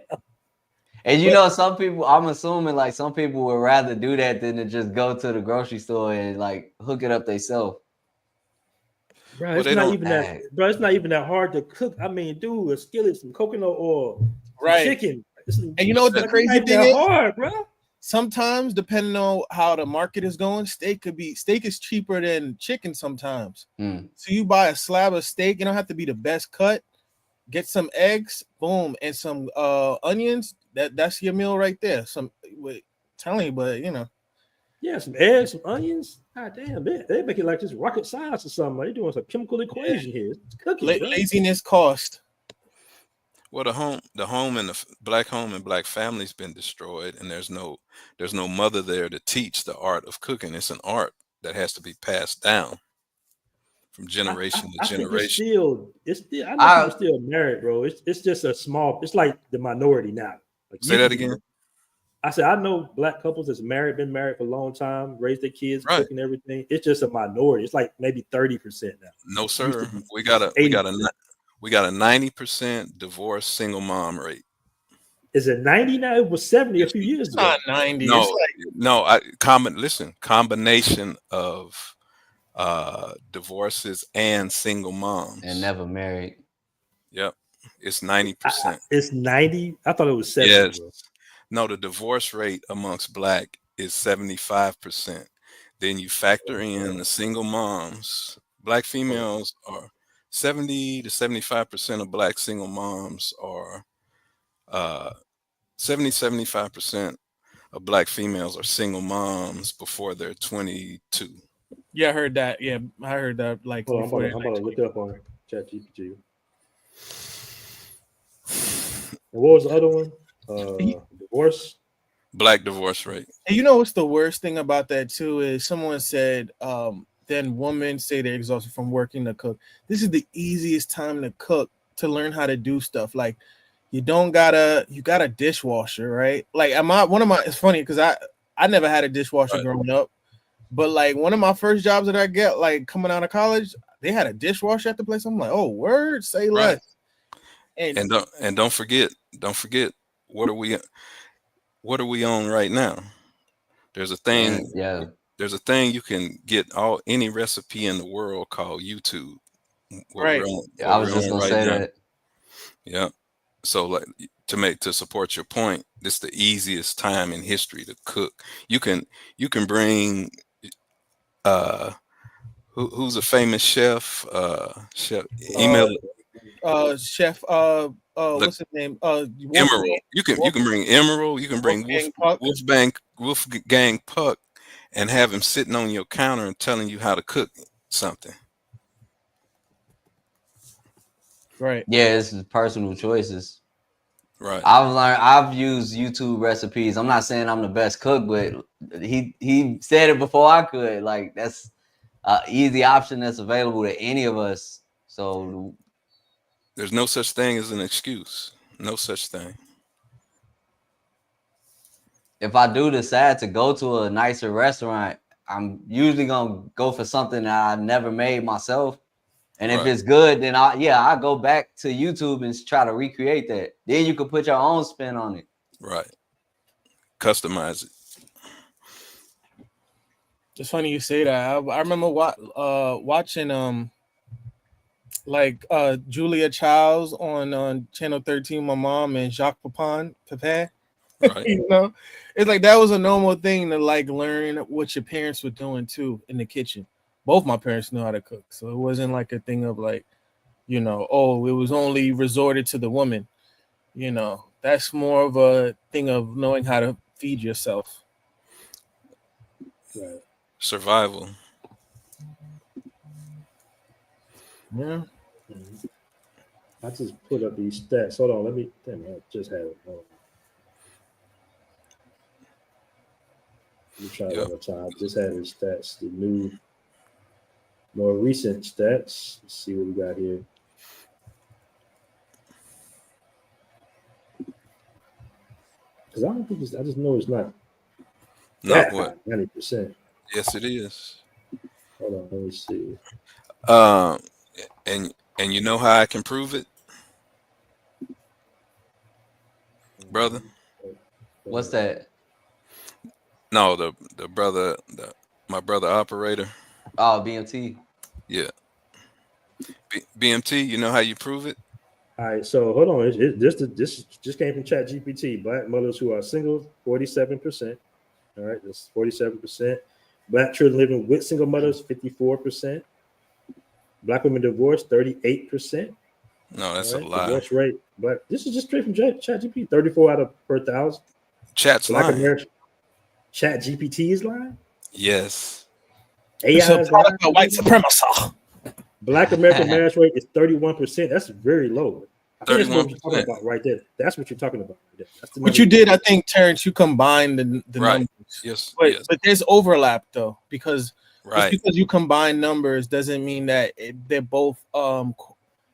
And you know, some people, I'm assuming like some people would rather do that than to just go to the grocery store and like hook it up themselves. Bro, it's not even that hard to cook. I mean, dude, a skillet, some coconut oil, right? Chicken. And you know what the crazy thing is? Hard, bro. Sometimes, depending on how the market is going, steak is cheaper than chicken sometimes. So you buy a slab of steak, it don't have to be the best cut. Get some eggs, boom, and some onions. That's your meal right there. Telling you, but you know. Yeah, some eggs, some onions. God damn, they make it like just rocket science or something. Like they're doing some chemical equation here. It's cooking. Laziness cost. Well, the home and the black home and black family's been destroyed, and there's no mother there to teach the art of cooking. It's an art that has to be passed down from generation to generation. It's still. I know people still married, bro. It's just a small. It's like the minority now. Like, say that again. I said I know black couples that's been married for a long time, raised their kids, cooking everything. It's just a minority. It's like maybe 30% now. No, sir. We got a 90% divorced single mom rate. Is it 90 now? It was 70 a few years ago. It's not 90. Combination of divorces and single moms and never married. Yep, it's 90%. It's 90. I thought it was 70. Yes. No, the divorce rate amongst black is 75%. Then you factor in the single moms. Black females are 70 to 75% of black single moms are 75% of black females are single moms before they're 22. Yeah, I heard that. Yeah, I heard that. Like, I'm about to look it up on ChatGPT. And what was the other one? Divorce. Black divorce rate. And you know what's the worst thing about that too is someone said, then women say they're exhausted from working to cook. This is the easiest time to cook, to learn how to do stuff. Like you got a dishwasher, right? Like it's funny because I never had a dishwasher growing up. But like one of my first jobs that I get, like coming out of college, they had a dishwasher at the place. I'm like, oh, word, say less. And don't forget, what are we on right now? There's a thing. Yeah. There's a thing you can get any recipe in the world called YouTube. What Right. I was just gonna say that. Yeah. So like to support your point, this is the easiest time in history to cook. You can bring who's a famous chef? Chef email Chef what's his name? Emerald. You can bring Emerald, you can bring Wolfgang Puck and have him sitting on your counter and telling you how to cook something. Right. Yeah, it's personal choices. Right. I've used YouTube recipes. I'm not saying I'm the best cook, but he said it before I could. Like that's an easy option that's available to any of us. So there's no such thing as an excuse. No such thing. If I do decide to go to a nicer restaurant, I'm usually gonna go for something that I never made myself. And if it's good, then I go back to YouTube and try to recreate that. Then you can put your own spin on it. Right. Customize it. It's funny you say that. I remember watching Julia Childs on Channel 13, my mom and Jacques Pepin. Right. You know, it's like that was a normal thing to like learn what your parents were doing too in the kitchen. Both my parents knew how to cook, so it wasn't like a thing of like, you know, oh, it was only resorted to the woman. You know, that's more of a thing of knowing how to feed yourself. Right. Survival. Yeah. Mm-hmm. I just put up these stats. Hold on, I just had it. Let me try it one more time. I just had his stats, the new, more recent stats. Let's see what we got here. Because I don't think I just know it's not. Not what? 90%. Yes, it is. Hold on, let me see. And you know how I can prove it, brother? What's that? No, my brother operator. Oh, BMT. Yeah. BMT, you know how you prove it? All right, so hold on. This just came from ChatGPT. Black mothers who are single, 47%. All right, that's 47%. Black children living with single mothers, 54%. Black women divorced, 38%. No, that's a lie. Divorce rate, but this is just straight from ChatGPT, 34 out of per 1,000. Chat's Black lying. American. ChatGPT is lying? Yes. AI is lying? White supremacy. Black American marriage rate is 31%. That's very low. I think that's what you're talking about right there. That's what you're talking about. That's what you did, I think, Terrence, you combined the numbers. Yes. But there's overlap though, because just because you combine numbers doesn't mean that they're both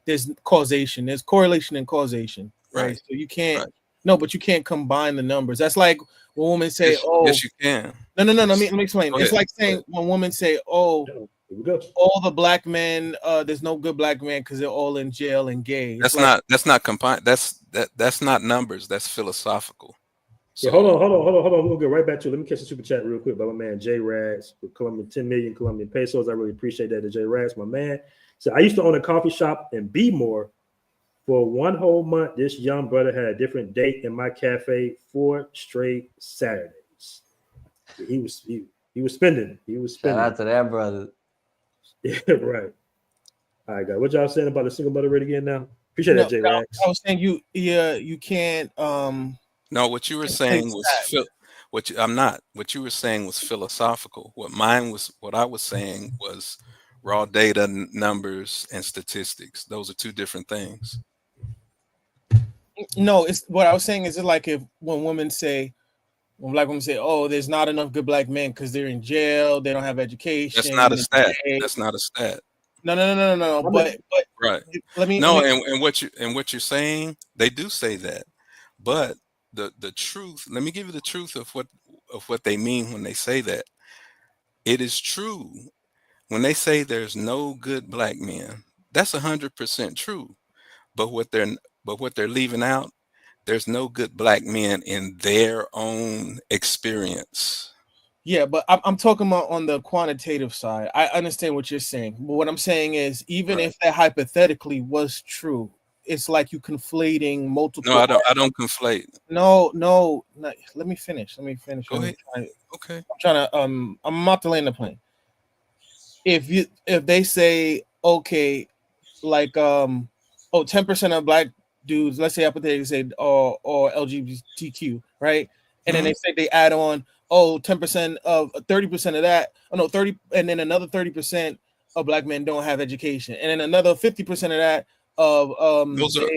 there's causation. There's correlation and causation, right? So you can't but you can't combine the numbers. That's like when women say, yes, you can. No. Let me explain. It's like saying when women say, oh, all the black men, there's no good black man because they're all in jail and gay. That's not combined. That's not numbers. That's philosophical. So, hold on. We'll get right back to it. Let me catch the super chat real quick by my man J Rags for Colombian 10 million Colombian pesos. I really appreciate that. J Rags, my man. So I used to own a coffee shop in Bmore. For 1 whole month, this young brother had a different date in my cafe 4 straight Saturdays. He was spending. Shout out to that brother. Yeah, right. All right, guys. What y'all saying about the single mother rate again now? Appreciate that, J Rags. I was saying you can't No, what you were saying was what you were saying was philosophical. What I was saying was raw data, numbers, and statistics. Those are two different things. No, it's what I was saying is like when black women say, oh, there's not enough good black men because they're in jail, they don't have education. That's not a stat. That's not a stat. No. But right. And what you're saying, they do say that. But the truth, let me give you the truth of what they mean when they say that. It is true. When they say there's no good black men, that's 100% true. But what they're leaving out, there's no good black men in their own experience. Yeah, but I'm talking about on the quantitative side. I understand what you're saying, but what I'm saying is, even if that hypothetically was true, it's like you conflating multiple. No, I don't conflate. No, let me finish. Go ahead. Okay. I'm trying to I'm about to land the plane. If they say, okay, like 10% of black dudes, let's say hypothetically say or LGBTQ, right? And then they say they add on 10% of 30% of that, 30, and then another 30% of black men don't have education, and then another 50% of that of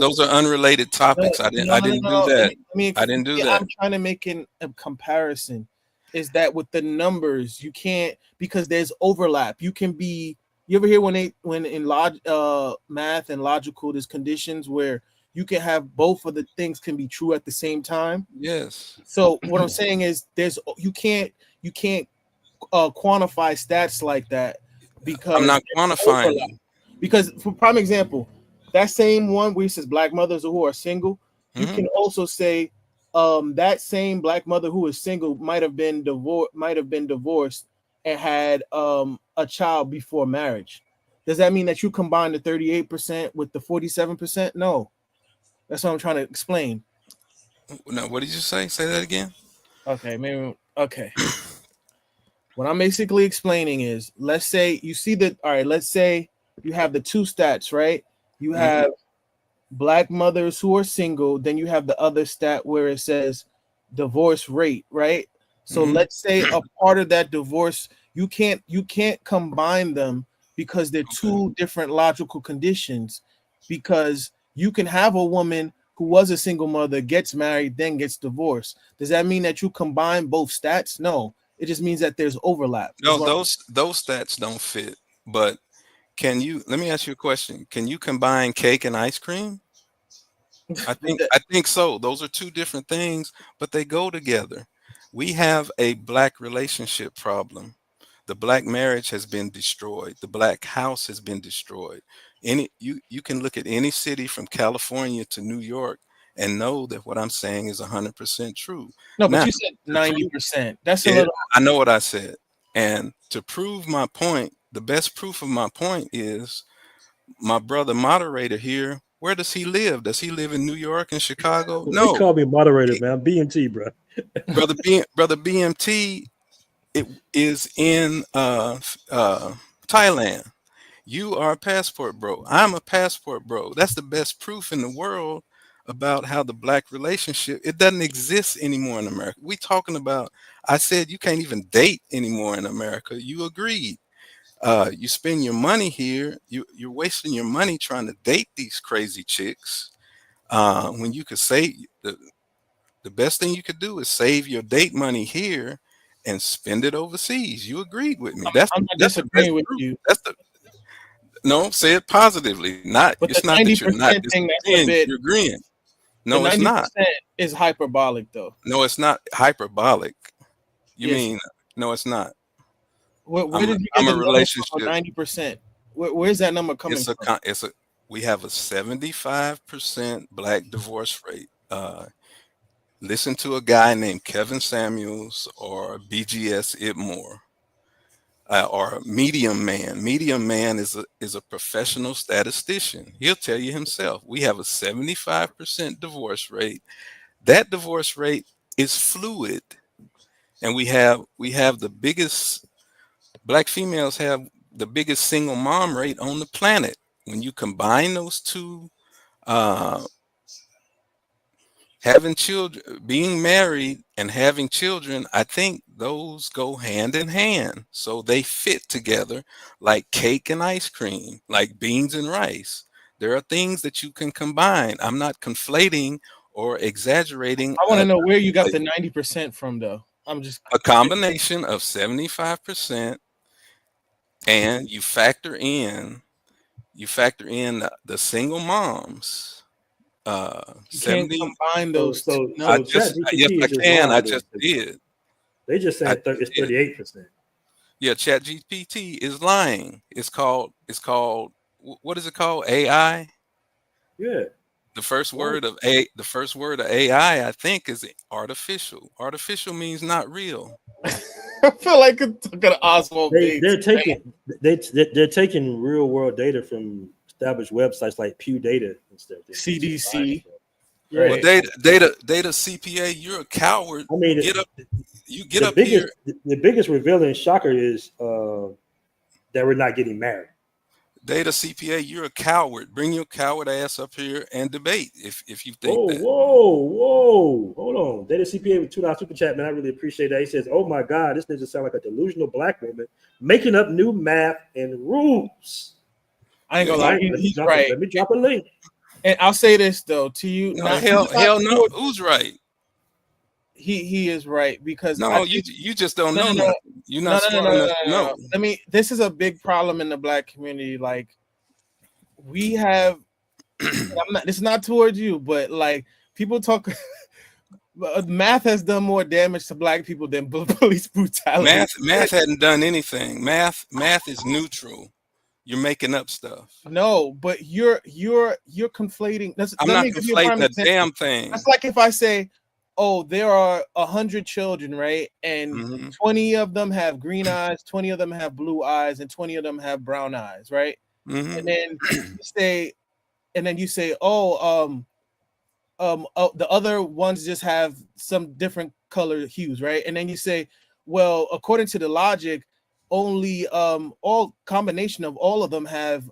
those are unrelated topics. I didn't do that. I didn't do that. I'm trying to make a comparison. Is that with the numbers you can't, because there's overlap. You ever hear when in math and logical, there's conditions where you can have both of the things can be true at the same time. Yes. So what I'm saying is you can't quantify stats like that, because I'm not quantifying. Because for prime example, that same one where he says black mothers who are single, you can also say that same black mother who is single might have been divorced and had a child before marriage. Does that mean that you combine the 38% with the 47%? No. That's what I'm trying to explain. No, what did you say? Say that again. Okay. What I'm basically explaining is, let's say you see that. All right, let's say you have the two stats, right? You have black mothers who are single, then you have the other stat where it says divorce rate, right? So let's say a part of that divorce, you can't combine them because they're two different logical conditions, because you can have a woman who was a single mother, gets married, then gets divorced. Does that mean that you combine both stats? No, it just means that there's overlap. No, those stats don't fit. But let me ask you a question. Can you combine cake and ice cream? I think so. Those are two different things, but they go together. We have a black relationship problem. The black marriage has been destroyed. The black house has been destroyed. You can look at any city from California to New York and know that what I'm saying is 100% true. No, but you said 90%. That's a little. I know what I said. And to prove my point, the best proof of my point is my brother moderator here. Where does he live? Does he live in New York and Chicago? No. Call me moderator, man. BMT, bro. brother BMT, it is in Thailand. You are a passport bro. I'm a passport bro. That's the best proof in the world about how the black relationship, it doesn't exist anymore in America. We talking about, I said you can't even date anymore in America. You agreed. You spend your money here. You're wasting your money trying to date these crazy chicks. When you could say the best thing you could do is save your date money here and spend it overseas. You agreed with me. I'm not disagreeing with you. No, say it positively. It's not that you're not disagreeing. You're agreeing. No, it's not. Is hyperbolic though. No, it's not hyperbolic. No, it's not. Where did you get the relationship? 90%. Where's that number coming from? We have a 75% black divorce rate. Listen to a guy named Kevin Samuels or BGS Itmore, or Medium Man. Medium Man is a professional statistician. He'll tell you himself. We have a 75% divorce rate. That divorce rate is fluid, and we have the biggest. Black females have the biggest single mom rate on the planet. When you combine those two, having children, being married and having children, I think those go hand in hand. So they fit together like cake and ice cream, like beans and rice. There are things that you can combine. I'm not conflating or exaggerating. I want to know where you got the 90% from, though. I'm just a combination of 75%. And you factor in the single moms. You can't combine those. I just did. They just saying it's 38%. Yeah, ChatGPT is lying. It's called what is it called? AI. Yeah. The first Right. word of AI, I think, is artificial. Artificial means not real. I feel like I'm talking to Oswald Bates. They're taking real world data from established websites like Pew Data and stuff. CDC. Yeah. Well, data CPA, you're a coward. I mean, Get up. You get up here. the biggest revealing shocker is that we're not getting married. Data CPA, you're a coward. Bring your coward ass up here and debate if you think that. Whoa. Hold on. Data CPA with $2 super chat, man. I really appreciate that. He says, oh my God, this doesn't sound like a delusional black woman making up new math and rules. I ain't gonna lie, he's right. Let me drop a link. And I'll say this though to you. No, hell no. Who's right? He is right because you just don't know. No. You're not no. I mean, this is a big problem in the black community. Like, we have. It's not towards you, but like people talk. Math has done more damage to black people than police brutality. Math hadn't done anything. Math is neutral. You're making up stuff. No, but you're conflating. I'm not conflating a damn thing. That's like if I say, oh, there are 100 children, right? And 20 of them have green eyes, 20 of them have blue eyes, and 20 of them have brown eyes, right? And then you say, the other ones just have some different color hues, right? And then you say, well, according to the logic, only all combination of all of them have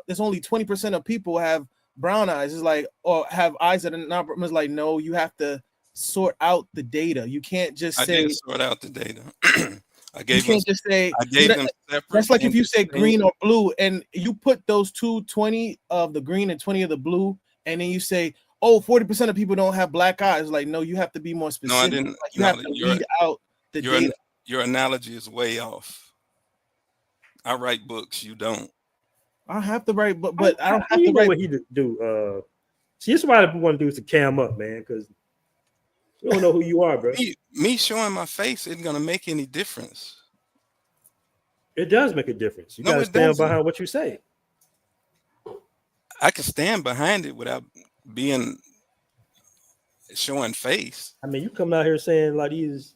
there's only 20% of people have brown eyes. It's like, or have eyes that are not. It's like, no, you have to sort out the data. You can't just say I didn't sort out the data. I gave them separate. That's like if you say green or blue and you put those 20 of the green and 20 of the blue, and then you say, oh, 40% of people don't have black eyes. Like, no, you have to be more specific. No, I didn't. Like, you have to read out the data. Your analogy is way off. I write books. You don't. I have to write, but I don't have to know write. What he do? See, this is why we want to do is to cam up, man, because we don't know who you are, bro. Me showing my face isn't gonna make any difference. It does make a difference. You gotta stand behind what you say. I can stand behind it without being showing face. I mean, you come out here saying like he's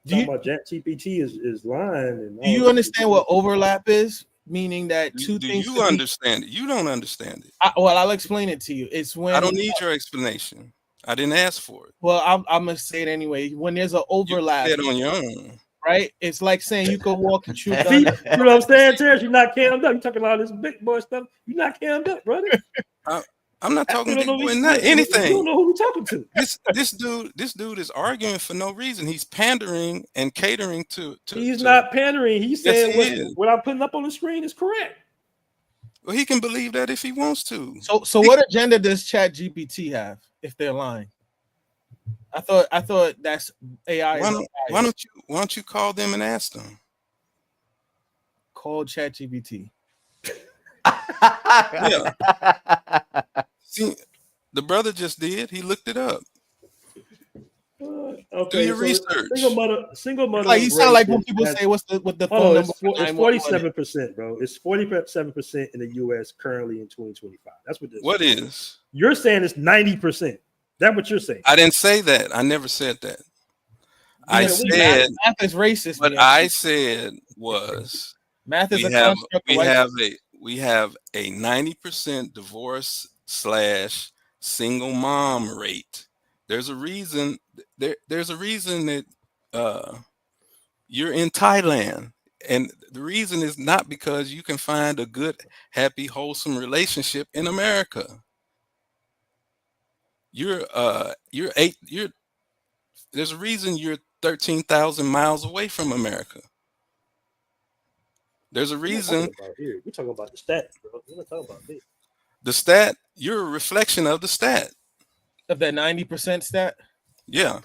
talking about ChatGPT is lying. And do you understand what overlap is? Meaning that two things. Do you understand it? You don't understand it. I'll explain it to you. It's when I don't need your explanation. I didn't ask for it. Well, I'm gonna say it anyway. When there's an overlap, you said on your own, right? It's like saying you could walk and chew. You know what I'm saying, Terrence? You're not cammed up. You're talking all this big boy stuff. You're not cammed up, brother. I'm not talking big boy, not anything. You don't know who we're talking to. This dude is arguing for no reason. He's pandering and catering to. He's not pandering. He's saying what I'm putting up on the screen is correct. Well, he can believe that if he wants to. So what agenda does ChatGPT have if they're lying? I thought that's AI. Why don't you call them and ask them? Call ChatGPT. Yeah. See, the brother just did. He looked it up. Okay, do your research. Single mother. Like you sound like when people say what's the phone number? It's 47%, bro. It's 47% in the U.S. currently in 2025. That's what this. What is? You're saying it's 90%. That's what you're saying. I didn't say that. I never said that. I said math is racist. What I said was math is we have a 90% divorce / single mom rate. There's a reason. There's a reason that you're in Thailand, and the reason is not because you can find a good, happy, wholesome relationship in America. There's a reason you're 13,000 miles away from America. There's a reason. We're talking about the stat, bro. We're not talking about this. The stat, you're a reflection of the stat. Of that 90% stat? Yeah.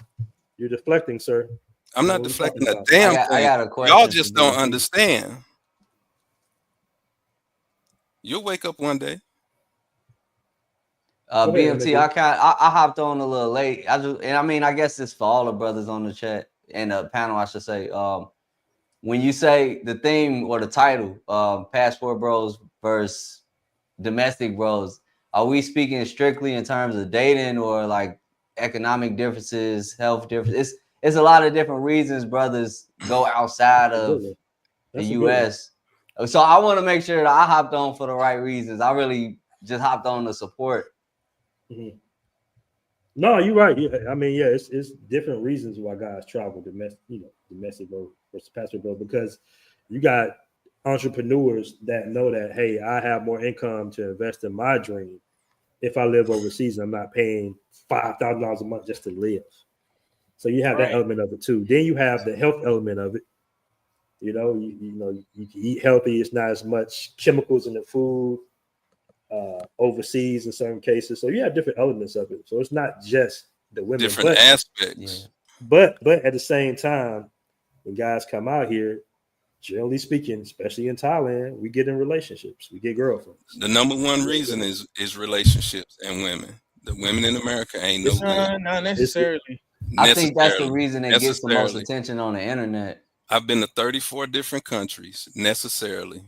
You're deflecting, sir. I'm not deflecting a damn thing. I got a question. Y'all just don't understand. You'll wake up one day. BMT, I hopped on a little late. I guess it's for all the brothers on the chat and the panel, I should say. when you say the theme or the title, Passport Bros versus Domestic Bros, are we speaking strictly in terms of dating or like economic differences, health differences? It's a lot of different reasons brothers go outside of the U.S. So I want to make sure that I hopped on for the right reasons. I really just hopped on to support. Mm-hmm. No, you're right. Yeah, I mean, yeah, it's different reasons why guys travel domestic bro versus passport bro, because you got entrepreneurs that know that, hey, I have more income to invest in my dream if I live overseas. I'm not paying $5,000 a month just to live. So you have that element of it too. Then you have the health element of it. You can eat healthy. It's not as much chemicals in the food overseas in certain cases. So you have different elements of it. So it's not just the women. Different aspects. Yeah. But at the same time, when guys come out here, generally speaking, especially in Thailand, we get in relationships. We get girlfriends. The number one reason is relationships and women. The women in America ain't no good. Not necessarily. I think that's the reason it gets the most attention on the internet. I've been to 34 different countries, necessarily.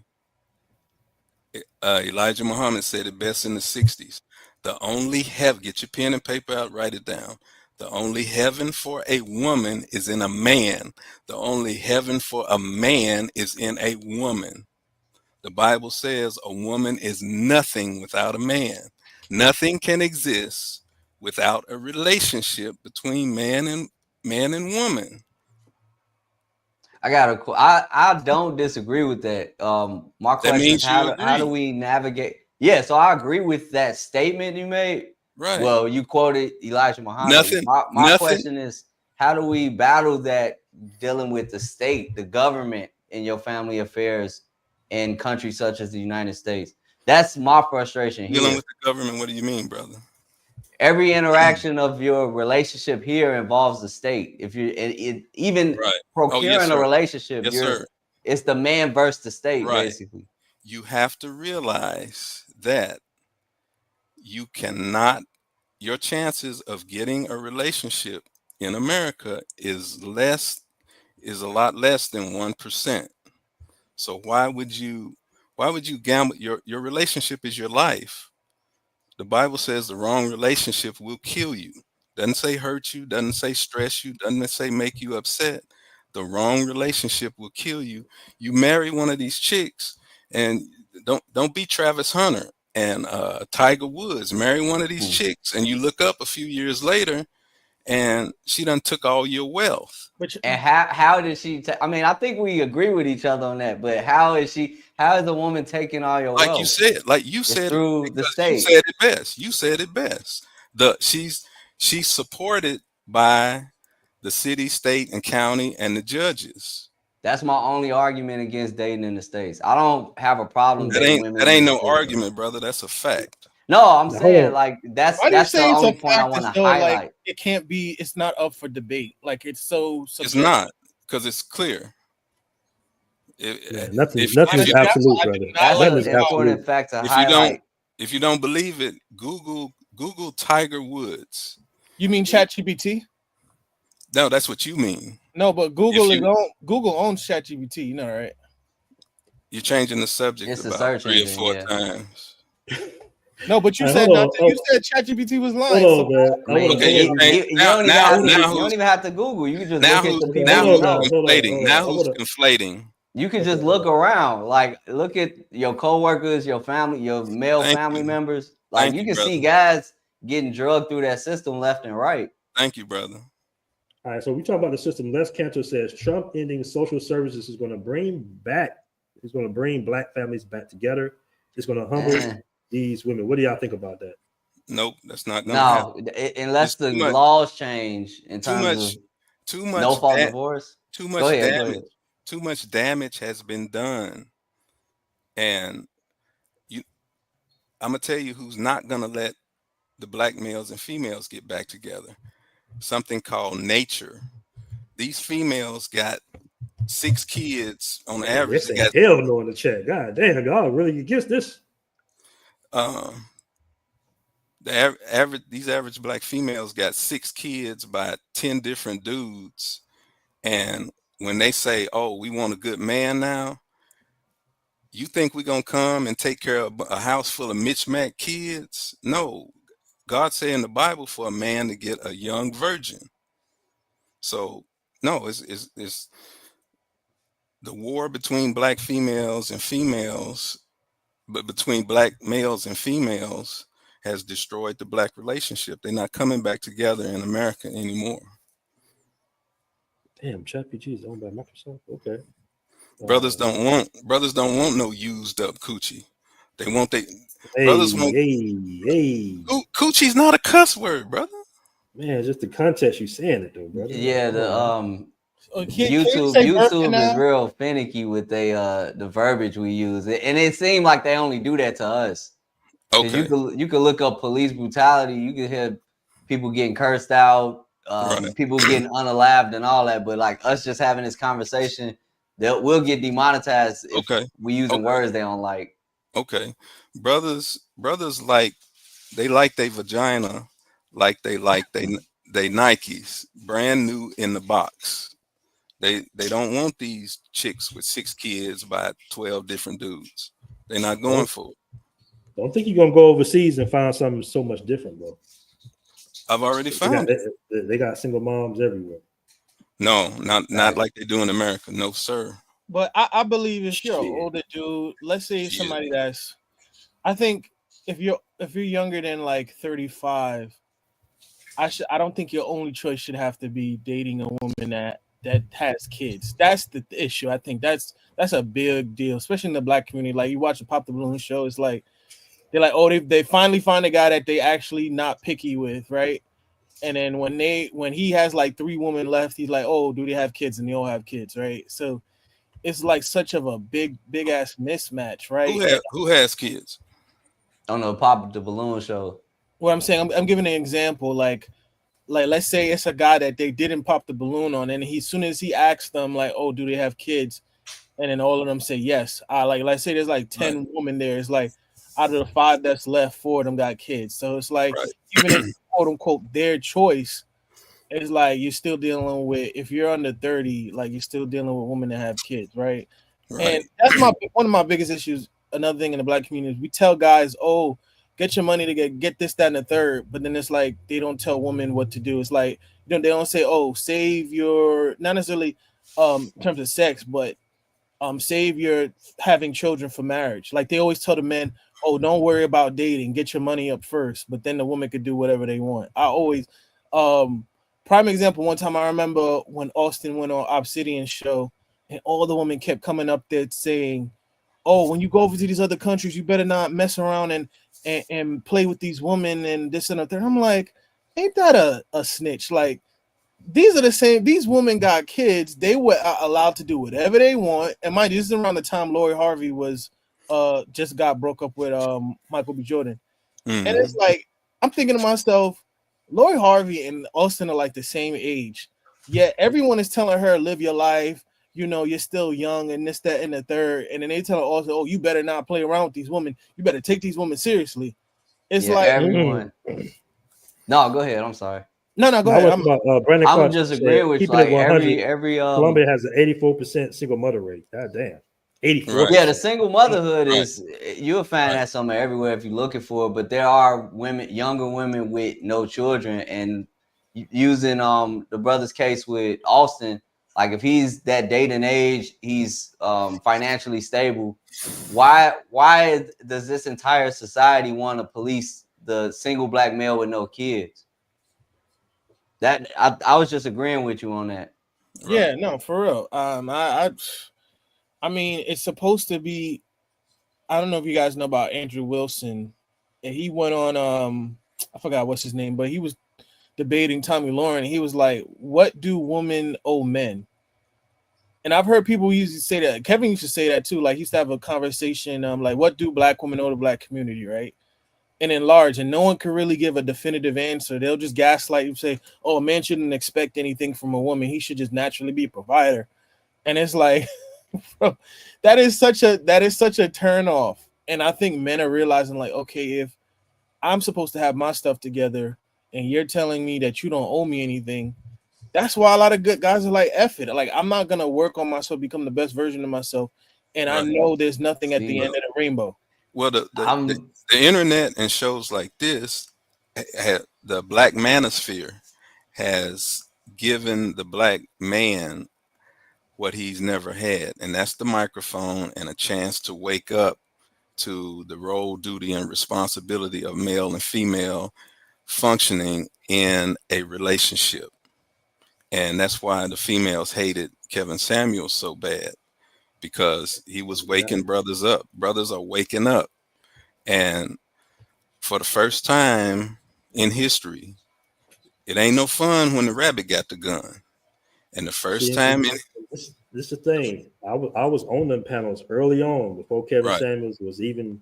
Elijah Muhammad said it best in the 60s. The only heaven, get your pen and paper out, write it down. The only heaven for a woman is in a man. The only heaven for a man is in a woman. The Bible says a woman is nothing without a man. Nothing can exist without a relationship between man and woman. I don't disagree with that. My question is how do we navigate? Yeah, so I agree with that statement you made. Right. Well, you quoted Elijah Muhammad. My question is, how do we battle that dealing with the state, the government in your family affairs in countries such as the United States? That's my frustration here. Dealing with the government, what do you mean, brother? Every interaction of your relationship here involves the state. If you're even procuring a relationship, it's the man versus the state, basically. You have to realize that you cannot, your chances of getting a relationship in America is a lot less than 1%. So why would you gamble? Your relationship is your life. The Bible says the wrong relationship will kill you. Doesn't say hurt you, doesn't say stress you, doesn't say make you upset. The wrong relationship will kill you. You marry one of these chicks, and don't be Travis Hunter and Tiger Woods. Marry one of these chicks, and you look up a few years later, and she done took all your wealth. And how did she? I mean, I think we agree with each other on that. But how is the woman taking all your wealth? Like you said, through the state. You said it best. She's supported by the city, state, and county, and the judges. That's my only argument against dating in the States. I don't have a problem dating women. That ain't no argument, brother. That's a fact. No, I'm saying like that's the only point I want to highlight. Like, it can't be. It's not up for debate. Like it's so. It's not, because it's clear. Nothing is absolute, brother. That's an important fact to highlight. If you don't believe it, Google Tiger Woods. You mean ChatGPT? No, that's what you mean. No, but Google owns ChatGPT. You know, right? You're changing the subject about 3 or 4 times. No, but you said nothing. You said ChatGPT was lying. You don't even have to Google. You can just look at the people. Now who's conflating? You can just look around. Like, look at your coworkers, your family, your male family members. Like, you can see guys getting drugged through that system left and right. Thank you, brother. All right, so we talk about the system. Les Cantor says Trump ending social services is going to bring black families back together. It's going to humble these women. What do y'all think about that? Nope, that's not going to happen. Unless the laws change in terms of no fault divorce. Too much damage. Too much damage has been done, and I'm gonna tell you who's not gonna let the black males and females get back together. Something called nature. These females got 6 kids on average. Hell no in the chat. God damn, y'all really against this? These average black females got 6 kids by 10 different dudes, and when they say, "Oh, we want a good man now," you think we're gonna come and take care of a house full of mismatched kids? No. God said in the Bible for a man to get a young virgin. So no, it's the war between black females and females, but between black males and females has destroyed the black relationship. They're not coming back together in America anymore. Damn, ChatGPT is owned by Microsoft. Okay. Brothers don't want no used up coochie. They want Hey, brothers want hey. coochie's not a cuss word, brother. Man, just the context you saying it though, brother. Yeah, the Can you say YouTube now? is real finicky with the verbiage we use, and it seemed like they only do that to us. Okay. You could look up police brutality. You could hear people getting cursed out, Right. people getting unalived and all that. But like us just having this conversation, we'll get demonetized if we using words they don't like. Okay. Brothers like their vagina like they Nikes, brand new in the box. They don't want these chicks with 6 kids by 12 different dudes. They're not going for it. Don't think you're gonna go overseas and find something so much different, bro. I've already found it. They got single moms everywhere. No, not like they do in America. No, sir. But I believe if you're an older dude, let's say somebody that's, I think if you're younger than like 35, I don't think your only choice should have to be dating a woman that has kids. That's the issue. I think that's a big deal, especially in the black community. Like you watch the Pop the Balloon show, it's like they're like, oh, they finally find a guy that they actually not picky with, right? And then when he has like 3 women left, he's like, oh, do they have kids? And they all have kids, right? So it's like such of a big ass mismatch, right? Who has kids? On the Pop the Balloon show. What I'm saying, I'm giving an example, like let's say it's a guy that they didn't pop the balloon on, and as soon as he asks them, like, oh, do they have kids? And then all of them say yes. Let's say there's like 10 women there. It's like out of the 5 that's left, 4 of them got kids. So it's like even if quote unquote their choice, it's like you're still dealing with, if you're under 30, like you're still dealing with women that have kids, right? And that's one of my biggest issues. Another thing in the black community is we tell guys, oh, get your money to get this, that, and the third, but then it's like they don't tell women what to do. It's like they don't say, oh, save your, not necessarily in terms of sex, but save your having children for marriage. Like they always tell the men, oh, don't worry about dating, get your money up first, but then the woman could do whatever they want. I always prime example, one time I remember when Austin went on Obsidian's show and all the women kept coming up there saying, oh, when you go over to these other countries, you better not mess around and play with these women and this and that. I'm like, ain't that a snitch? Like, these are the same. These women got kids. They were allowed to do whatever they want. And mind you, this is around the time Lori Harvey was just got broke up with Michael B. Jordan. And it's like, I'm thinking to myself, Lori Harvey and Austin are like the same age. Yet everyone is telling her, live your life. You know, you're still young and this, that, and the third. And then they tell her also, oh, you better not play around with these women. You better take these women seriously. It's like everyone. No, go ahead. I'm sorry. No, go ahead. I'm just agreeing with you. Like every Colombia has an 84% single mother rate. God damn. 84%. Yeah, the single motherhood is, you'll find that somewhere everywhere if you're looking for it. But there are younger women with no children, and using the brother's case with Austin, like if he's that dating age, he's financially stable. Why does this entire society want to police the single black male with no kids? That I was just agreeing with you on that. Yeah, no, for real. I mean, it's supposed to be. I don't know if you guys know about Andrew Wilson. And he went on I forgot what's his name, but he was debating Tommy Lauren. He was like, what do women owe men? And I've heard people usually say that. Kevin used to say that too. Like he used to have a conversation, like, what do black women owe the black community, right? And in large, and no one can really give a definitive answer. They'll just gaslight you, say, oh, a man shouldn't expect anything from a woman. He should just naturally be a provider. And it's like, bro, that is such a turn off. And I think men are realizing, like, okay, if I'm supposed to have my stuff together and you're telling me that you don't owe me anything, That's why a lot of good guys are like, F it. Like, I'm not gonna work on myself, become the best version of myself, and I know there's nothing at the end of the rainbow. Well, the internet and shows like this, the black manosphere has given the black man what he's never had, and that's the microphone and a chance to wake up to the role, duty, and responsibility of male and female functioning in a relationship. And that's why the females hated Kevin Samuels so bad, because he was waking brothers up. Brothers are waking up. And for the first time in history, it ain't no fun when the rabbit got the gun. And the first time this is the thing. I was on them panels early on before Kevin Samuels was even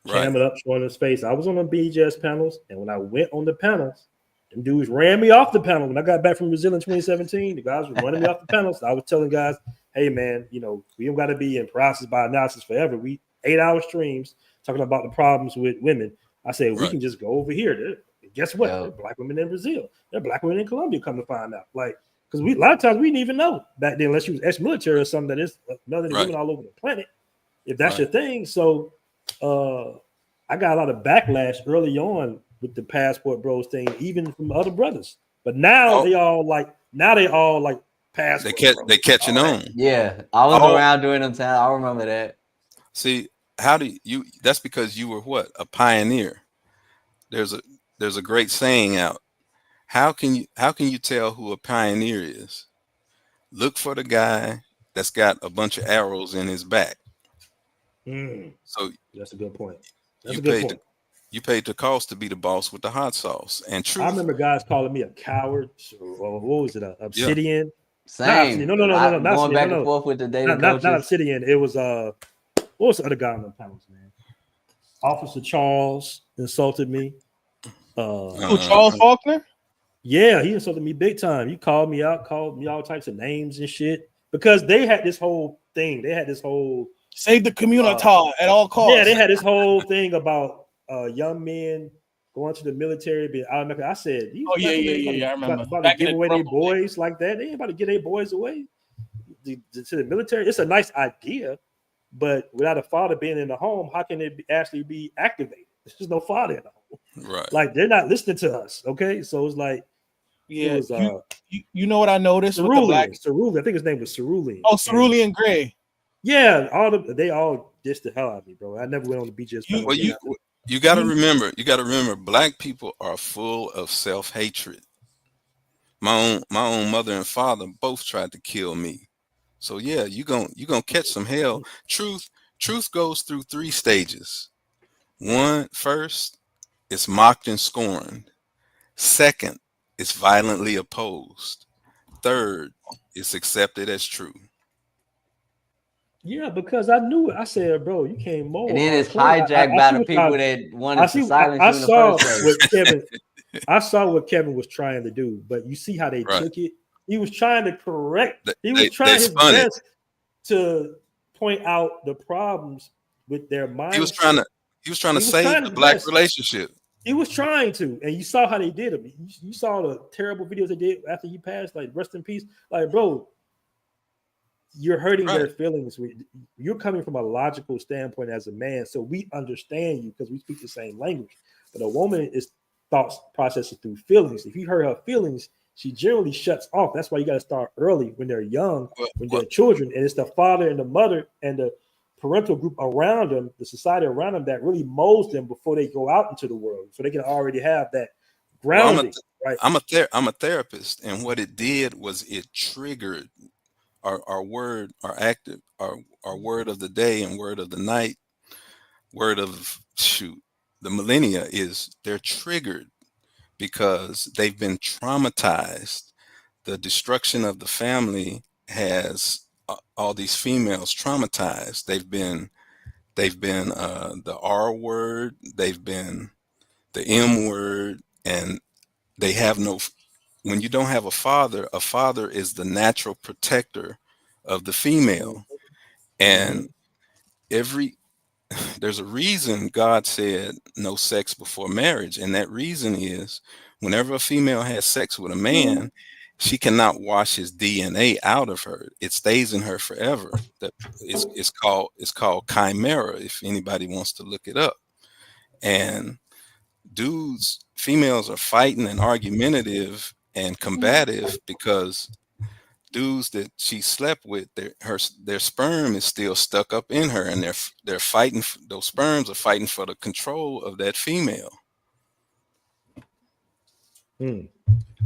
camming up, showing his face. I was on the BJS panels, and when I went on the panels, them dudes ran me off the panel. When I got back from Brazil in 2017, the guys were running me off the panels. So I was telling guys, hey man, we don't got to be in paralysis by analysis forever. We 8-hour streams talking about the problems with women. I said we can just go over here. Guess what? There are black women in Brazil. There are black women in Colombia. Come to find out, because a lot of times we didn't even know back then, unless you was ex-military or something, that is another women all over the planet. If that's your thing, so I got a lot of backlash early on with the Passport Bros thing, even from other brothers. But now they all like Passport. They catching on. Yeah, I was around during them times. I remember that. See, how do you? That's because you were what? A pioneer. There's a great saying out. How can you tell who a pioneer is? Look for the guy that's got a bunch of arrows in his back. So that's a good point. You paid the cost to be the boss with the hot sauce. And truth, I remember guys calling me a coward. Or what was it? Obsidian. Same. No. Not going back and forth with the dating coaches. Not Obsidian. It was what was the other guy on the panels, man? Officer Charles insulted me. Charles Faulkner? Yeah, he insulted me big time. He called me out, called me all types of names and shit, because they had this whole thing. They had this whole save the community at all costs. Yeah, they had this whole thing about young men going to the military. Being automatically, I said, I remember. About to give away their boys like that. They ain't about to give their boys away to the military. It's a nice idea, but without a father being in the home, how can it actually be activated? There's no father in the home. Right. Like, they're not listening to us. Okay, so it's like. Yeah, you know what I noticed with the black Cerulean. I think his name was Cerulean. Oh, Cerulean Gray. Yeah, they all dissed the hell out of me, bro. I never went on the beaches. You got to remember, black people are full of self-hatred. My own mother and father both tried to kill me. So yeah, you gonna catch some hell. Truth goes through 3 stages. First, it's mocked and scorned. Second, it's violently opposed. Third, it's accepted as true. Yeah, because I knew it. I said, bro, you came more. And then it's hijacked by the people that wanted to silence you in the first place. I saw what Kevin was trying to do, but you see how they took it. He was trying to correct. He was trying his best to point out the problems with their mind. He was trying to save the black relationship. He was trying to, and you saw how they did it. You saw the terrible videos they did after he passed, like rest in peace. Like, bro, you're hurting their feelings. You're coming from a logical standpoint as a man, so we understand you because we speak the same language. But a woman is thoughts processing through feelings. If you hurt her feelings, she generally shuts off. That's why you got to start early when they're young, when they're children, and it's the father and the mother and the parental group around them, the society around them, that really molds them before they go out into the world, so they can already have that grounding. Right? I'm a therapist, and what it did was it triggered our word, our word of the day and word of the night, word of the millennia is they're triggered because they've been traumatized. The destruction of the family has all these females traumatized. They've been the R word, they've been the M word, and they have no. When you don't have a father is the natural protector of the female, and there's a reason God said no sex before marriage, and that reason is whenever a female has sex with a man, she cannot wash his DNA out of her. It stays in her forever. That it's called chimera, if anybody wants to look it up. And females are fighting and argumentative and combative because dudes that she slept with, their sperm is still stuck up in her, and they're fighting. Those sperms are fighting for the control of that female. All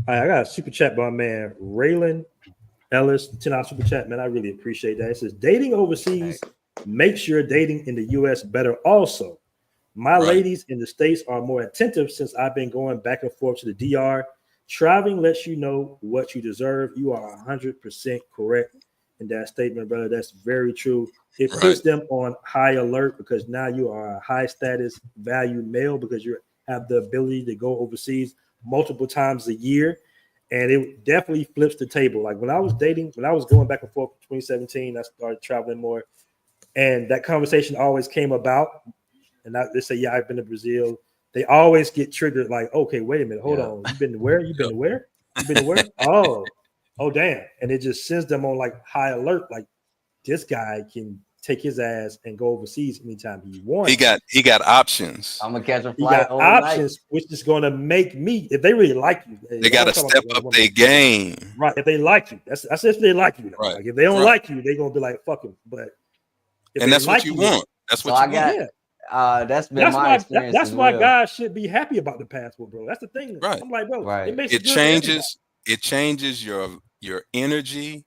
right, I got a super chat by my man Raylan Ellis, $10 super chat, man. I really appreciate that. It says dating overseas makes your dating in the US better also. My ladies in the States are more attentive since I've been going back and forth to the DR. Traveling lets you know what you deserve. You are 100% correct in that statement, brother. That's very true. It puts them on high alert because now you are a high status value male because you have the ability to go overseas multiple times a year. And it definitely flips the table. Like when I was going back and forth in 2017, I started traveling more. And that conversation always came about. And they say, yeah, I've been to Brazil. They always get triggered like, okay, wait a minute, hold on. You've been to where? You've been to where? You've been to where? Oh, damn. And it just sends them on like high alert. Like this guy can take his ass and go overseas anytime he wants. He got options. I'm gonna catch a He flight. got options, which is going to make me, if they really like you, they got to step up their game. Right. If they like you, that's if they like you. Right. Like if they don't like you, they're going to be like, fuck him. But and that's what you want. That's what you want. That's been my experience. That's why guys should be happy about the passport, bro. That's the thing. Right. I'm like, bro, it changes your energy,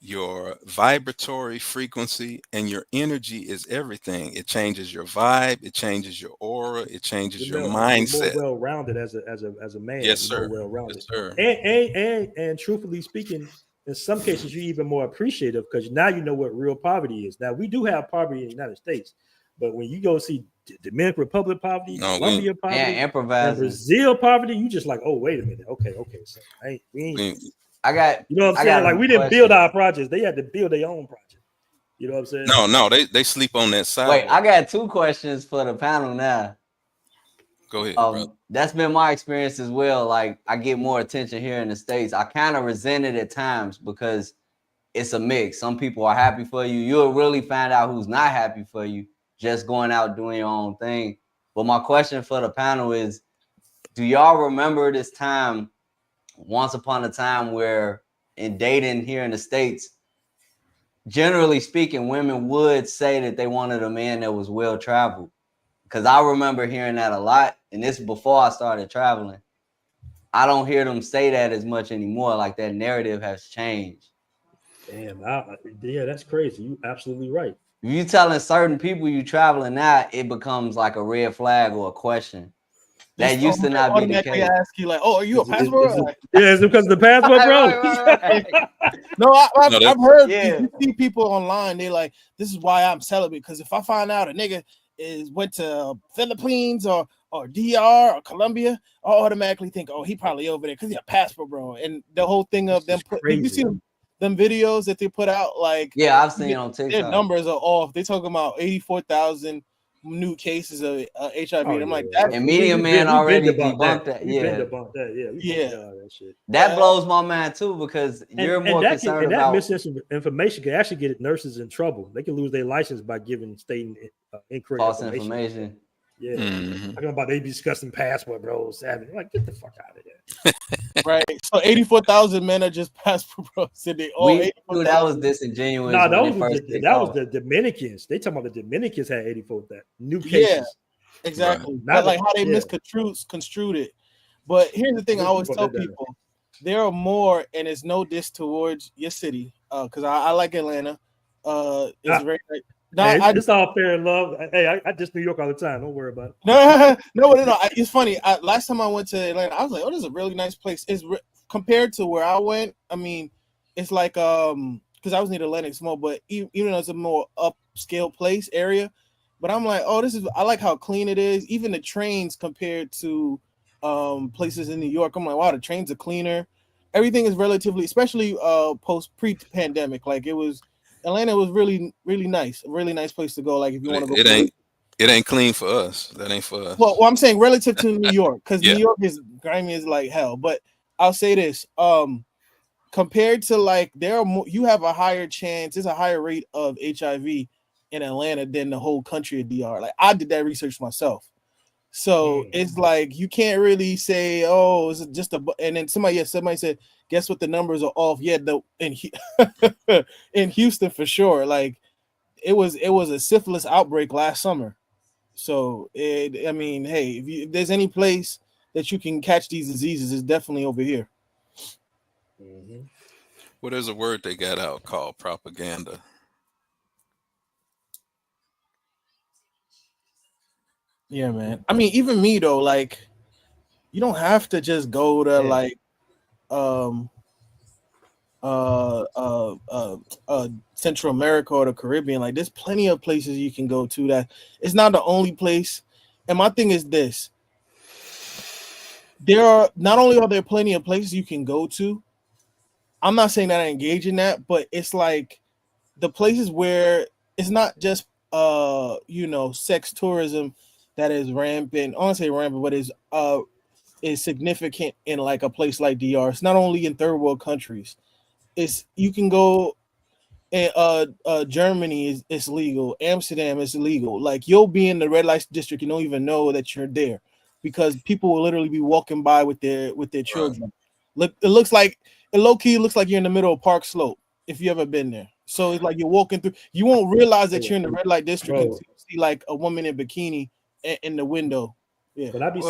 your vibratory frequency, and your energy is everything. It changes your vibe, it changes your aura, it changes your mindset. You're more well-rounded as a man. Yes, sir. More well-rounded. Yes, sir. And truthfully speaking, in some cases you're even more appreciative because now you know what real poverty is. Now we do have poverty in the United States. But when you go see Dominican Republic poverty, Colombia poverty, and Brazil poverty, you just like, oh, wait a minute. Okay. So you know what I'm saying? Like we didn't build our projects. They had to build their own project. You know what I'm saying? No, they sleep on that side. Wait, I got 2 questions for the panel now. Go ahead. That's been my experience as well. Like I get more attention here in the States. I kind of resent it at times because it's a mix. Some people are happy for you. You'll really find out who's not happy for you. Just going out doing your own thing. But my question for the panel is, do y'all remember this time, once upon a time, where in dating here in the States, generally speaking, women would say that they wanted a man that was well-traveled? Because I remember hearing that a lot, and this is before I started traveling. I don't hear them say that as much anymore. Like that narrative has changed. Damn, yeah, that's crazy. You're absolutely right. If you telling certain people you traveling now, it becomes like a red flag or a question. That used to not be the case. Ask you like, "Oh, are you a passport?" It's because of the passport, bro. No, I've heard. You see people online, they like, "This is why I'm celibate." Because if I find out a nigga went to Philippines or DR or Colombia, I automatically think, "Oh, he probably over there because he a passport, bro." And the whole thing of them, you see them videos that they put out, like I've seen on TikTok. Their numbers are off. They talking about 84,000 new cases of HIV. I'm like, that. And Media Man already debunked that. That blows my mind too because you're more concerned about misinformation can actually get nurses in trouble. They can lose their license by stating incorrect false information. Yeah, talking about they be discussing passport, bro. Savage. I'm like, get the fuck out of there. Right. So 84,000 men are just passport bros. Said they all. That was disingenuous. No, that was the Dominicans. They talking about the Dominicans had 84,000 new cases. Yeah, exactly. Right. Not like how they misconstrued it. But here's the thing: I always tell people there are more, and it's no diss towards your city, because I like Atlanta. It's very. No, it's all fair and love. Hey, I just New York all the time. Don't worry about it. No. It's funny. Last time I went to Atlanta, I was like, "Oh, this is a really nice place." It's compared to where I went. I mean, it's like because I was near Atlantic Mall, but even though it's a more upscale place area, but I'm like, "Oh, I like how clean it is." Even the trains compared to places in New York, I'm like, "Wow, the trains are cleaner." Everything is relatively, especially pre-pandemic, like it was. Atlanta was really, really nice. A really nice place to go. Like if you want to go. It ain't clean for us. That ain't for us. Well, I'm saying relative to New York, because New York is grimy as like hell. But I'll say this: compared to like there are more, you have a higher chance. There's a higher rate of HIV in Atlanta than the whole country of DR. Like I did that research myself. So it's like you can't really say, oh, it's just a. And then somebody said, guess what? The numbers are off. Yeah, in Houston for sure. Like it was a syphilis outbreak last summer. So I mean, hey, if there's any place that you can catch these diseases, it's definitely over here. Mm-hmm. Well, there's a word they got out called propaganda. Yeah, man. I mean, even me though, like, you don't have to just go to like, Central America or the Caribbean. Like, there's plenty of places you can go to that it's not the only place. And my thing is this: are there plenty of places you can go to. I'm not saying that I engage in that, but it's like the places where it's not just sex tourism that is rampant. I don't say rampant, but is significant in like a place like DR. It's not only in third world countries. It's you can go Germany is legal, Amsterdam is illegal. Like you'll be in the red light district, you don't even know that you're there because people will literally be walking by with their children. Look, it looks like low-key looks like you're in the middle of Park Slope if you ever been there. So it's like you're walking through, you won't realize that you're in the red light district until you see like a woman in bikini in the window. Yeah. When I be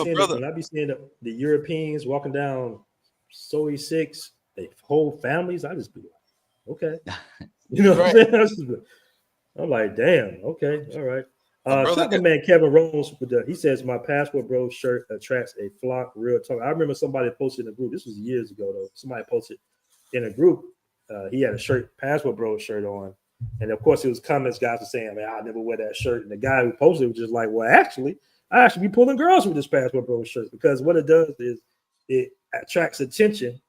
seeing the Europeans walking down Soy 6, they whole families, I just be like, okay. You know what I'm saying? I'm like, damn, okay, all right. Man Kevin Rose he says my Passport Bro shirt attracts a flock. Real talk. I remember somebody posted in a group. This was years ago though. Somebody posted in a group. He had a shirt, Passport Bro shirt on, and of course it was comments guys were saying, "Man, I never wear that shirt." And the guy who posted was just like, "Well, actually, I actually be pulling girls with this Passport Bro shirt because what it does is it attracts attention,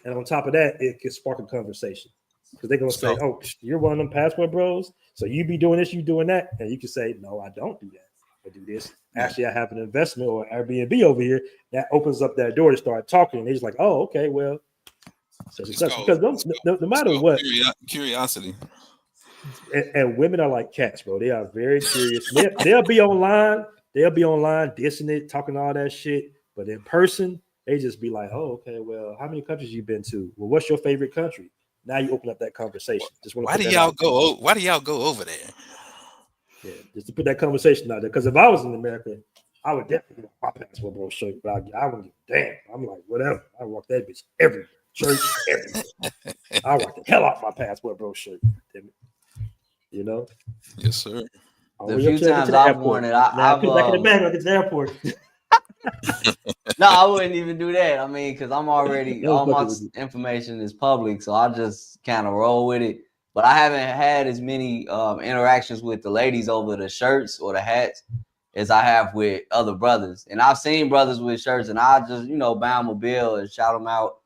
and on top of that, it can spark a conversation." Because they're gonna say, "Oh, you're one of them Passport Bros, so you be doing this, you doing that," and you can say, "No, I don't do that. I do this. Actually, I have an investment or Airbnb over here that opens up that door to start talking." And they're just like, "Oh, okay, well." Because no matter what, curiosity. And women are like cats, bro. They are very curious. They'll be online. They'll be online dissing it, talking all that shit. But in person, they just be like, "Oh, okay, well, how many countries you been to? Well, what's your favorite country?" Now you open up that conversation. Why do y'all go over there? Yeah, just to put that conversation out there. Because if I was in America, I would definitely want my Passport Bro shirt. But I wouldn't give a damn. I'm like, whatever. I rock that bitch everywhere. Church, everywhere. I rock the hell out my Passport Bro shirt. You know? Yes, sir. The few times I've worn it, I've put it back in the bag like it's the airport. No, I wouldn't even do that. I mean, because I'm already all my information is public, so I just kind of roll with it. But I haven't had as many interactions with the ladies over the shirts or the hats as I have with other brothers. And I've seen brothers with shirts, and I just buy them a bill and shout them out.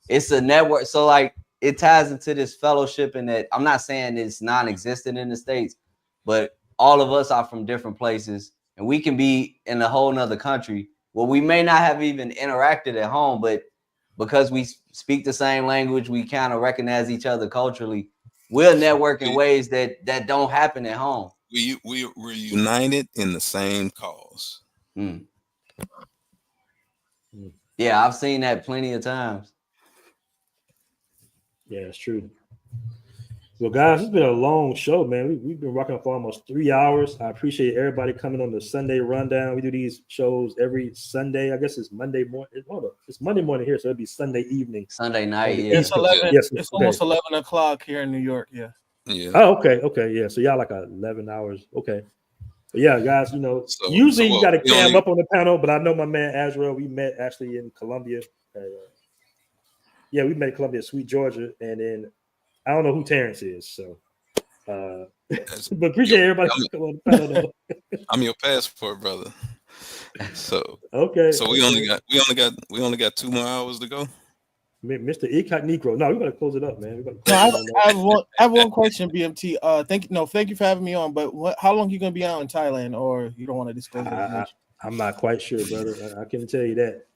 It's a network, so like it ties into this fellowship, and that I'm not saying it's non-existent in the States, but all of us are from different places, and we can be in a whole nother country. Well, we may not have even interacted at home, but because we speak the same language, we kind of recognize each other culturally. We'll network in ways that don't happen at home. We're united in the same cause. Yeah, I've seen that plenty of times. Yeah, it's true. Well, guys, it's been a long show, man. We've been rocking for almost 3 hours. I appreciate everybody coming on the Sunday rundown. We do these shows every Sunday. I guess it's Monday morning. It's Monday morning here, so it'll be Sunday evening. Sunday night, yeah. It's 11. Yes, it's almost 11 o'clock here in New York, yeah. Yeah. Oh, okay, yeah. So y'all like 11 hours. Okay. But yeah, guys, usually you got to cam up on the panel, but I know my man Azrael, we met actually in Colombia. We met in Columbia, Sweet Georgia, and then I don't know who Terrence is, so but appreciate everybody coming on the panel. I'm your passport brother. So okay. So we only got 2 more hours to go. Mr. Incognito. No, we're gonna close it up, man. I have one question, BMT. Thank you for having me on. But how long you gonna be out in Thailand, or you don't want to disclose that? I'm not quite sure, brother. I couldn't tell you that.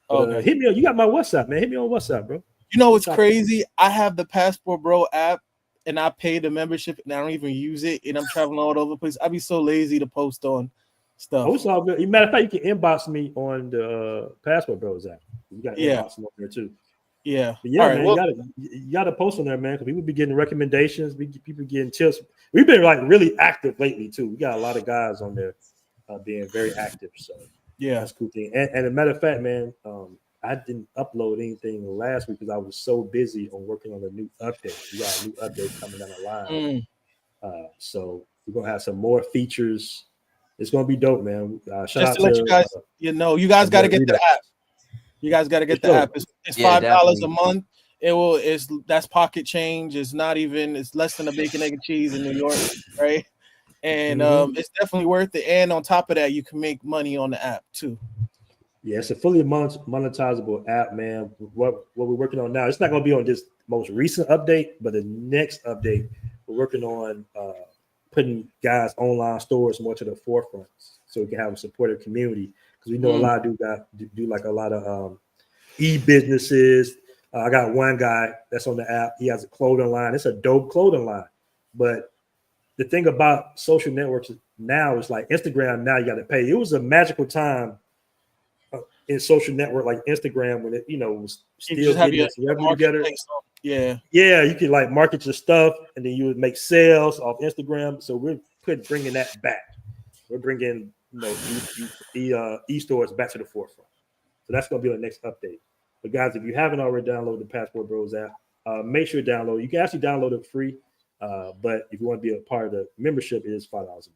But, hit me on. You got my WhatsApp, man. Hit me on WhatsApp, bro. You know what's crazy? I have the Passportbro app, and I pay the membership, and I don't even use it, and I'm traveling all over the place. I'd be so lazy to post on stuff. Oh, it's all good. Matter of fact, you can inbox me on the Passportbro's app. You got inbox them on there too. Yeah. But yeah, man, you gotta post on there, man, because we would be getting recommendations. People getting tips. We've been like really active lately too. We got a lot of guys on there being very active. So yeah, that's a cool thing. And as a matter of fact, man, I didn't upload anything last week because I was so busy on working on a new update. We got a new update coming down the line. So we're gonna have some more features. It's gonna be dope, man. Shout out to let you guys, you guys got to get the app. You guys got to get the app. It's $5 a month. That's pocket change. It's not even. It's less than a bacon, egg, and cheese in New York, right? And it's definitely worth it. And on top of that, you can make money on the app too. Yeah, it's a fully monetizable app, man. What we're working on now, it's not going to be on this most recent update, but the next update, we're working on putting guys' online stores more to the forefront, so we can have a supportive community. Because we know a lot of dudes do like a lot of e-businesses. I got one guy that's on the app. He has a clothing line. It's a dope clothing line. But the thing about social networks now is like Instagram. Now you got to pay. It was a magical time in social network like Instagram when it was still getting its revenue together. Yeah, you could like market your stuff and then you would make sales off Instagram. So we're bringing that back. We're bringing e-stores back to the forefront. So that's going to be the next update. But guys, if you haven't already downloaded the Passportbros app, make sure you download. You can actually download it free, but if you want to be a part of the membership, it is $5 a month.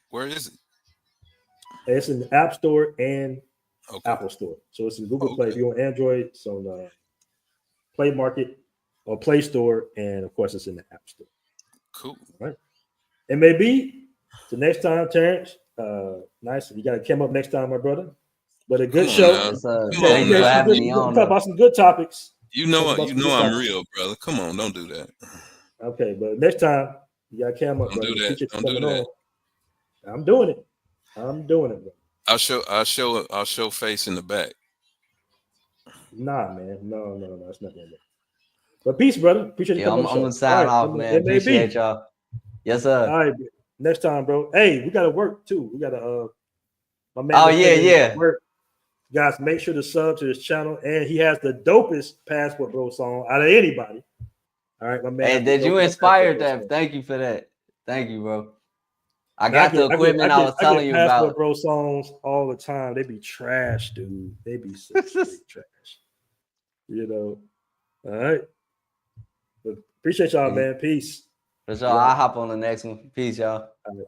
Where is it? It's in the App Store and Apple Store. So it's in Google Play. If you're on Android, it's on Play Market or Play Store, and of course, it's in the App Store. Cool. All right. It may be. So next time, Terrence, nice. You got to come up next time, my brother. But a good show. Yes, thank you for having me on. Talk about some good topics. You know I'm real, brother. Come on, don't do that. Okay, but next time you got to come up, brother. Don't do that. I'm doing it. Bro. I'll show face in the back. Nah, man. No, it's not that. But peace, brother. Appreciate you coming on the show. I'm gonna sign off, man. Appreciate y'all. Yes, sir. All right, next time, bro. Hey, we gotta work too. We gotta my man. Oh yeah. Work. Guys, make sure to sub to this channel, and he has the dopest Passportbro song out of anybody. All right, my man. Hey, did you inspire that? Song. Thank you for that. Thank you, bro. I got the equipment I was telling you about. Passportbro songs all the time. They be trash, dude. They be so trash. All right. But appreciate y'all, man. Peace. For sure. I'll hop on the next one. Peace, y'all. All right.